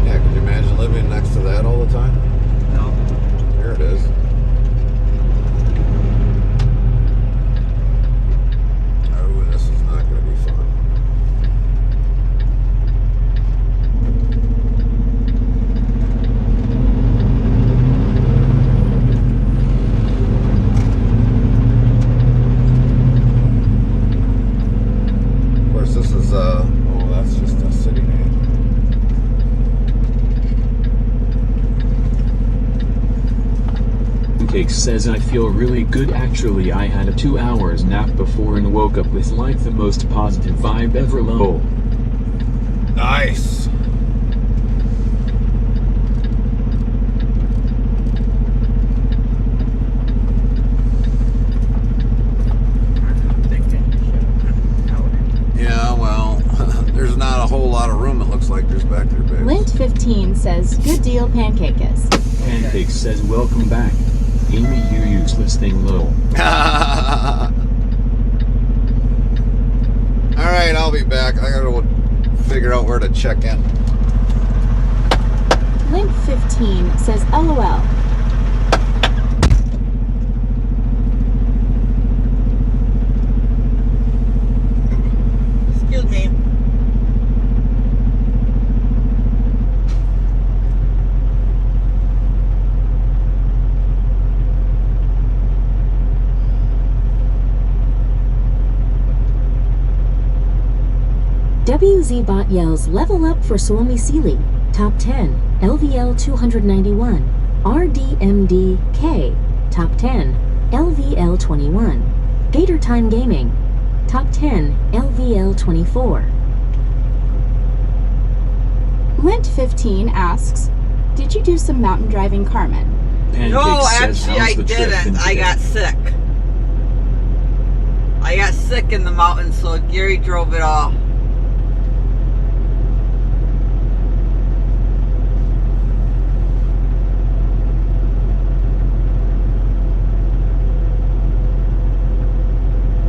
Yeah, could you imagine living next to that all the time? No. Here it is. Oh, this is not going to be fun. Of course, this is, oh, that's just a city name. Cake says I feel really good actually. I had a 2 hours nap before and woke up with like the most positive vibe ever. Lol. Nice. Yeah, well, there's not a whole lot of room it looks like there's back there, babe. Lint15 says, good deal, Pancakes. Pancake says welcome back. Amy, you useless thing, lol. Alright, I'll be back. I gotta figure out where to check in. Lint15 says, LOL. Excuse me. WZBot yells level up for Suomi Sealy. Top 10. LVL 291. RDMDK. Top 10. LVL 21. Gator Time Gaming. Top 10. LVL 24. Lint15 asks, did you do some mountain driving, Carmen? Pancake No, says actually how's I the trip been didn't. I today? got sick. I got sick in the mountains, so Gary drove it all.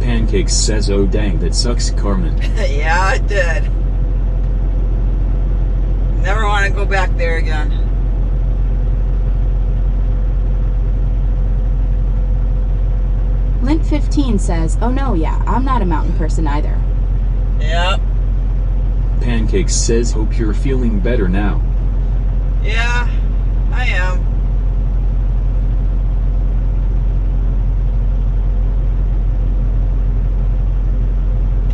Pancake says oh dang that sucks Carmen. Yeah, it did. Never want to go back there again. Lint15 says, oh no, yeah, I'm not a mountain person either. Yep. Pancake says hope you're feeling better now. Yeah, I am.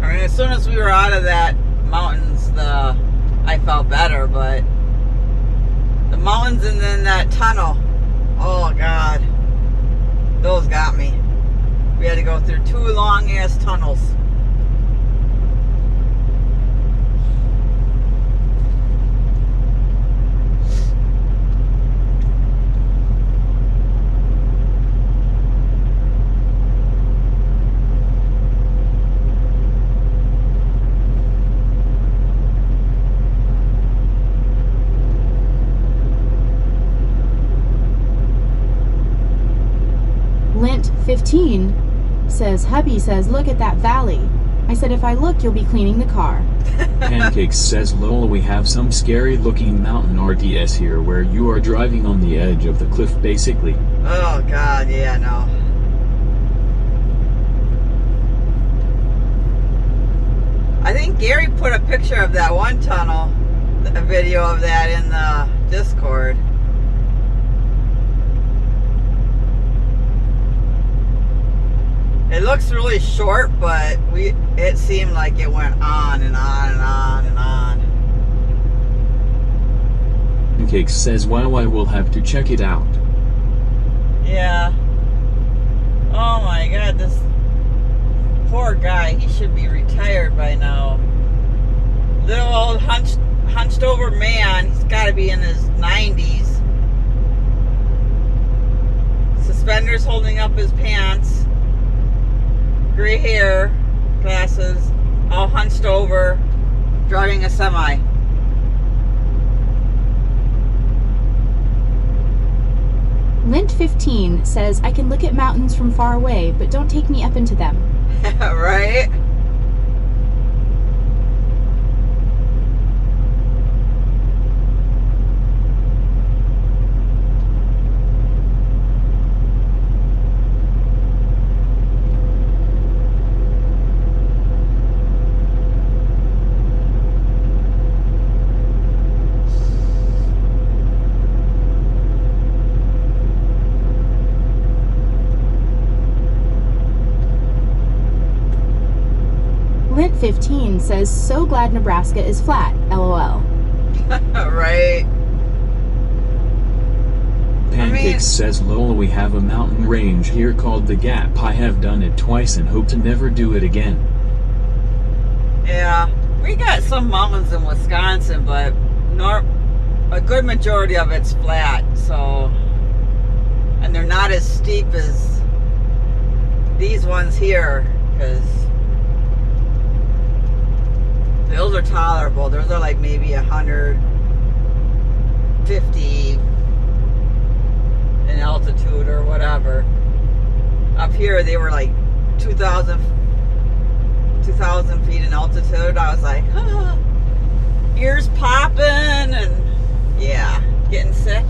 I mean, as soon as we were out of that mountains, I felt better, but the mountains and then that tunnel, oh God, those got me. We had to go through 2 long ass tunnels. Lint15 says, hubby says, look at that valley. I said, if I look, you'll be cleaning the car. Pancake says lol, we have some scary looking mountain RDS here where you are driving on the edge of the cliff basically. Oh God, yeah, no. I think Gary put a picture of that one tunnel, a video of that in the Discord. It looks really short, but it seemed like it went on and on and on and on. Pancake says wow, I will have to check it out. Yeah. Oh my God, this poor guy, he should be retired by now. Little old hunched over man, he's got to be in his 90s. Suspended Bender's holding up his pants. Gray hair, glasses, all hunched over, driving a semi. Lint15 says, I can look at mountains from far away, but don't take me up into them. Right? Lint15 says, so glad Nebraska is flat, LOL. Right? Pancakes says, lol, we have a mountain range here called the Gap. I have done it twice and hope to never do it again. Yeah, we got some mountains in Wisconsin, but a good majority of it's flat, so, and they're not as steep as these ones here, because those are tolerable. Those are like maybe 150 in altitude or whatever. Up here they were like 2,000 feet in altitude. I was like, ah, ears popping and yeah, getting sick.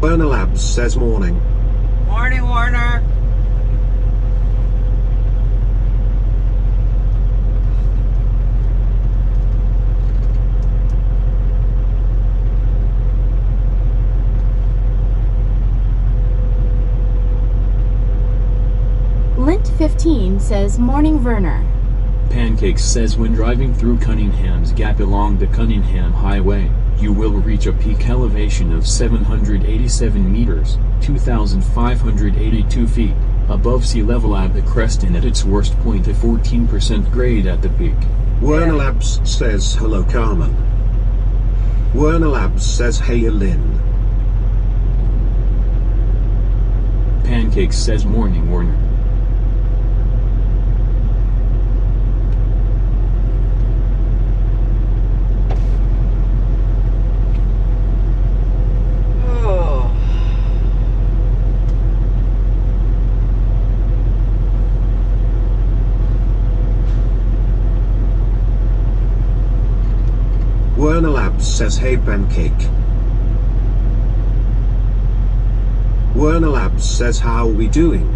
Werner Labs says morning. Morning, Warner. Lint 15 says, morning Werner. Pancakes says when driving through Cunningham's Gap along the Cunningham Highway, you will reach a peak elevation of 787 meters, 2,582 feet, above sea level at the crest and at its worst point a 14% grade at the peak. Werner Labs says hello Carmen. Werner Labs says hey Lynn. Pancakes says morning Warner. Werner Labs says hey Pancake. Werner Labs says how we doing?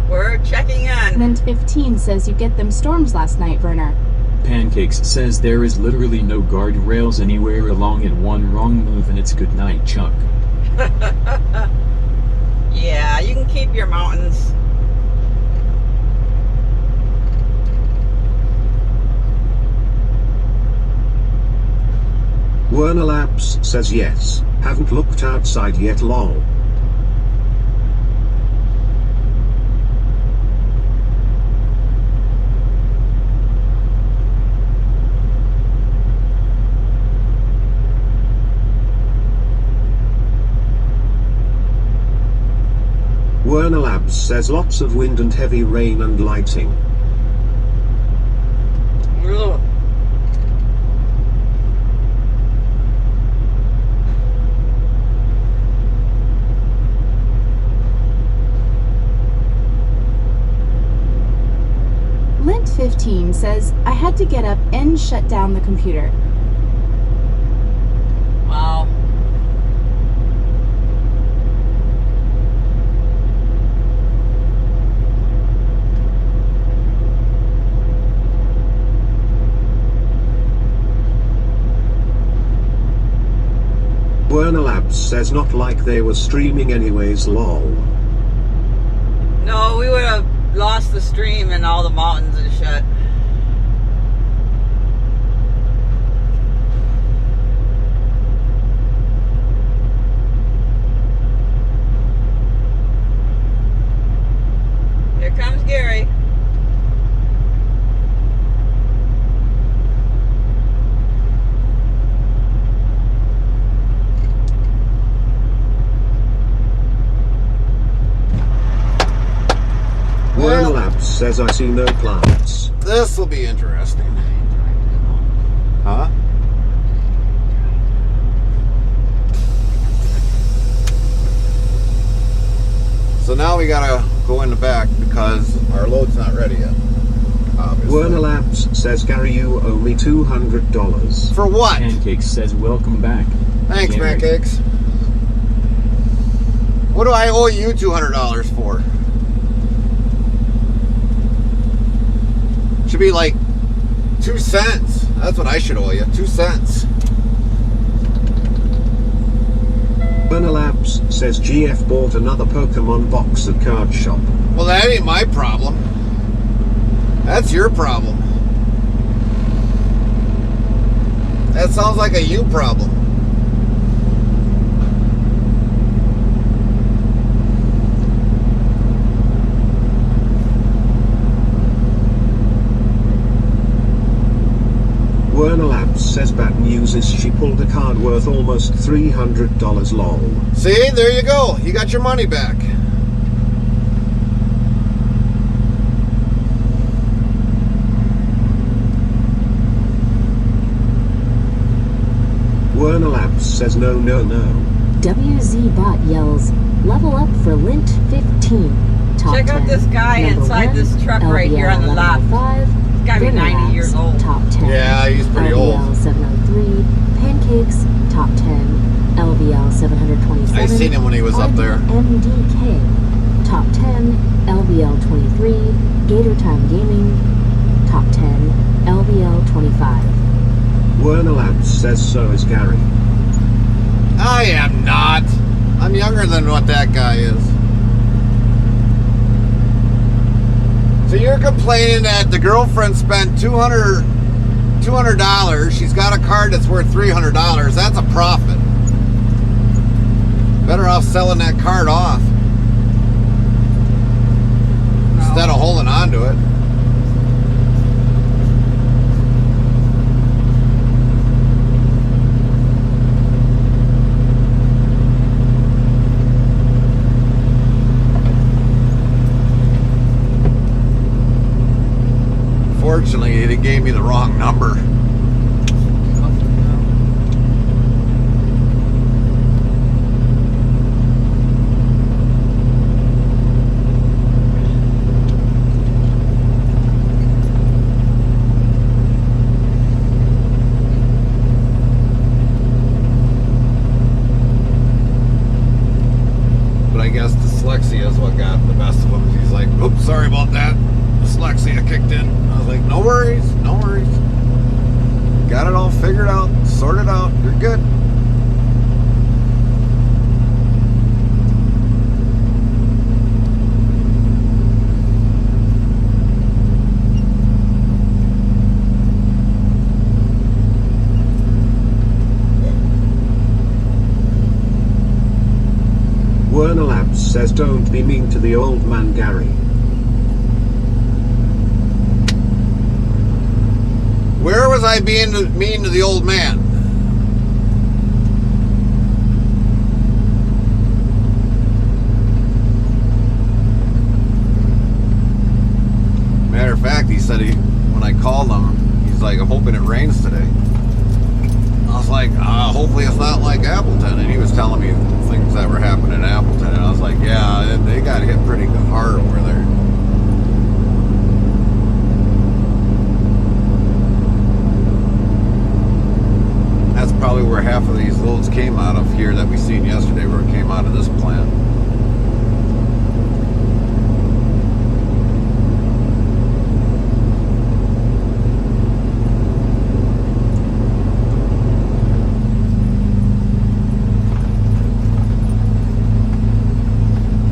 We're checking in. Lint 15 says you get them storms last night, Werner. Pancakes says there is literally no guardrails anywhere along it. One wrong move and it's good night, Chuck. Yeah, you can keep your mountains. Werner Labs says yes, haven't looked outside yet lol. Werner Labs says lots of wind and heavy rain and lighting. Ugh. Lint 15 says, I had to get up and shut down the computer. Wow. Werner Labs says not like they were streaming anyways lol. No, we would have lost the stream and all the mountains and shit. Here comes Gary. Werner Labs says I see no plants. This will be interesting. Huh? So now we gotta go in the back because our load's not ready yet. Obviously. Werner Labs says Gary you owe me $200. For what? Pancakes says welcome back. Thanks, Gary. Pancakes. What do I owe you $200 for? Should be like 2 cents. That's what I should owe you. 2 cents. Werner Labs says GF bought another Pokemon box at card shop. Well, that ain't my problem. That's your problem. That sounds like a you problem. Werner Labs says bad news is she pulled a card worth almost $300 lol. See, there you go. You got your money back. Werner Labs says no no no. WZ Bot yells, level up for Lint 15. Top Check out 10. this guy Number inside 1, this truck right here on the left. 5. He's gotta be 90 years old. Top 10. Yeah, he's pretty LVL old. 703. Pancakes, top 10. LVL 727. I seen him when he was up there. MDK, top 10. LVL 23. Gator Time Gaming, top 10. LVL 25. Werner Labs says so is Gary. I am not. I'm younger than what that guy is. complaining that the girlfriend spent $200. She's got a card that's worth $300. That's a profit. Better off selling that card off instead of holding on to it. Fortunately, it gave me the wrong number. But I guess dyslexia is what got the best of him. He's like, oops, sorry about that. Dyslexia kicked in. I was like, no worries, no worries. Got it all figured out, sorted out. You're good. Werner Labs says don't be mean to the old man Gary. Where was I being mean to the old man? Matter of fact, he said when I called him, he's like, I'm hoping it rains today. I was like, hopefully it's not like Appleton. And he was telling me things that were happening in Appleton. And I was like, yeah, they got hit pretty hard over there. That's probably where half of these loads came out of here that we seen yesterday, where it came out of this plant.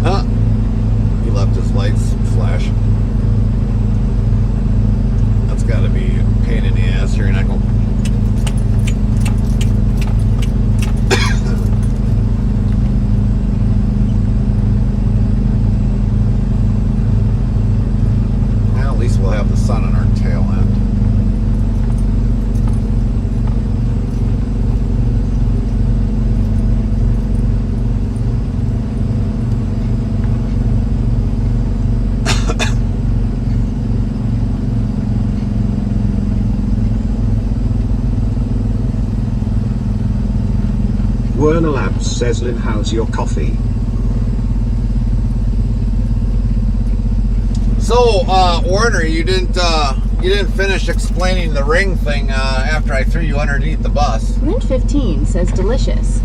Huh? He left his lights flashing. That's got to be a pain in the ass here, and I go. We'll have the sun on our tail end. Werner Labs says, Lynn, how's your coffee? So, Warner, you didn't finish explaining the ring thing after I threw you underneath the bus. Mint 15 says delicious.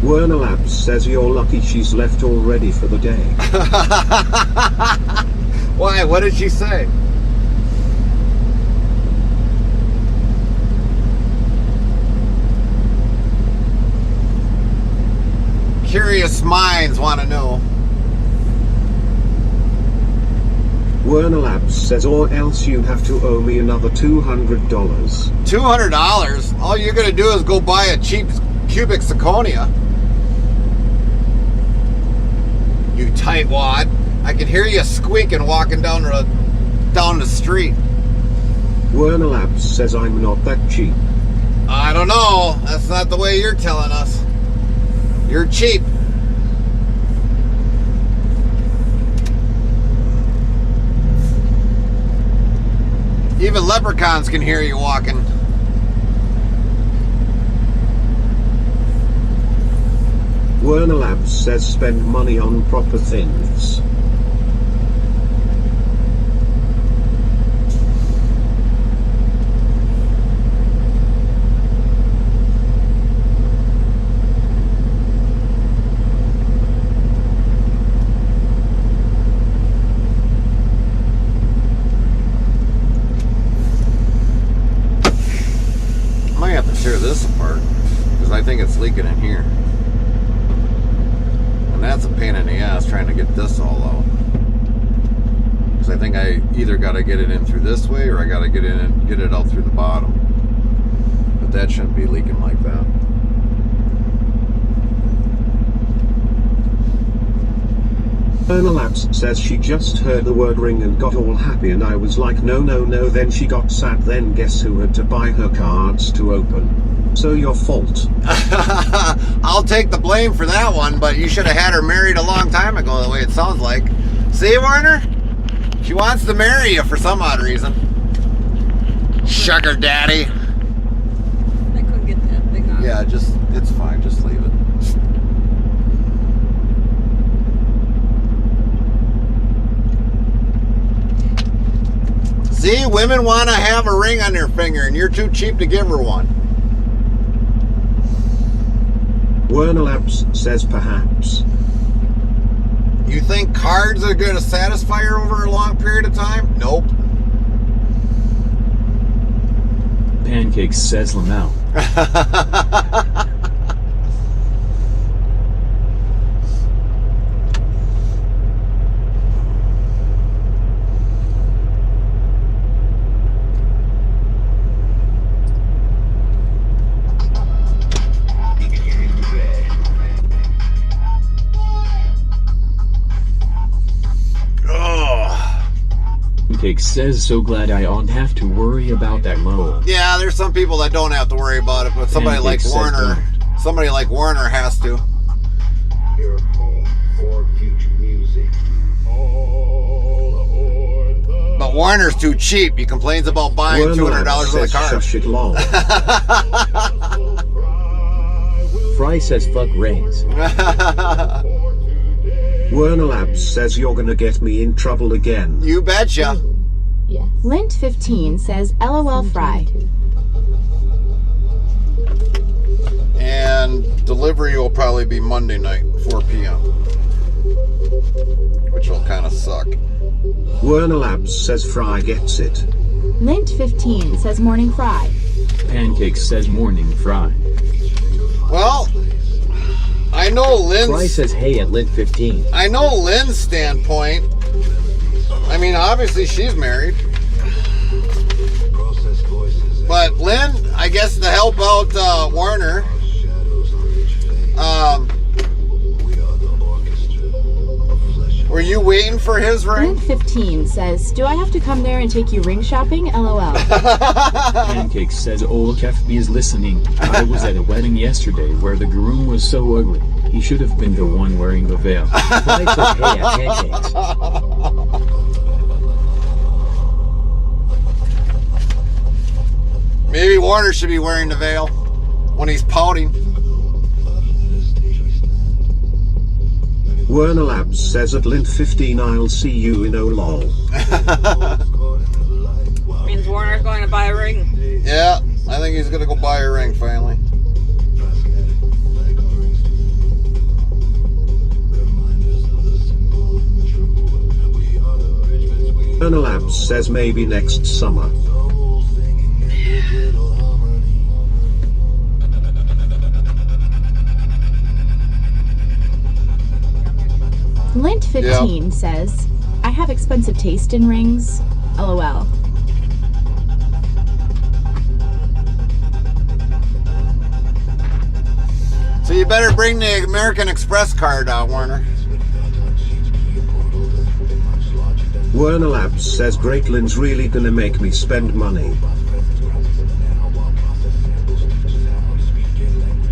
Werner Labs says you're lucky she's left already for the day. Why? What did she say? Curious minds want to know. Werner Labs says, or else you have to owe me another $200. $200? All you're going to do is go buy a cheap cubic zirconia. You tightwad. I can hear you squeaking walking down the street. Werner Labs says I'm not that cheap. I don't know. That's not the way you're telling us. You're cheap. Even leprechauns can hear you walking. Werner Labs says spend money on proper things. leaking in here. And that's a pain in the ass trying to get this all out. Because I think I either got to get it in through this way or I got to get in and get it out through the bottom. But that shouldn't be leaking like that. Erna Labs says she just heard the word ring and got all happy, and I was like, no, no, no. Then she got sad. Then guess who had to buy her cards to open? So your fault. I'll take the blame for that one, but you should have had her married a long time ago, the way it sounds like. See, Warner? She wants to marry you for some odd reason. Sugar daddy. I couldn't get that thing on. Yeah, it's fine. Just leave it. See, women want to have a ring on their finger, and you're too cheap to give her one. Werner Labs says perhaps. You think cards are going to satisfy her over a long period of time? Nope. Pancakes says Lamau. Pancakes says, so glad I don't have to worry about that loan. Yeah, there's some people that don't have to worry about it, but somebody like Warner, has to. Your home for future music. But Warner's too cheap. He complains about buying $200 worth of cars. Shush it long. Fry says fuck rains. Werner Labs says you're gonna get me in trouble again. You betcha. Yes. Lint15 says LOL Fry. And delivery will probably be Monday night, 4 p.m. Which will kind of suck. Werner Labs says Fry gets it. Lint15 says Morning Fry. Pancakes says morning fry. Well, I know Lynn's... Fry says hey at Lint 15. I know Lynn's standpoint. I mean, obviously she's married. But Lynn, I guess to help out Warner, were you waiting for his ring? Lint15 says, do I have to come there and take you ring shopping? LOL. Pancakes says old FB is listening. I was at a wedding yesterday where the groom was so ugly. He should have been the one wearing the veil. Fry says hey at Pancakes. Maybe Warner should be wearing the veil when he's pouting. Werner Labs says at Lint 15 I'll see you in OLOL. Means Warner's going to buy a ring. Yeah, I think he's going to go buy a ring finally. Werner Labs says maybe next summer. Lint15 says, I have expensive taste in rings. LOL. So you better bring the American Express card out, Warner. Werner Labs says Great Lynn's really gonna make me spend money.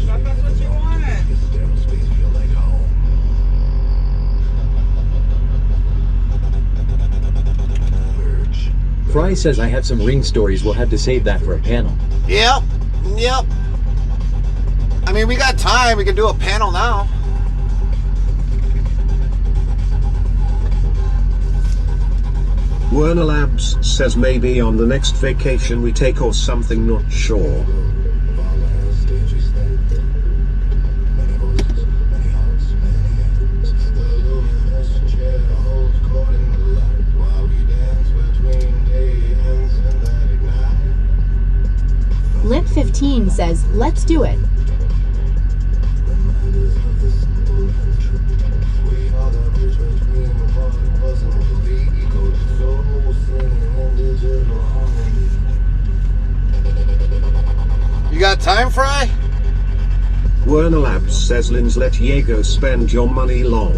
That's what you wanted. Fry says I have some ring stories. We'll have to save that for a panel. Yep. I mean, we got time. We can do a panel now. Werner Labs says maybe on the next vacation we take or something, not sure. Lint15 says, let's do it. time, Fry? Werner Labs says Linz, let Diego spend your money, lol.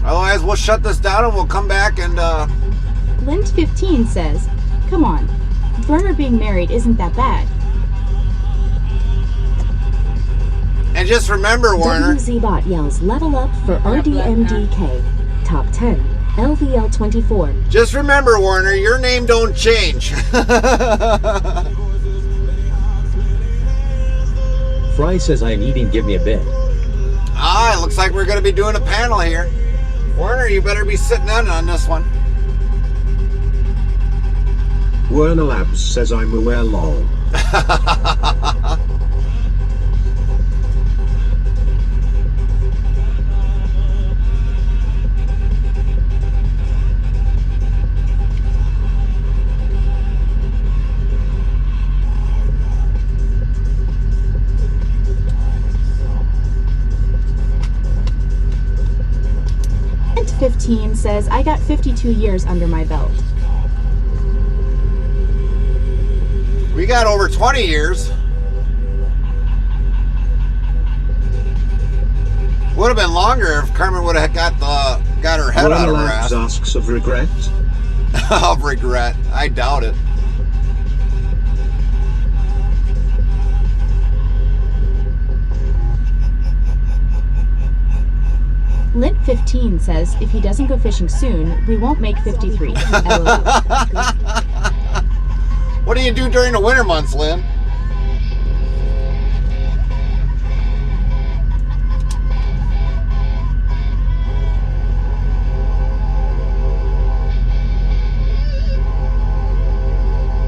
Otherwise, we'll shut this down and we'll come back and, Lint15 says, come on, Werner being married isn't that bad. And just remember, Warner. WZBot yells level up for RDMDK. Top 10, LVL24. Just remember, Warner, your name don't change. Fry says I am eating, give me a bit. Ah, it looks like we're going to be doing a panel here. Warner, you better be sitting in on this one. Werner Labs says I'm aware, lol. Lint15 says, I got 52 years under my belt. We got over 20 years. Would have been longer if Carmen would have got her head out of her ass. Asks of regret. Of regret. I doubt it. Lint15 says, if he doesn't go fishing soon, we won't make 53. LOL. What do you do during the winter months, Lynn?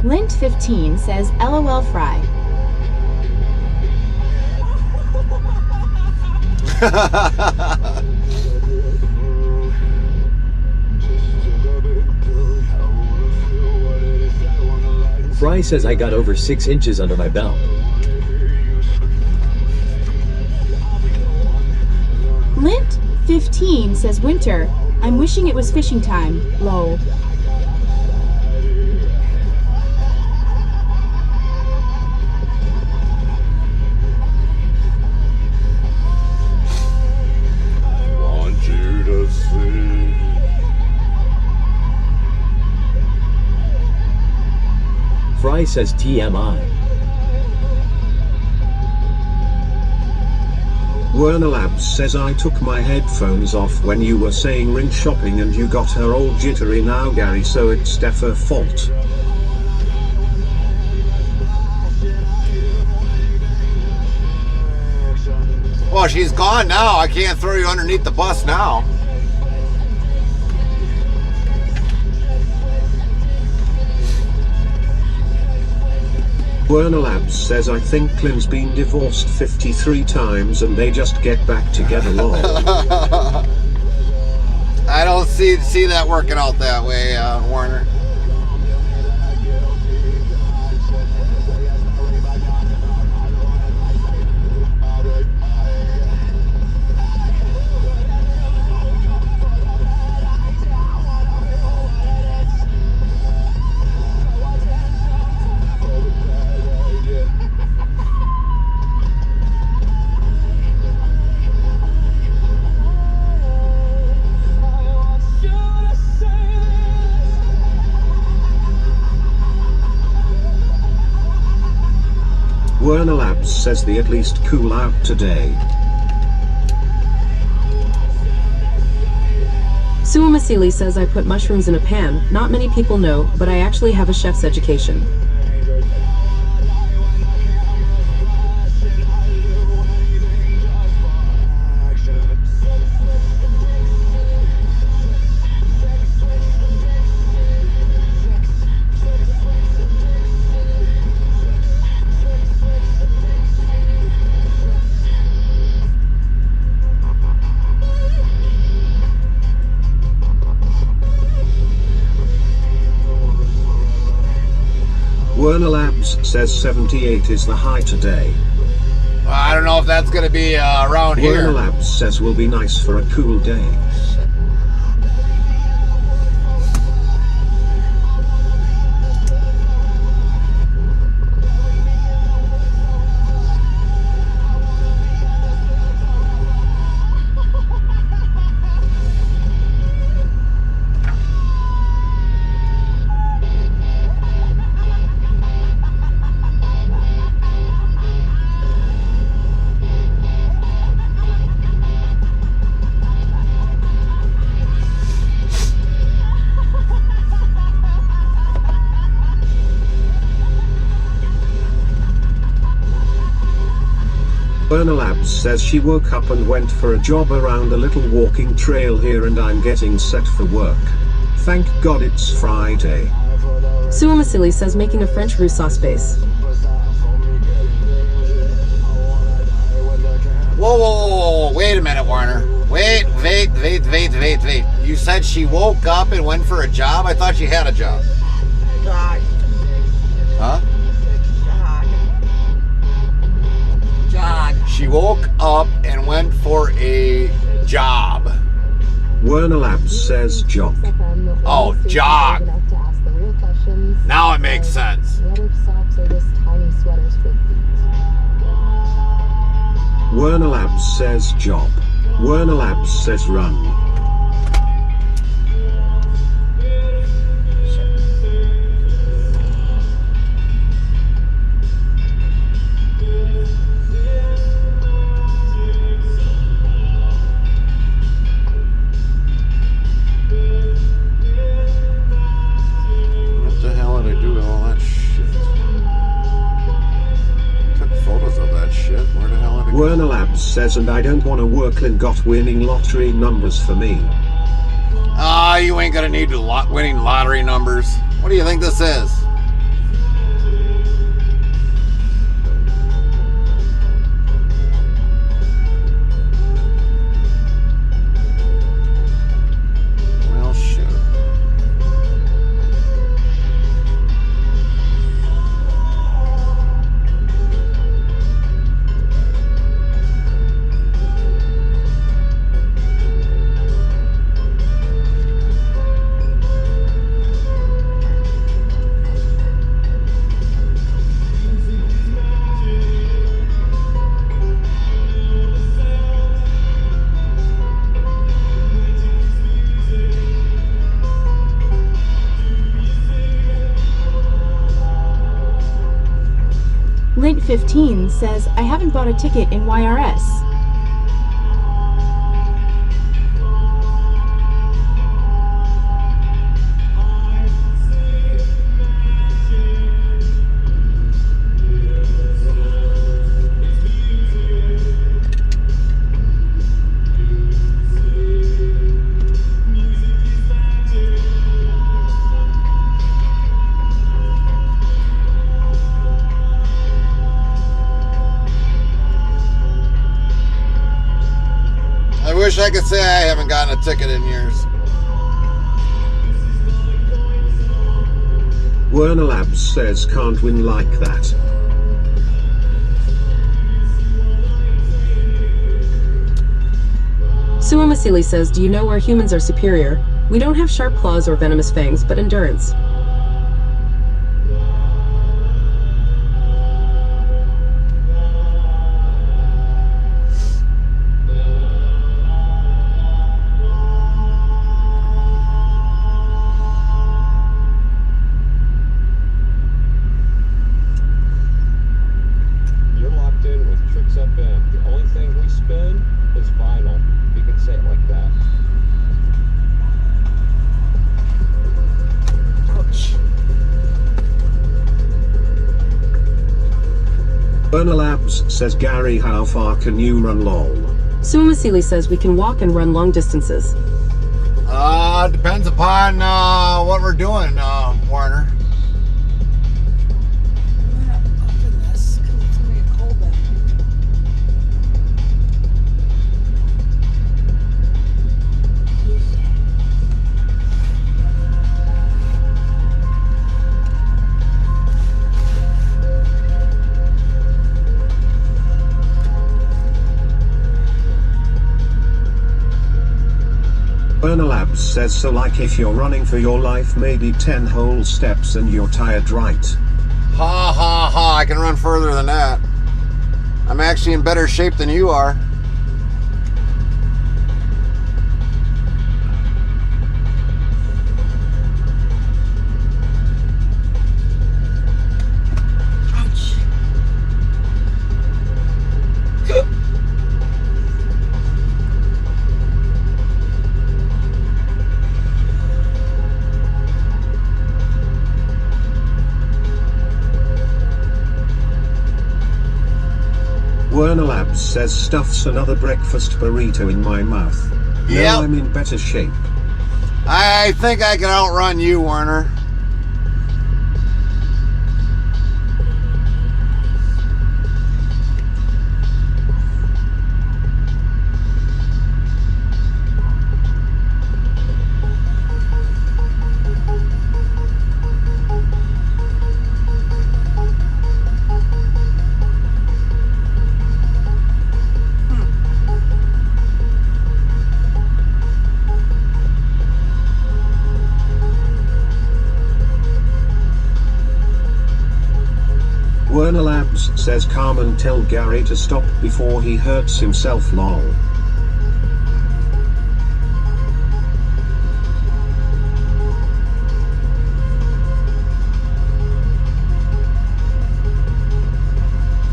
Lint15 says, LOL Fry. Fry says I got over 6 inches under my belt. Lint15 says, Winter, I'm wishing it was fishing time. Lol. Want you to see. Fry says TMI. Werner Labs says I took my headphones off when you were saying ring shopping and you got her all jittery now, Gary, so it's Steph fault. Well, she's gone now. I can't throw you underneath the bus now. Werner Labs says I think Lynn's been divorced 53 times and they just get back together, lol. I don't see that working out that way, Warner. Werner Labs says the at least cool out today. Suamasili says I put mushrooms in a pan. Not many people know, but I actually have a chef's education. Werner Labs says 78 is the high today. I don't know if that's going to be around Werner here. Labs says will be nice for a cool day. Werner Labs says she woke up and went for a job around a little walking trail here and I'm getting set for work. Thank God it's Friday. Suamasili says making a French roux sauce base. Whoa, whoa, whoa, whoa, wait a minute, Warner. Wait. You said she woke up and went for a job? I thought she had a job. Jog. Huh? Jog. She woke up and went for a job. Werner Labs says jog. Oh, jog. Now it makes sense. Werner Labs says job. Werner Labs says run. What the hell did I do with all that shit? Took photos of that shit. Where the hell did it go? Werner Labs says and I don't want to work and got winning lottery numbers for me. Ah, you ain't gonna need winning lottery numbers. What do you think this is? Well, shit. Lint15 says, I haven't bought a ticket in YRS. I wish I could say I haven't gotten a ticket in years. Werner Labs says can't win like that. Suamasili says, do you know where humans are superior? We don't have sharp claws or venomous fangs, but endurance. You're locked in with Tricks FM. The only thing we spin is vinyl. You can say it like that. Ouch. Werner Labs says Gary how far can you run lol? Suamasili says we can walk and run long distances. Depends upon what we're doing, Warner. I'm gonna open this because it's gonna get cold back here. Labs says, so like if you're running for your life, maybe 10 whole steps and you're tired, right? Ha ha ha, I can run further than that. I'm actually in better shape than you are. Werner Labs says, stuffs another breakfast burrito in my mouth. Yep. Now I'm in better shape. I think I can outrun you, Werner. Werner Labs says, Carmen, tell Gary to stop before he hurts himself, lol.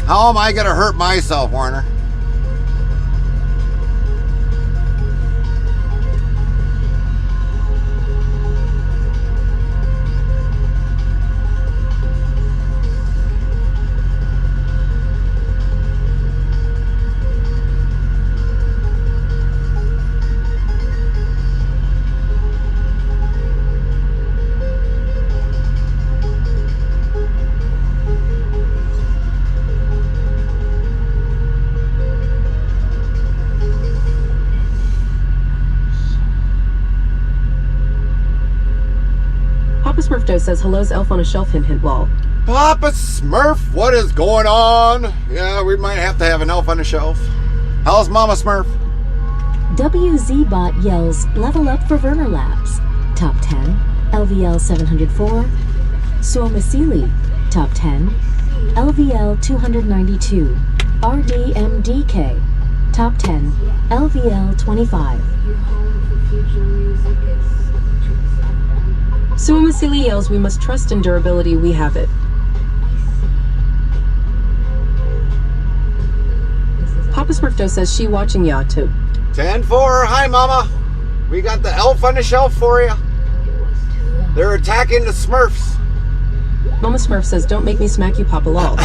How am I gonna hurt myself, Werner? Smurfdo says, hello's elf on a shelf, hint hint lol. Papa Smurf, what is going on? Yeah, we might have to have an elf on the shelf. How's Mama Smurf? WZBot yells, level up for Werner Labs. Top 10, LVL 704. Suomisili, top 10. LVL 292. RDMDK, top 10. LVL 25. Suomisili yells, we must trust in durability, we have it. Papa Smurfdo says, she watching ya too. 10-4, hi Mama. We got the elf on the shelf for you. They're attacking the Smurfs. Mama Smurf says, don't make me smack you, Papa lol.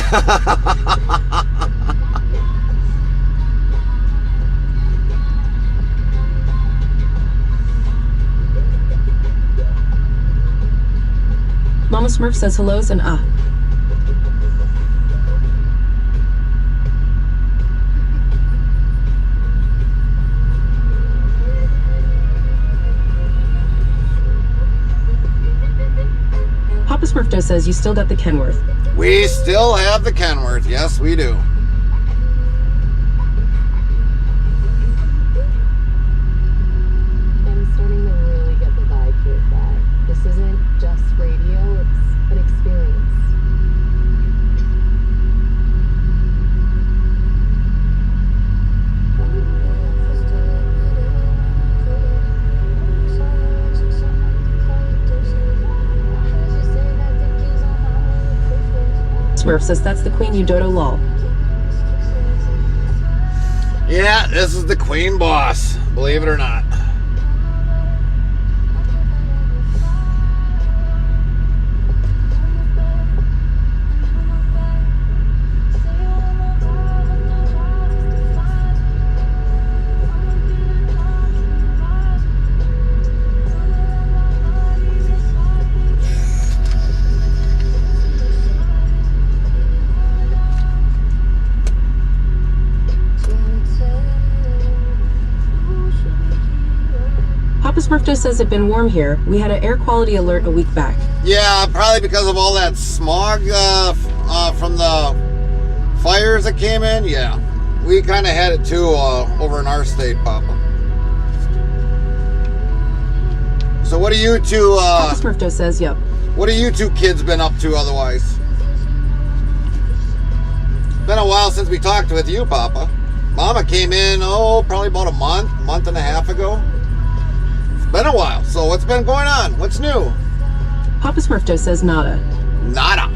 Mama Smurf says hellos and ah. Papa Smurfdo says you still got the Kenworth. We still have the Kenworth. Yes, we do. I'm starting to really get the vibe here that this isn't just radio, it's an experience. Smurf says that's the Queen you dodo lol. Yeah, this is the Queen boss, believe it or not. Papa Smurfdo says it's been warm here. We had an air quality alert a week back. Yeah, probably because of all that smog from the fires that came in. Yeah, we kind of had it too over in our state, Papa. So what are you two, Papa Smurfdo says, yep. what have you two kids been up to otherwise? Been a while since we talked with you, Papa. Mama came in, probably about a month and a half ago. It's been a while. So what's been going on? What's new? Papa Smurfdo says nada. Nada.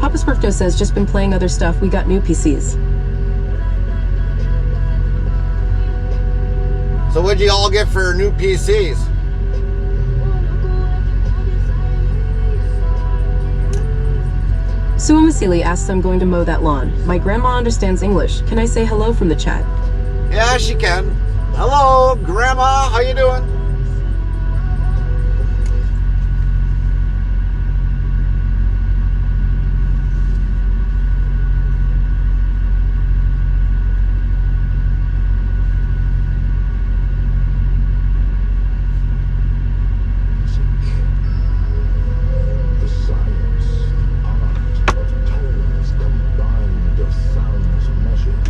Papa Smurfdo says, just been playing other stuff. We got new PCs. So what'd you all get for new PCs? Sue Masili asks, I'm going to mow that lawn. My grandma understands English. Can I say hello from the chat? Yeah, she can. Hello, Grandma. How you doing? The science, art of tones combined, of sounds measured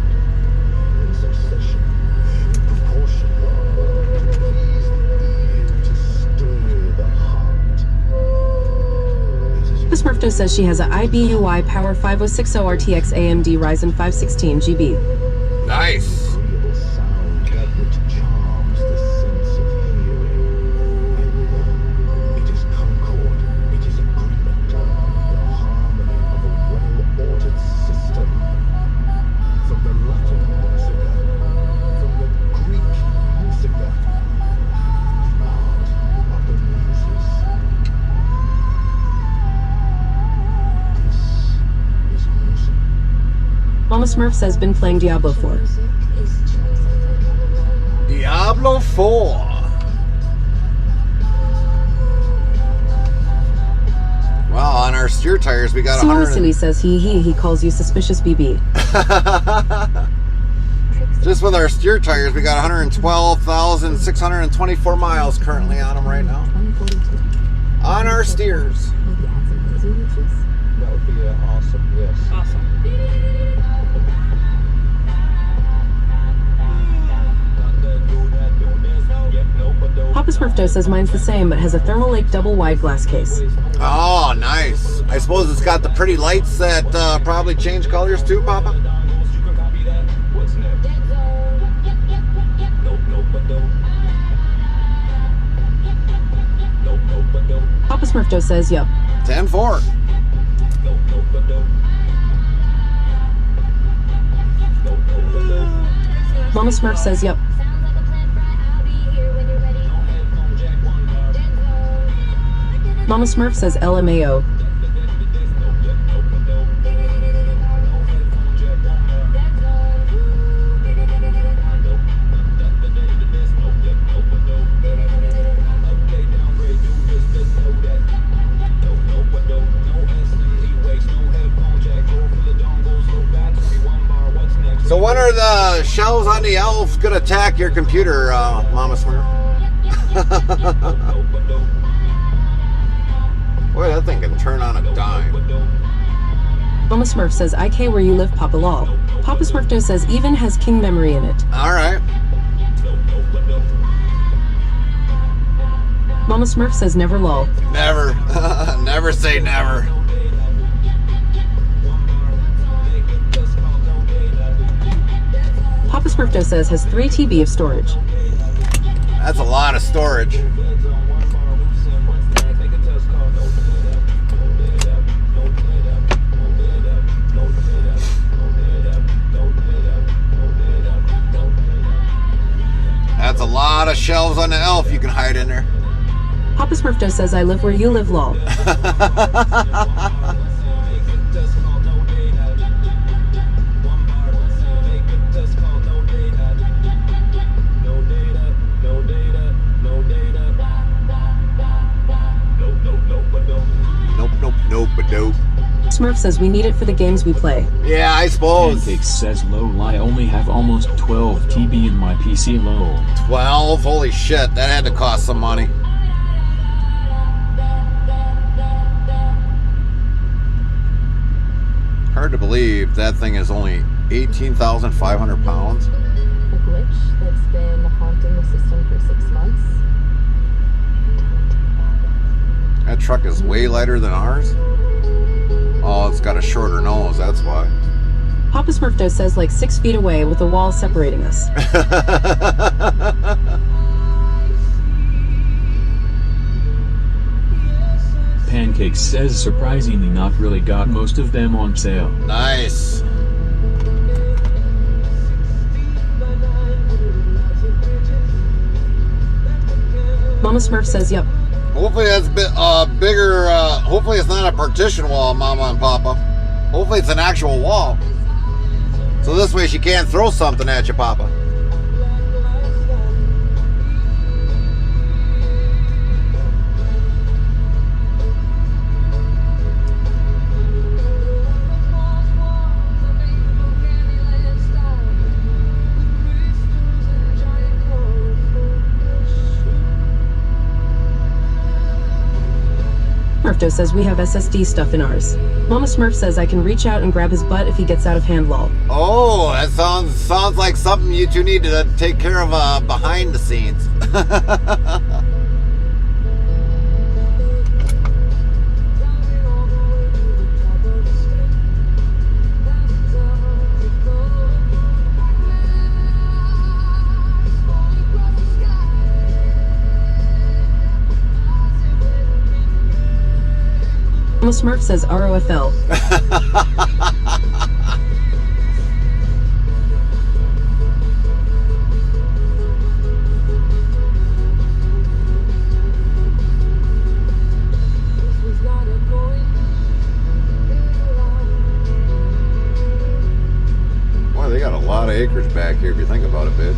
in succession, in proportion, to please the ear, to stir the heart. Papa Smurfdo says she has a IBUI Power 5060 RTX AMD Ryzen 516 GB. Nice. Agreeable sound that which charms the sense of hearing. And it is concord, it is agreement, the harmony of a well-ordered system. From the Latin musica, from the Greek musica, the art of the muses. This is music. Mama Smurf says, been playing Diablo 4. Diablo 4. Wow, on our steer tires we got Sue 100. Masili says, he calls you suspicious BB. Just with our steer tires, we got 112,624 miles currently on them right now. On our steers. That would be awesome, yes. Awesome. Papa Smurfdo says mine's the same, but has a Thermal Lake double wide glass case. Oh, nice. I suppose it's got the pretty lights that probably change colors too, Papa? Papa Smurfdo says, yep. 10-4. Mama Smurf says, yep. Mama Smurf says LMAO. So when are the shells on the elves gonna attack your computer, Mama Smurf? Boy, that thing can turn on a dime. Mama Smurf says, IK where you live, Papa Lol. Papa Smurfdo says, even has King memory in it. Alright. Mama Smurf says, never lol. Never. Never say never. Papa Smurfdo says, has 3 TB of storage. That's a lot of storage. That's a lot of shelves on the elf you can hide in there. Papa Smurfdo says, I live where you live, lol. Nope, nope, nope. Smurf says we need it for the games we play. Yeah, I suppose. Pancakes says lol, I only have almost 12 TB in my PC lol. 12? Holy shit, that had to cost some money. Hard to believe that thing is only 18,500 pounds. A glitch that's been haunting the system for 6 months. That truck is way lighter than ours. Oh, it's got a shorter nose, that's why. Papa Smurfdo says like 6 feet away with a wall separating us. Pancakes says surprisingly not really, got most of them on sale. Nice. Mama Smurf says yep. Hopefully that's bigger, hopefully it's not a partition wall, Mama and Papa. Hopefully it's an actual wall. So this way she can't throw something at you, Papa. Smurfdo says we have SSD stuff in ours. Mama Smurf says I can reach out and grab his butt if he gets out of hand, lol. Oh, that sounds like something you two need to take care of behind the scenes. Mama Smurf says ROFL. Boy, they got a lot of acres back here if you think about it, bitch.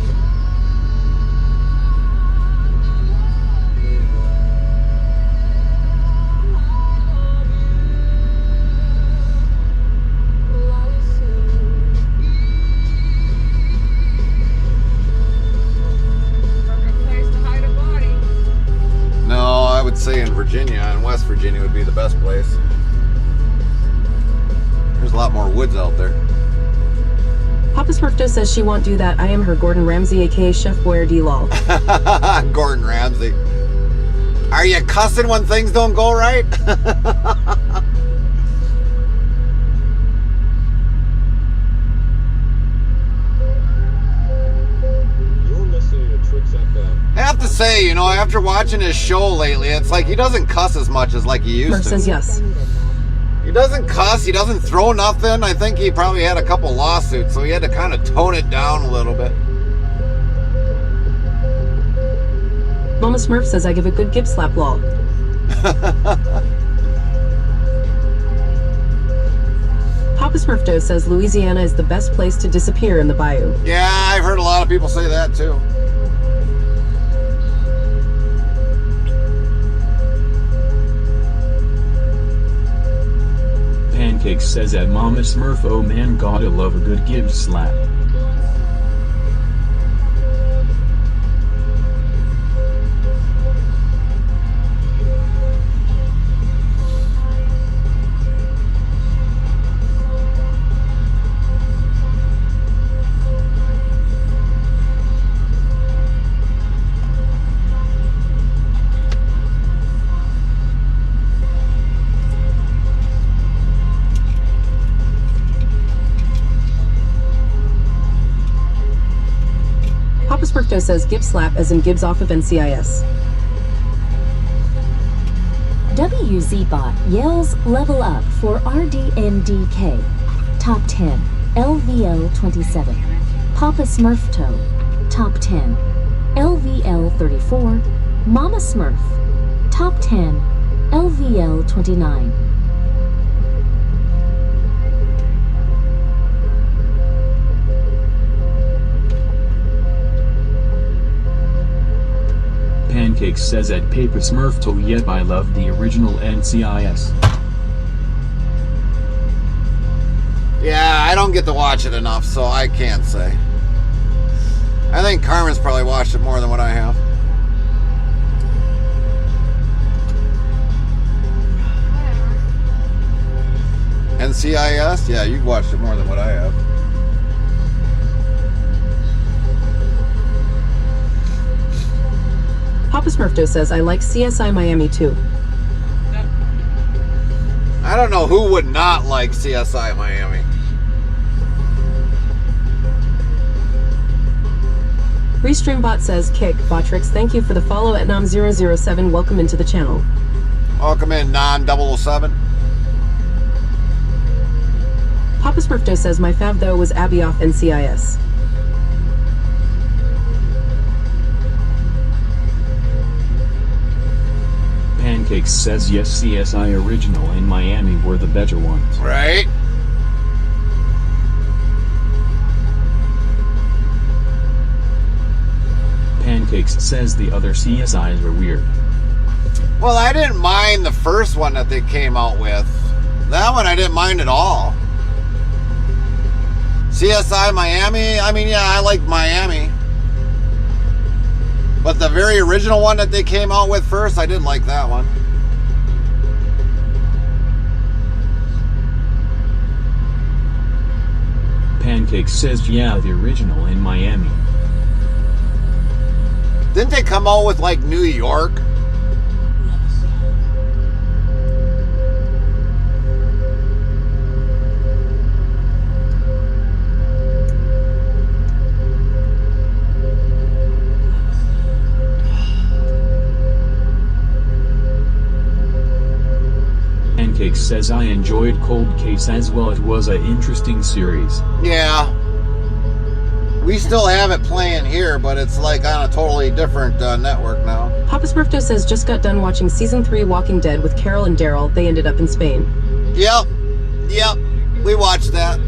Say in Virginia and West Virginia would be the best place. There's a lot more woods out there. Papa Smurfdo says she won't do that. I am her Gordon Ramsay, aka Chef Boyardee lol. Gordon Ramsay. Are you cussing when things don't go right? I have to say, you know, after watching his show lately, it's like he doesn't cuss as much as like he used Smurf to. says yes. He doesn't cuss, he doesn't throw nothing. I think he probably had a couple lawsuits, so he had to kind of tone it down a little bit. Mama Smurf says I give a good gib slap lol. Papa Smurfdo says Louisiana is the best place to disappear in the bayou. Yeah, I've heard a lot of people say that too. Pancakes says at Mama Smurf, oh man, gotta love a good give slap. Papa Smurfdo says gib slap as in Gibbs off of NCIS. WZBot yells level up for RDNDK. Top 10. LVL 27. Papa Smurfto. Top 10. LVL 34. Mama Smurf. Top 10. LVL 29. Pancakes says at Paper Smurf to yep, I love the original NCIS. don't get to watch it enough, so I can't say. I think Carmen's probably watched it more than what I have. NCIS? Yeah, you've watched it more than what I have. Papa Smurfdo says, I like CSI Miami too. I don't know who would not like CSI Miami. Restreambot says, Kick, Botrix, thank you for the follow at Nam007. Welcome into the channel. Welcome in, Non-007. Papa Smurfdo says, my fav though was Abby off NCIS. Pancakes says yes, CSI Original and Miami were the better ones. Right? Pancakes says the other CSIs are weird. Well, I didn't mind the first one that they came out with. That one I didn't mind at all. CSI Miami, I mean, yeah, I like Miami. But the very original one that they came out with first, I didn't like that one. Pancakes says yeah, the original in Miami. Didn't they come out with like New York? Pancakes says I enjoyed Cold Case as well. It was an interesting series. Yeah. We still have it playing here, but it's like on a totally different network now. Papa Smurfdo says, just got done watching season 3 Walking Dead with Carol and Daryl. They ended up in Spain. Yep. We watched that.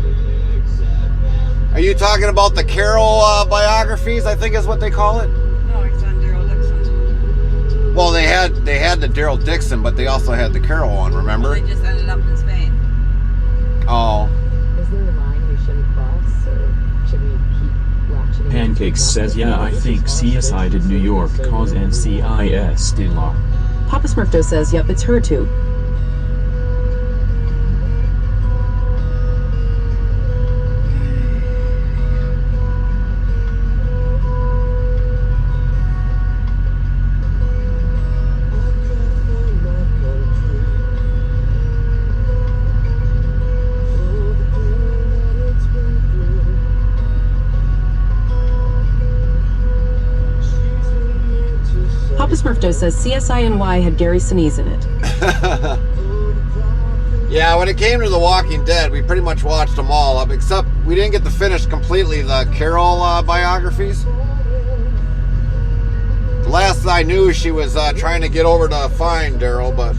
Are you talking about the Carol biographies, I think is what they call it? No, it's on Daryl Dixon. Well, they had the Daryl Dixon, but they also had the Carol one, remember? Well, they just ended up in Spain. Oh. Is there a line we shouldn't cross, or should we keep ratcheting? Pancakes says yeah, I think CSI did New York cause NCIS did law. Papa Smurfdo says, yep, it's her too. Papa Smurfdo says CSI NY had Gary Sinise in it. Yeah, when it came to The Walking Dead, we pretty much watched them all up, except we didn't get to finish completely the Carol biographies. The last I knew, she was trying to get over to find Daryl, but...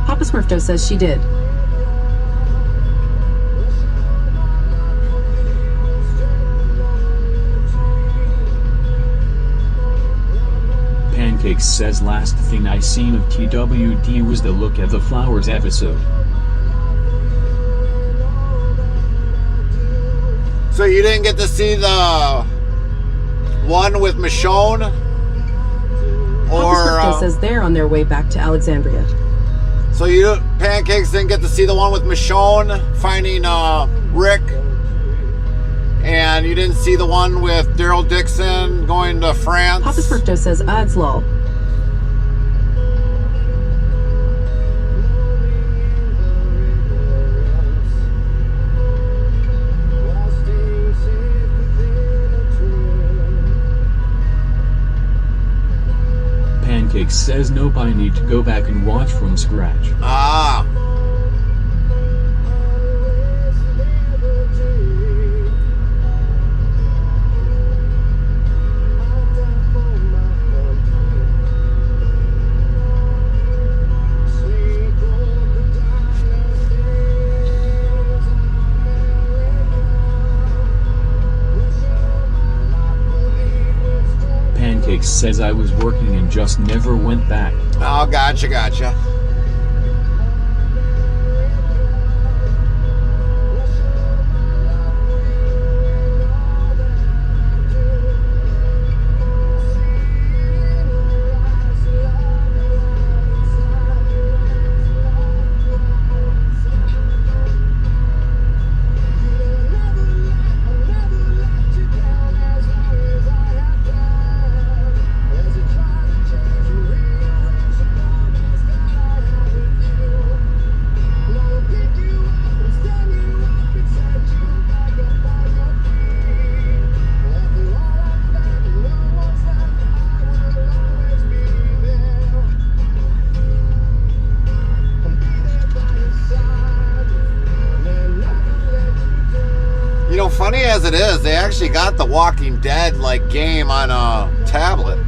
Papa Smurfdo says she did. Pancakes says last thing I seen of TWD was the Look at the Flowers episode. So you didn't get to see the one with Michonne? Or Papa Smurfdo says they're on their way back to Alexandria. so you Pancakes didn't get to see the one with Michonne finding Rick, and you didn't see the one with Daryl Dixon going to France? Papa Smurfdo says odds lol. Pancakes says nope, I need to go back and watch from scratch. Ah. Pancakes says I was working and just never went back. Oh, gotcha. You know, funny as it is, they actually got the Walking Dead like game on a tablet.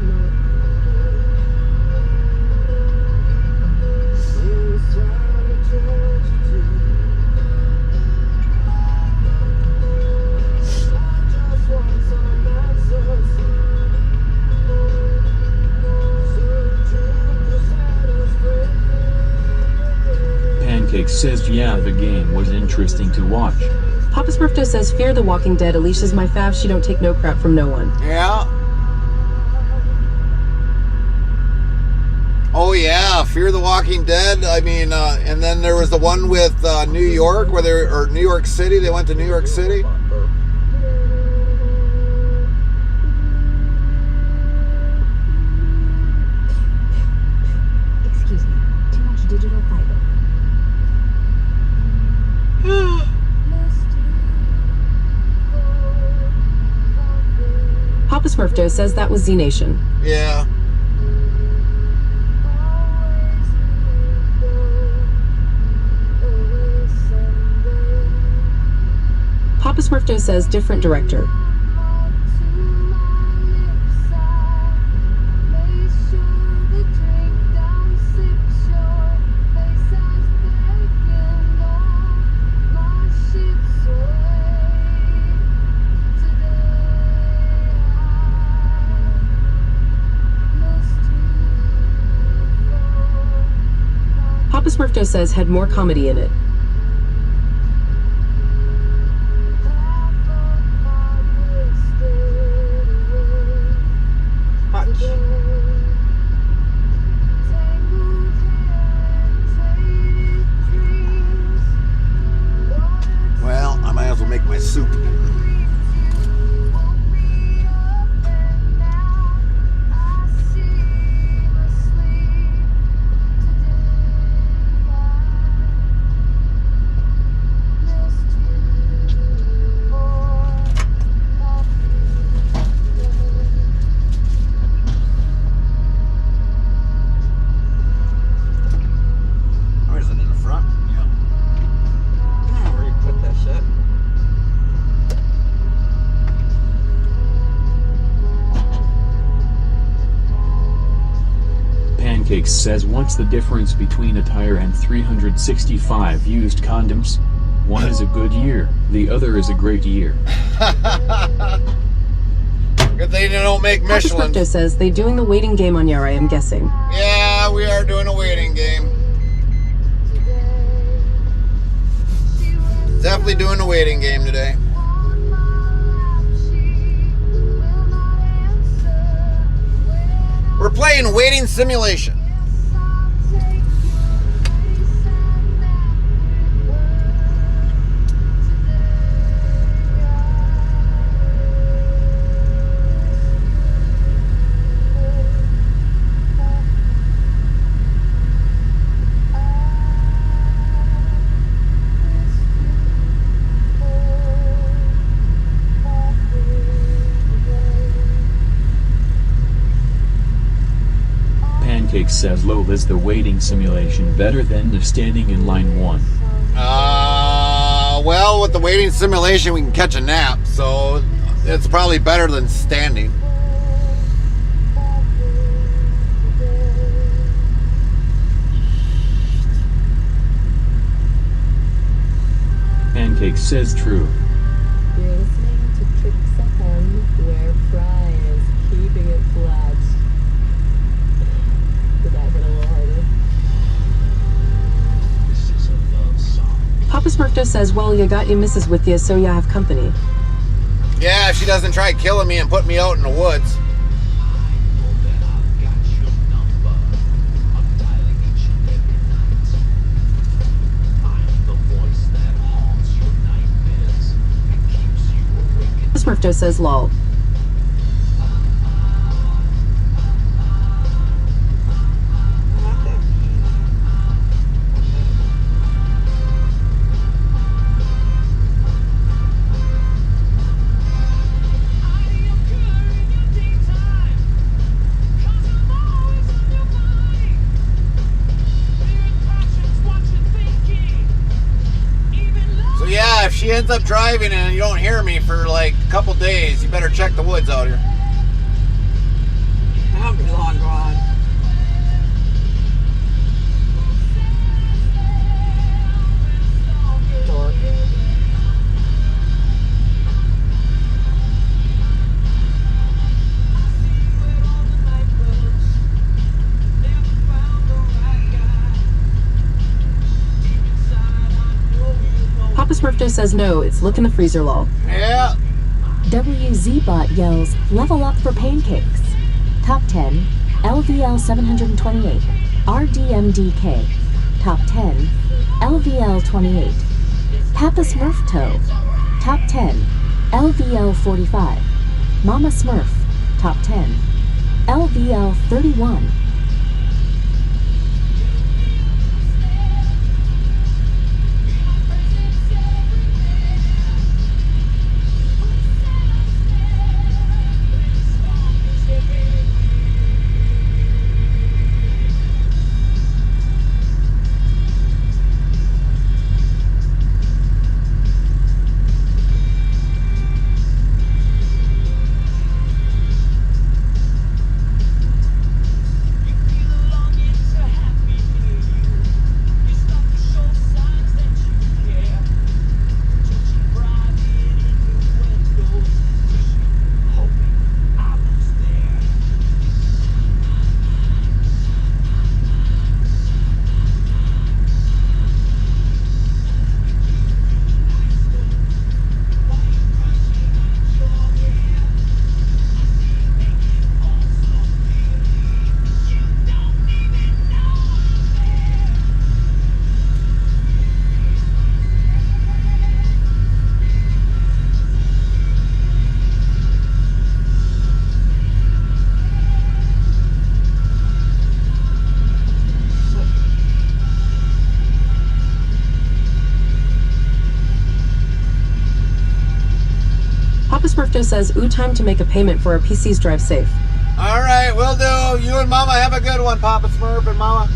Pancakes says yeah, the game was interesting to watch. Papa Smurfdo says, fear the Walking Dead. Alicia's my fav. She don't take no crap from no one. Yeah. Oh yeah, Fear the Walking Dead. I mean, and then there was the one with New York, or New York City. They went to New York City. Excuse me, too much digital fiber. Papa Smurfdo says that was Z Nation. Yeah. Papa Smurfdo says different director. Papa Smurfdo says had more comedy in it. Well, I might as well make my soup. Pancakes says what's the difference between a tire and 365 used condoms? One is a good year, the other is a great year. Good thing they don't make Michelin. Papa Smurfdo says they're doing the waiting game on Yara, I'm guessing. Yeah, we are doing a waiting game. Definitely doing a waiting game today. We're playing Waiting Simulation. Pancakes says lol, is the waiting simulation better than the standing in line one? Well, with the waiting simulation, we can catch a nap, so it's probably better than standing. Pancakes says true. You're listening to Tricks FM, where Fry is keeping it flat. Smurfdo says, well, you got your missus with you, so you have company. Yeah, if she doesn't try killing me and put me out in the woods. Smurfdo says, lol. So yeah, if she ends up driving and you don't hear me for like a couple days, you better check the woods out here. I'll be long gone. Dork. Papa Smurfdo says, no, it's look in the freezer, lol. Yeah. WZBot yells, level up for pancakes. Top 10, LVL 728, RDMDK. Top 10, LVL 28. Papa Smurf Toe. Top 10, LVL 45. Mama Smurf. Top 10, LVL 31. Papa Smurfdo says, ooh, time to make a payment for our PC's drive safe. All right, will do. You and Mama have a good one, Papa Smurf and Mama.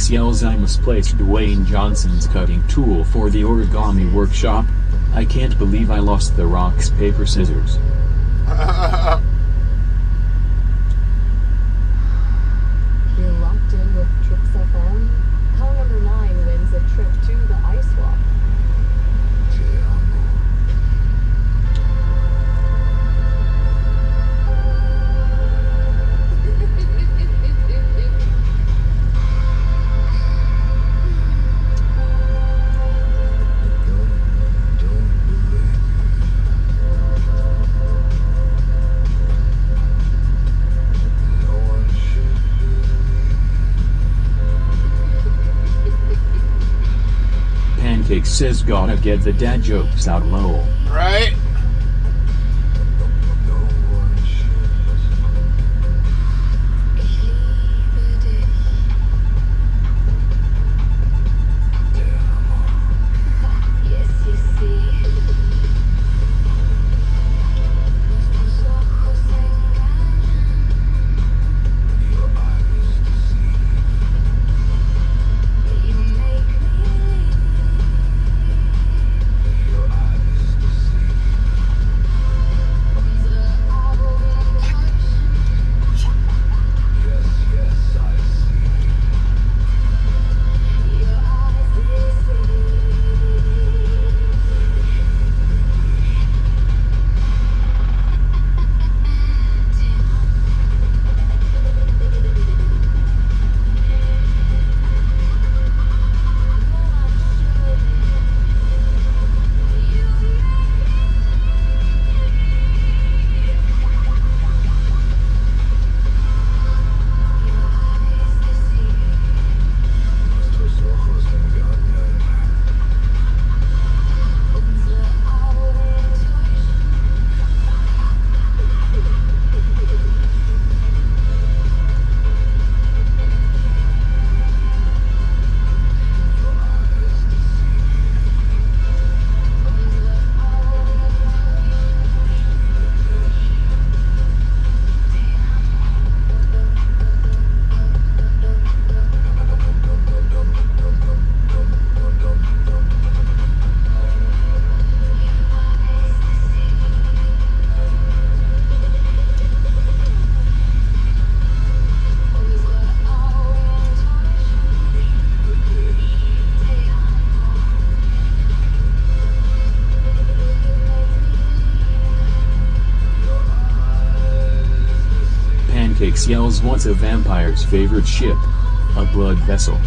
Pancakes yells, I misplaced Dwayne Johnson's cutting tool for the origami workshop. I can't believe I lost the rocks, paper, scissors. You're locked in with Trips FM. Caller number 9 wins a trip to the ice walk. Pancakes says gotta get the dad jokes out, lol. Right? Pancakes yells, what's a vampire's favorite ship? A blood vessel.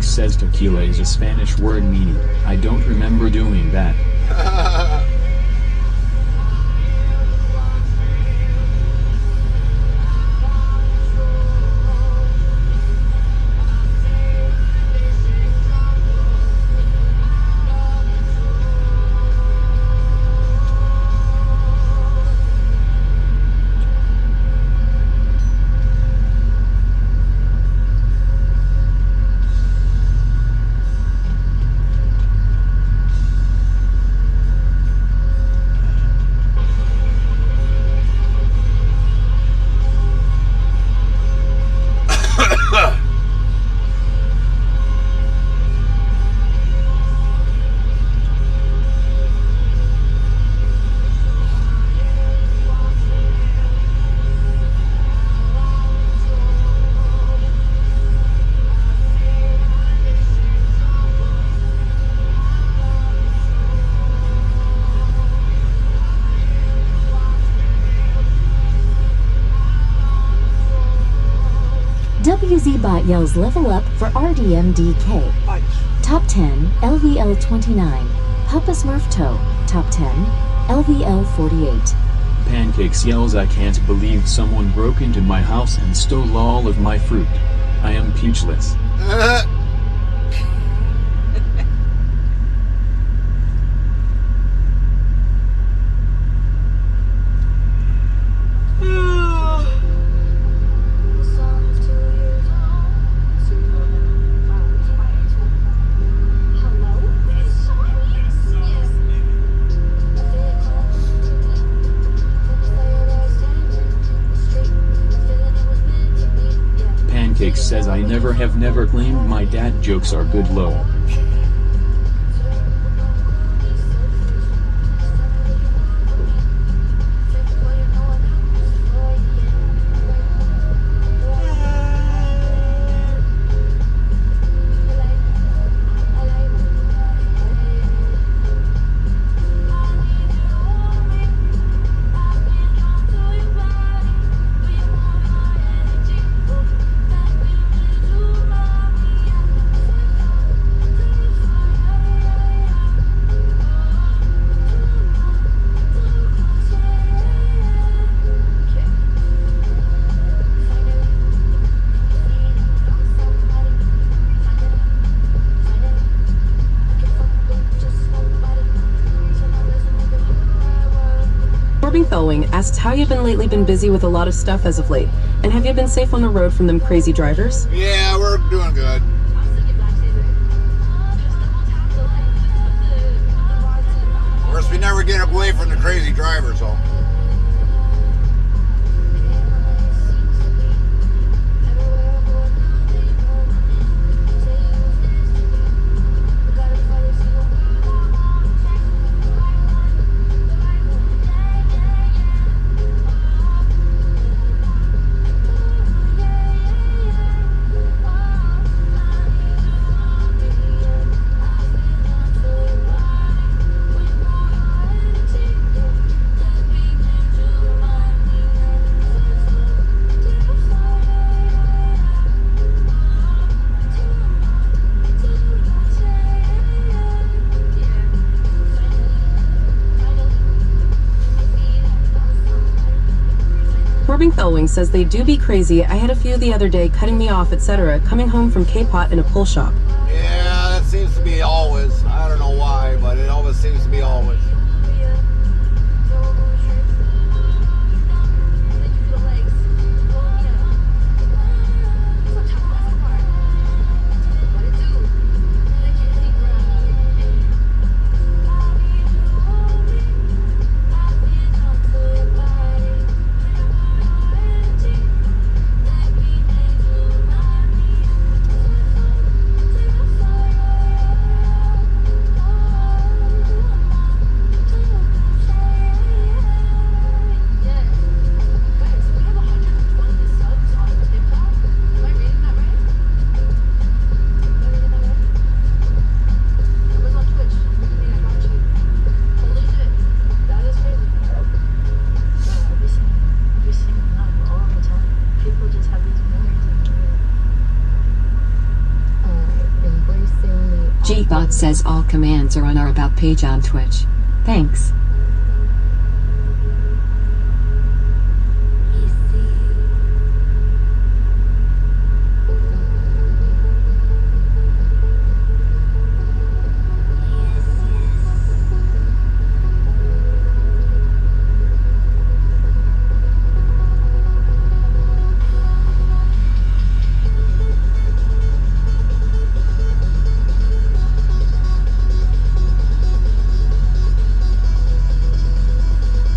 Pancake says tequila is a Spanish word meaning, I don't remember doing that. WZBot yells level up for RDMDK. Top 10, LVL 29. Papa Smurf Toe, top 10, LVL 48. Pancakes yells I can't believe someone broke into my house and stole all of my fruit. I am peachless. Pancakes says I never claimed my dad jokes are good lol. Throwing asks how you've been busy with a lot of stuff as of late, and have you been safe on the road from them crazy drivers? Yeah, we're doing good. Of course, we never get away from the crazy drivers, though. Thelwing says they do be crazy. I had a few the other day cutting me off, etc. coming home from K-Pot in a pull shop. Yeah, that seems to be always. I don't know why, but it always seems to be always. Bot says all commands are on our About page on Twitch. Thanks.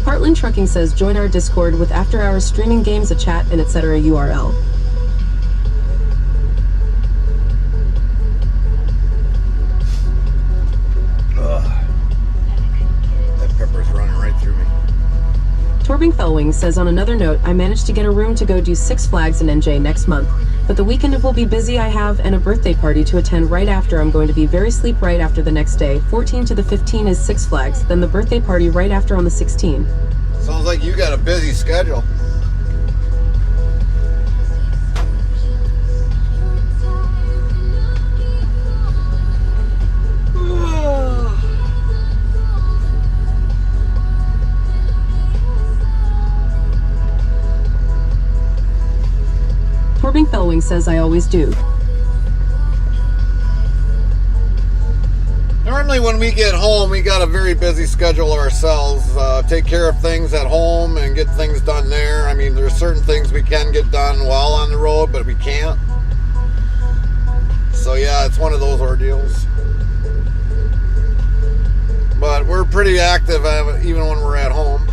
Heartland Trucking says join our Discord with after hours streaming games, a chat, and etc. URL. Ugh. That pepper's running right through me. Torbing Fellwing says on another note, I managed to get a room to go do Six Flags in NJ next month, but the weekend will be busy. I have and a birthday party to attend right after. I'm going to be very sleep right after the next day. 14 to the 15 is Six Flags, then the birthday party right after on the 16th. Sounds like you got a busy schedule. Torbing Fellwing says I always do. Normally when we get home, we got a very busy schedule ourselves. Take care of things at home and get things done there. I mean, there's certain things we can get done while on the road, but we can't. So yeah, it's one of those ordeals. But we're pretty active even when we're at home.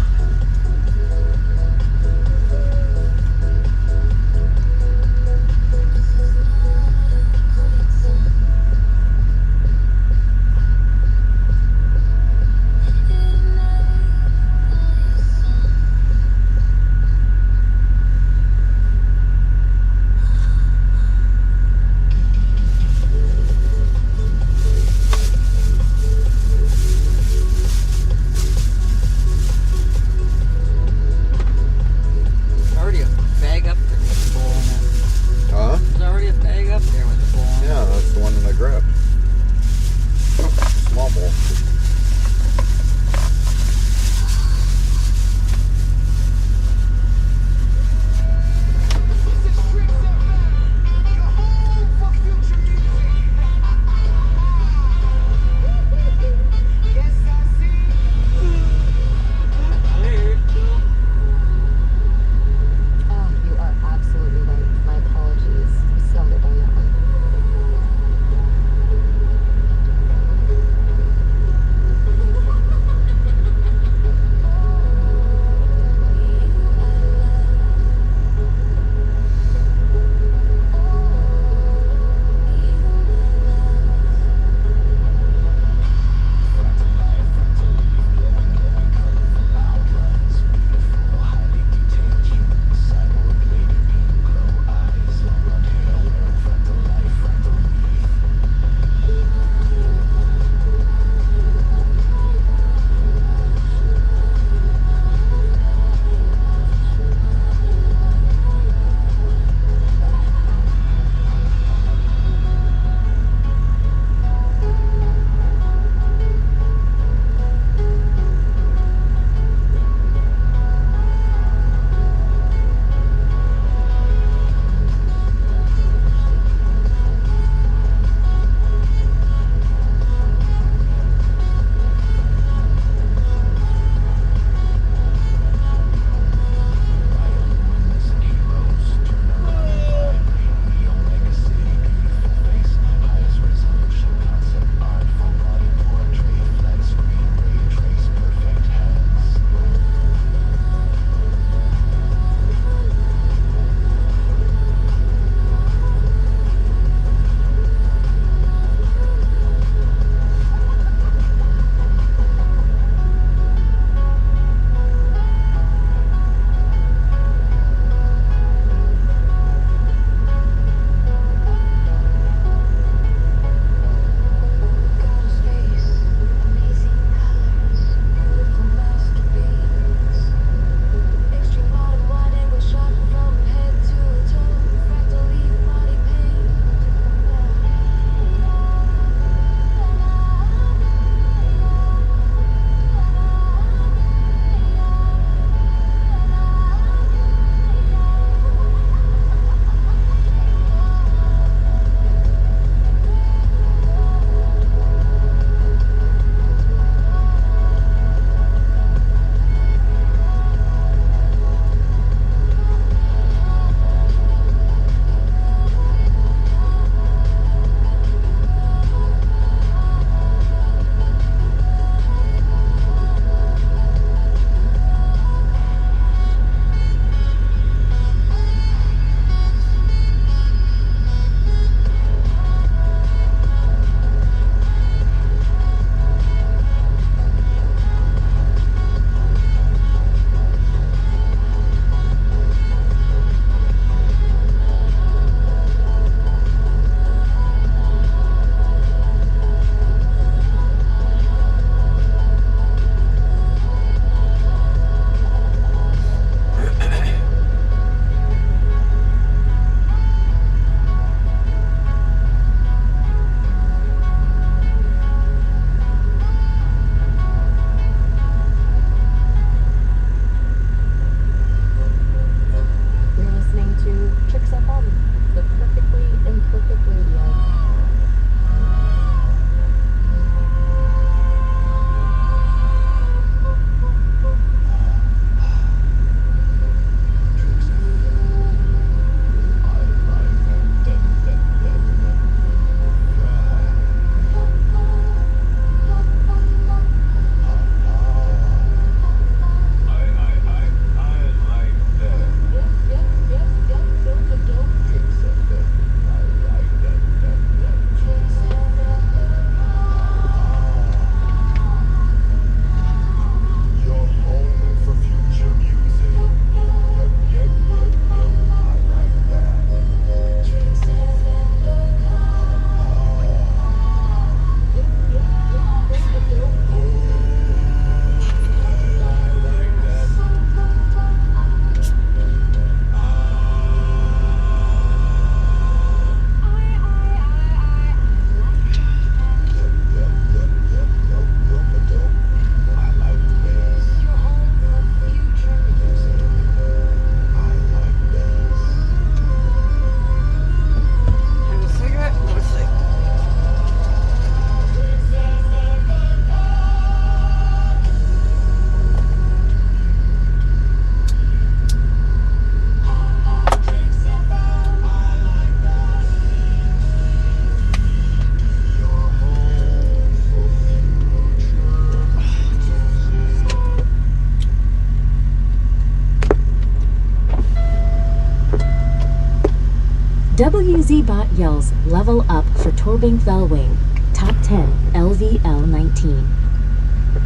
WZBot yells level up for Torbank Velwing. Top 10 LVL 19.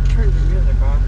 Turn the music off.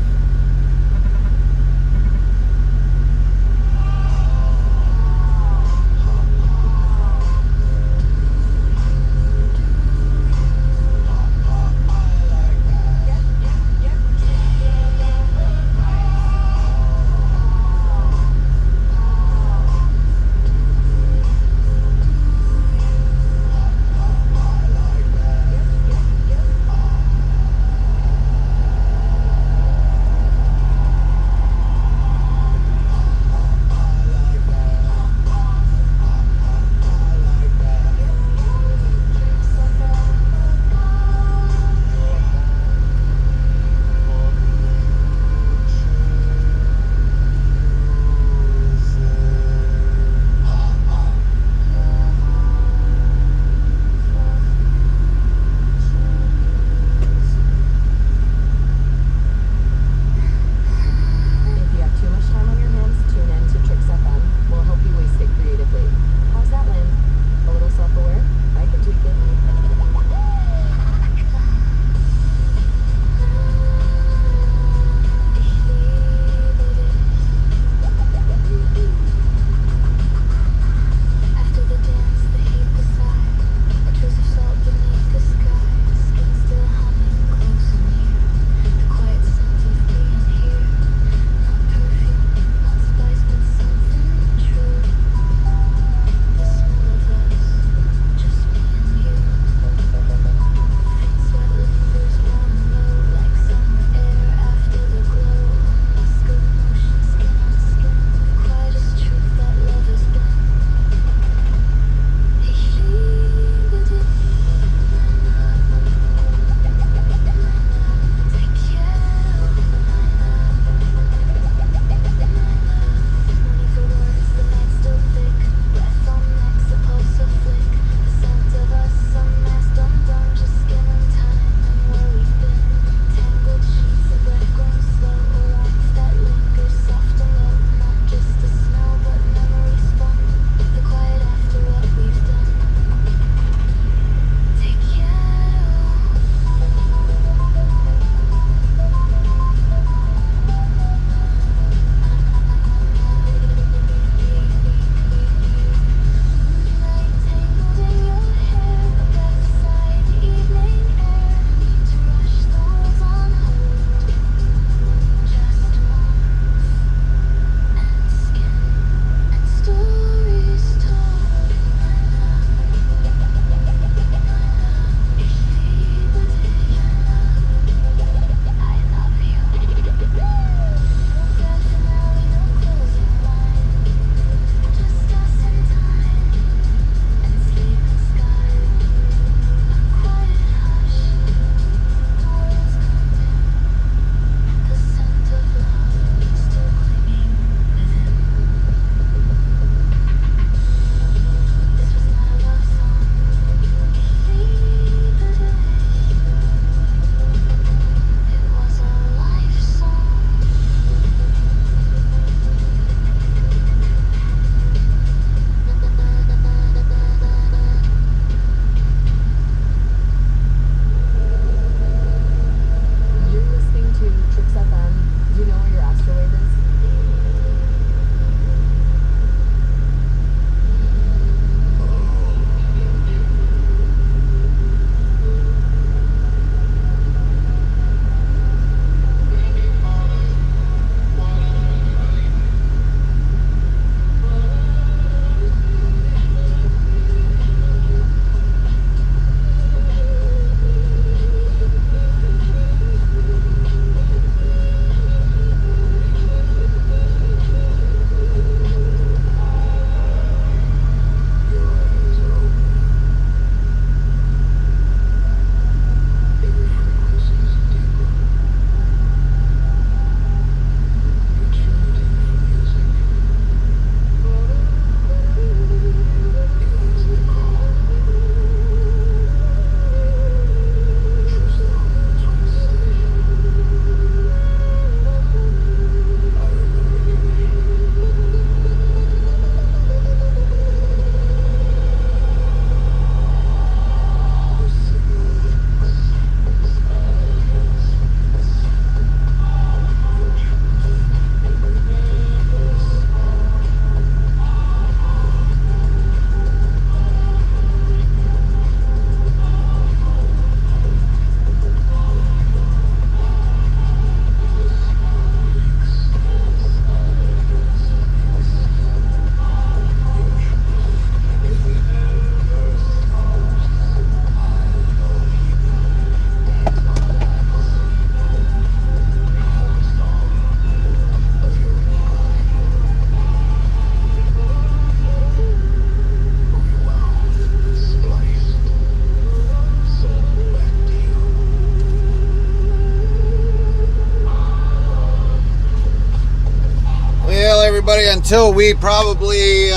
until we probably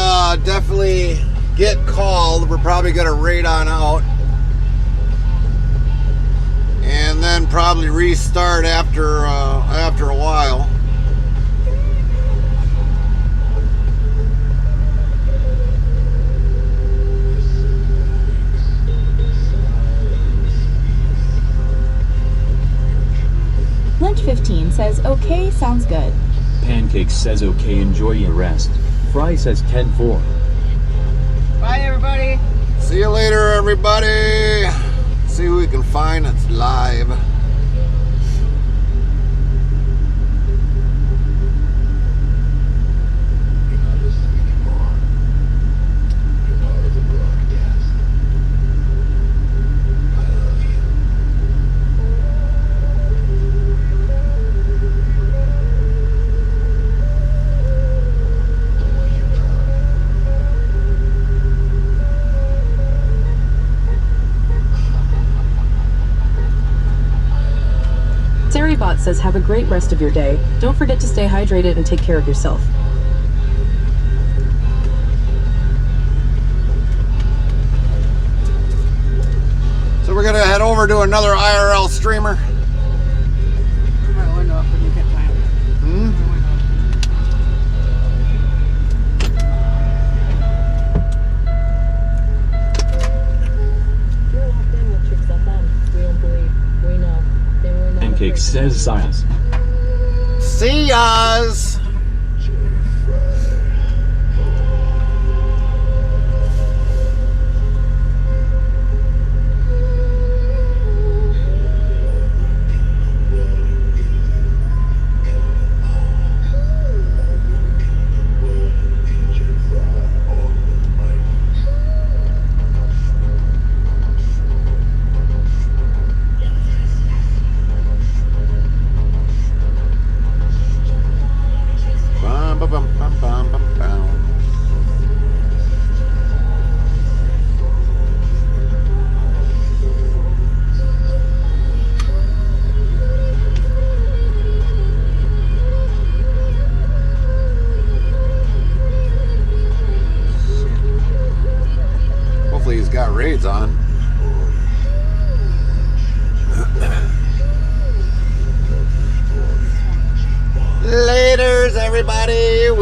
definitely get called, we're probably going to raid on out. And then probably restart after a while. Lynch 15 says, okay, sounds good. Pancake says okay, enjoy your rest. Fry says 10-4. Bye, everybody. See you later, everybody. See who we can find that's live. Bot says, have a great rest of your day. Don't forget to stay hydrated and take care of yourself. So we're gonna head over to another IRL streamer. Turn my window off when you get time. You're locked in with Tricks FM. We don't believe. We know. They were not Pancake says Sias. See yas. Hopefully he's got raids on. Laters, everybody.